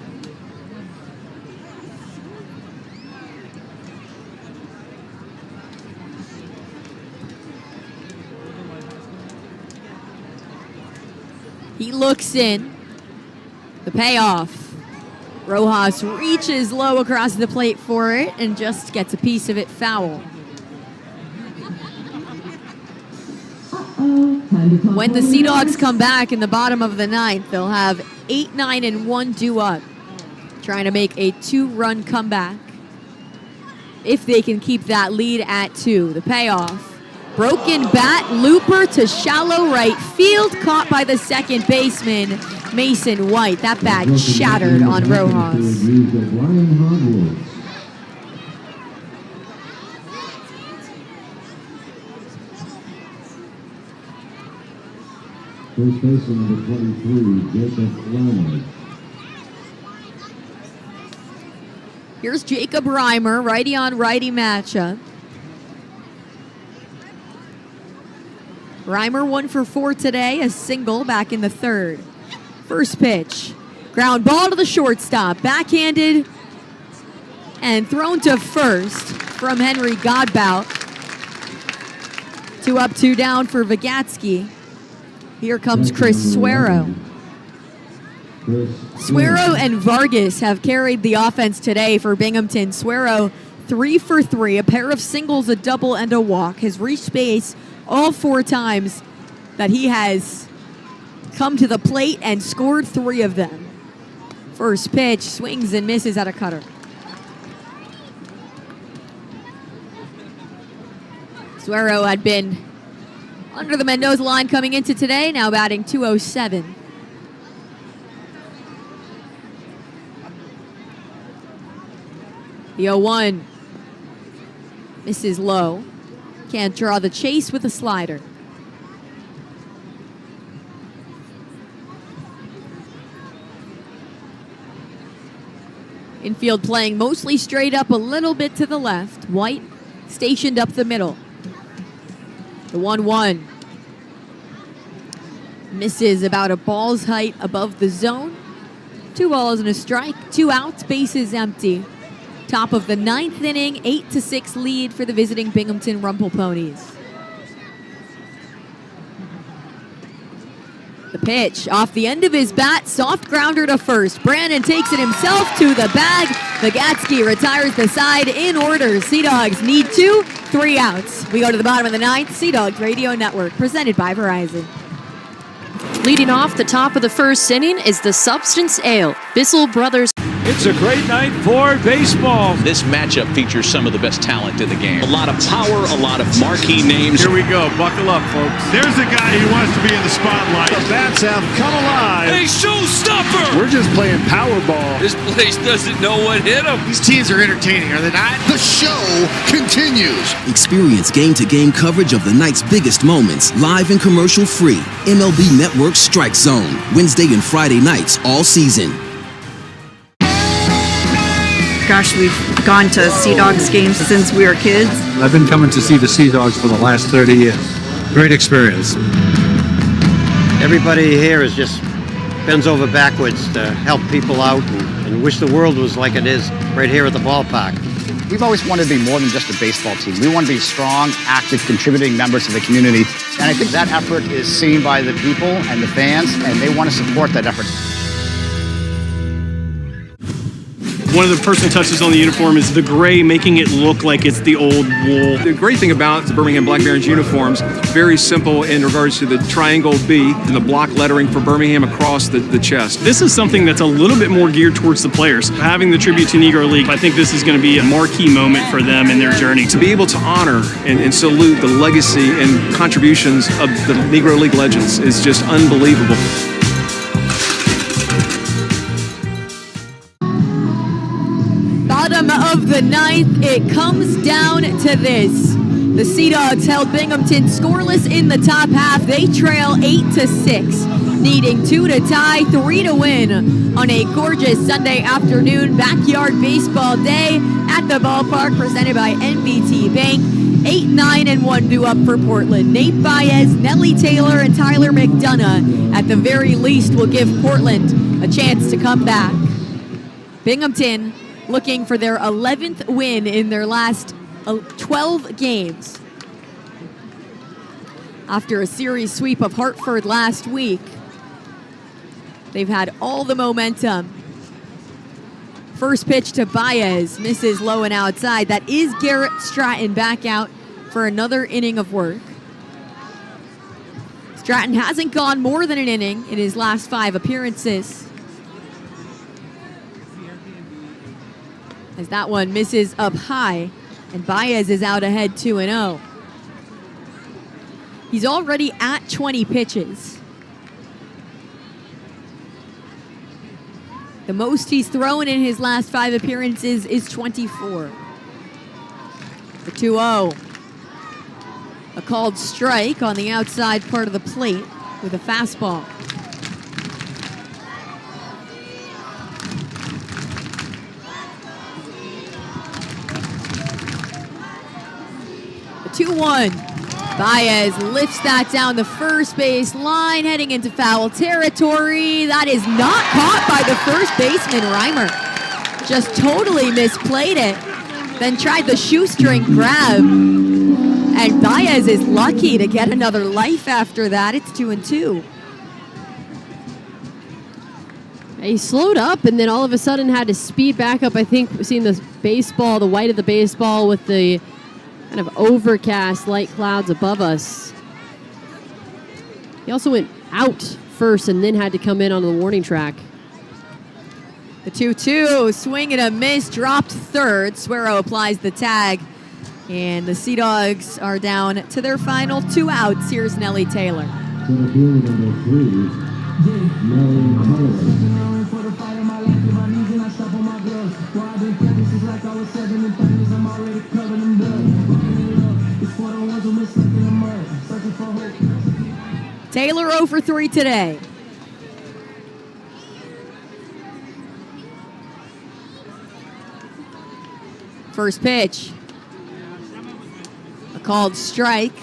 He looks in. The payoff. Rojas reaches low across the plate for it and just gets a piece of it foul. When the Sea Dogs come back in the bottom of the 9th, they'll have 8, 9, and 1 due up, trying to make a 2-run comeback. If they can keep that lead at 2. The payoff. Broken bat, looper to shallow right field, caught by the second baseman, Mason White. That bat shattered on Rojas. First baseman number 23, Jacob Reimer. Here's Jacob Reimer, righty on righty matchup. Reimer 1 for 4 today, a single back in the 3rd. First pitch, ground ball to the shortstop, backhanded and thrown to first from Henry Godbout. 2 up, 2 down for Vagatsky. Here comes Chris Suero. Suero and Vargas have carried the offense today for Binghamton. Suero 3 for 3, a pair of singles, a double, and a walk. Has reached base all 4 times that he has come to the plate and scored 3 of them. First pitch, swings and misses at a cutter. Suero had been under the Mendoza line coming into today, now batting .207. The 0-1 misses low. Can't draw the chase with a slider. Infield playing mostly straight up, a little bit to the left. White stationed up the middle. The 1-1 misses about a ball's height above the zone. 2 balls and a strike, 2 outs, bases empty. Top of the 9th inning, 8-6 lead for the visiting Binghamton Rumple Ponies. The pitch off the end of his bat, soft grounder to first. Brandon takes it himself to the bag. Vagatsky retires the side in order. Sea Dogs need 2, 3 outs. We go to the bottom of the 9th. Sea Dogs Radio Network, presented by Verizon. Leading off the top of the 1st inning is the Substance Ale. Bissell Brothers. It's a great night for baseball. This matchup features some of the best talent in the game. A lot of power, a lot of marquee names. Here we go. Buckle up, folks. There's a guy who wants to be in the spotlight. The bats have come alive. Hey, showstopper! We're just playing Powerball. This place doesn't know what hit them. These teams are entertaining, are they not? The show continues. Experience game-to-game coverage of the night's biggest moments, live and commercial-free. MLB Network Strike Zone, Wednesday and Friday nights all season. Gosh, we've gone to Sea Dogs games since we were kids. I've been coming to see the Sea Dogs for the last 30 years. Great experience. Everybody here is just bends over backwards to help people out and wish the world was like it is right here at the ballpark. We've always wanted to be more than just a baseball team. We want to be strong, active, contributing members of the community. And I think that effort is seen by the people and the fans, and they want to support that effort. One of the personal touches on the uniform is the gray, making it look like it's the old wool. The great thing about the Birmingham Black Barons uniforms, very simple in regards to the triangle B and the block lettering for Birmingham across the chest. This is something that's a little bit more geared towards the players. Having the tribute to Negro League, I think this is going to be a marquee moment for them in their journey. To be able to honor and salute the legacy and contributions of the Negro League legends is just unbelievable. Bottom of the ninth, it comes down to this. The Sea Dogs held Binghamton scoreless in the top half. They trail 8-6, needing 2 to tie, 3 to win on a gorgeous Sunday afternoon backyard baseball day at the ballpark presented by NBT Bank. 8-9-1 due up for Portland. Nate Baez, Nellie Taylor, and Tyler McDonough at the very least will give Portland a chance to come back. Binghamton looking for their 11th win in their last 12 games. After a series sweep of Hartford last week, they've had all the momentum. First pitch to Baez, misses low and outside. That is Garrett Stratton back out for another inning of work. Stratton hasn't gone more than an inning in his last 5 appearances. As that one misses up high, and Baez is out ahead 2-0. He's already at 20 pitches. The most he's thrown in his last 5 appearances is 24. The 2-0. A called strike on the outside part of the plate with a fastball. The 2-1. Baez lifts that down the first base line, heading into foul territory. That is not caught by the first baseman, Reimer. Just totally misplayed it. Then tried the shoestring grab. And Baez is lucky to get another life after that. It's 2-2. He slowed up and then all of a sudden had to speed back up. I think we've seen the baseball, the white of the baseball with the kind of overcast light clouds above us. He also went out first and then had to come in on the warning track. The 2-2, swing and a miss, dropped third. Suero applies the tag, and the Sea Dogs are down to their final 2 outs. Here's Nellie Taylor. Center field number 3, Nellie Taylor. Taylor 0 for 3 today. First pitch. A called strike.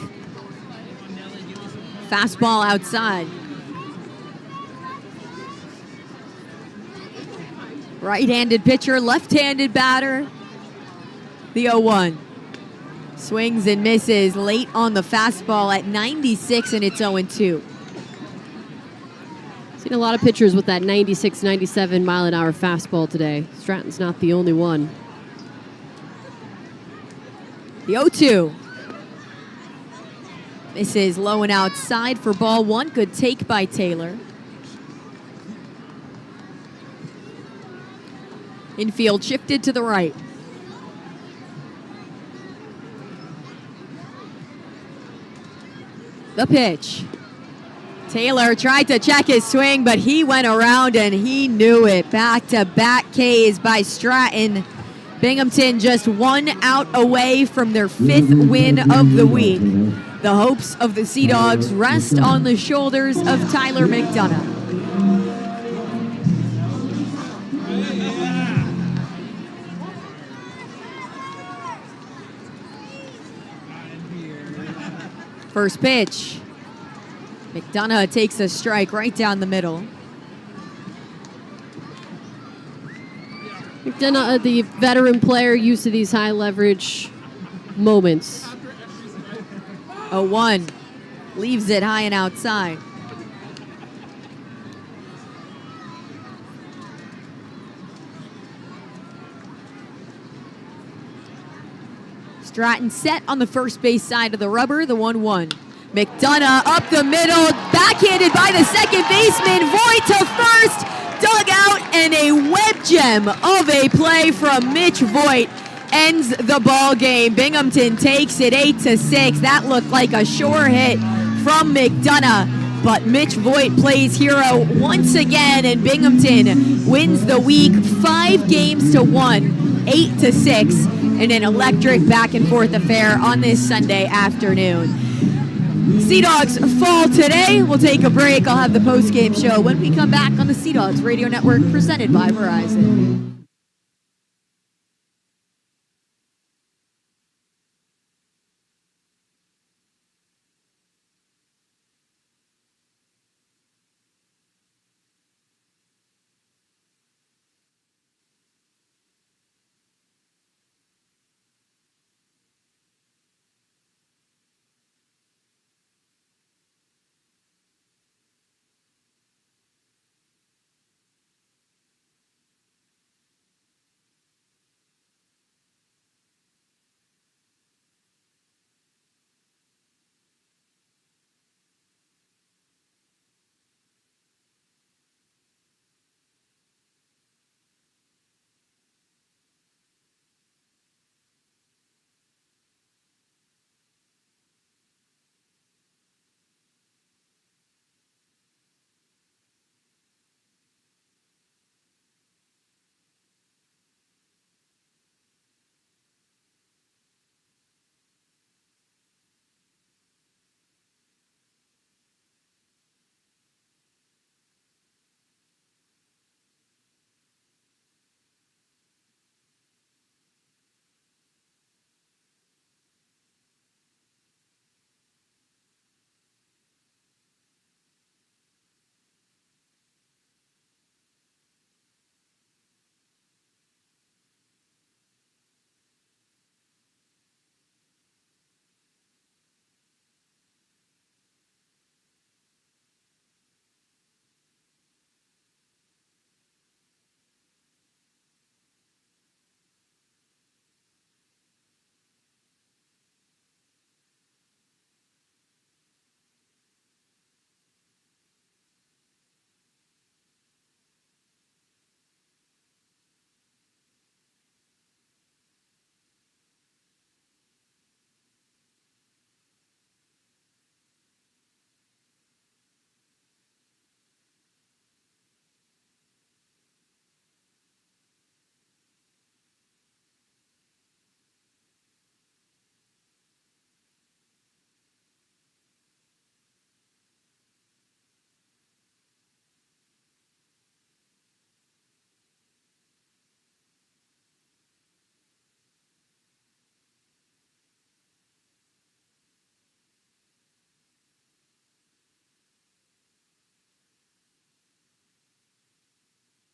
Fastball outside. Right-handed pitcher, left-handed batter. The 0-1. Swings and misses late on the fastball at 96, and it's 0-2. Seen a lot of pitchers with that 96, 97 mile-an-hour fastball today. Stratton's not the only one. The 0-2. Misses low and outside for ball 1. Good take by Taylor. Infield shifted to the right. The pitch. Taylor tried to check his swing, but he went around and he knew it. Back-to-back Ks by Stratton. Binghamton just 1 out away from their 5th win of the week. The hopes of the Sea Dogs rest on the shoulders of Tyler McDonough. First pitch. McDonough takes a strike right down the middle. McDonough, the veteran player, used to these high leverage moments. 0-1. Leaves it high and outside. Stratton set on the first base side of the rubber, the 1-1. McDonough up the middle, backhanded by the second baseman. Voit to first, dug out, and a web gem of a play from Mitch Voit ends the ball game. Binghamton takes it 8-6. That looked like a sure hit from McDonough, but Mitch Voit plays hero once again, and Binghamton wins the week 5-1, 8-6. In an electric back-and-forth affair on this Sunday afternoon. Sea Dogs fall today. We'll take a break. I'll have the post-game show when we come back on the Sea Dogs Radio Network presented by Verizon.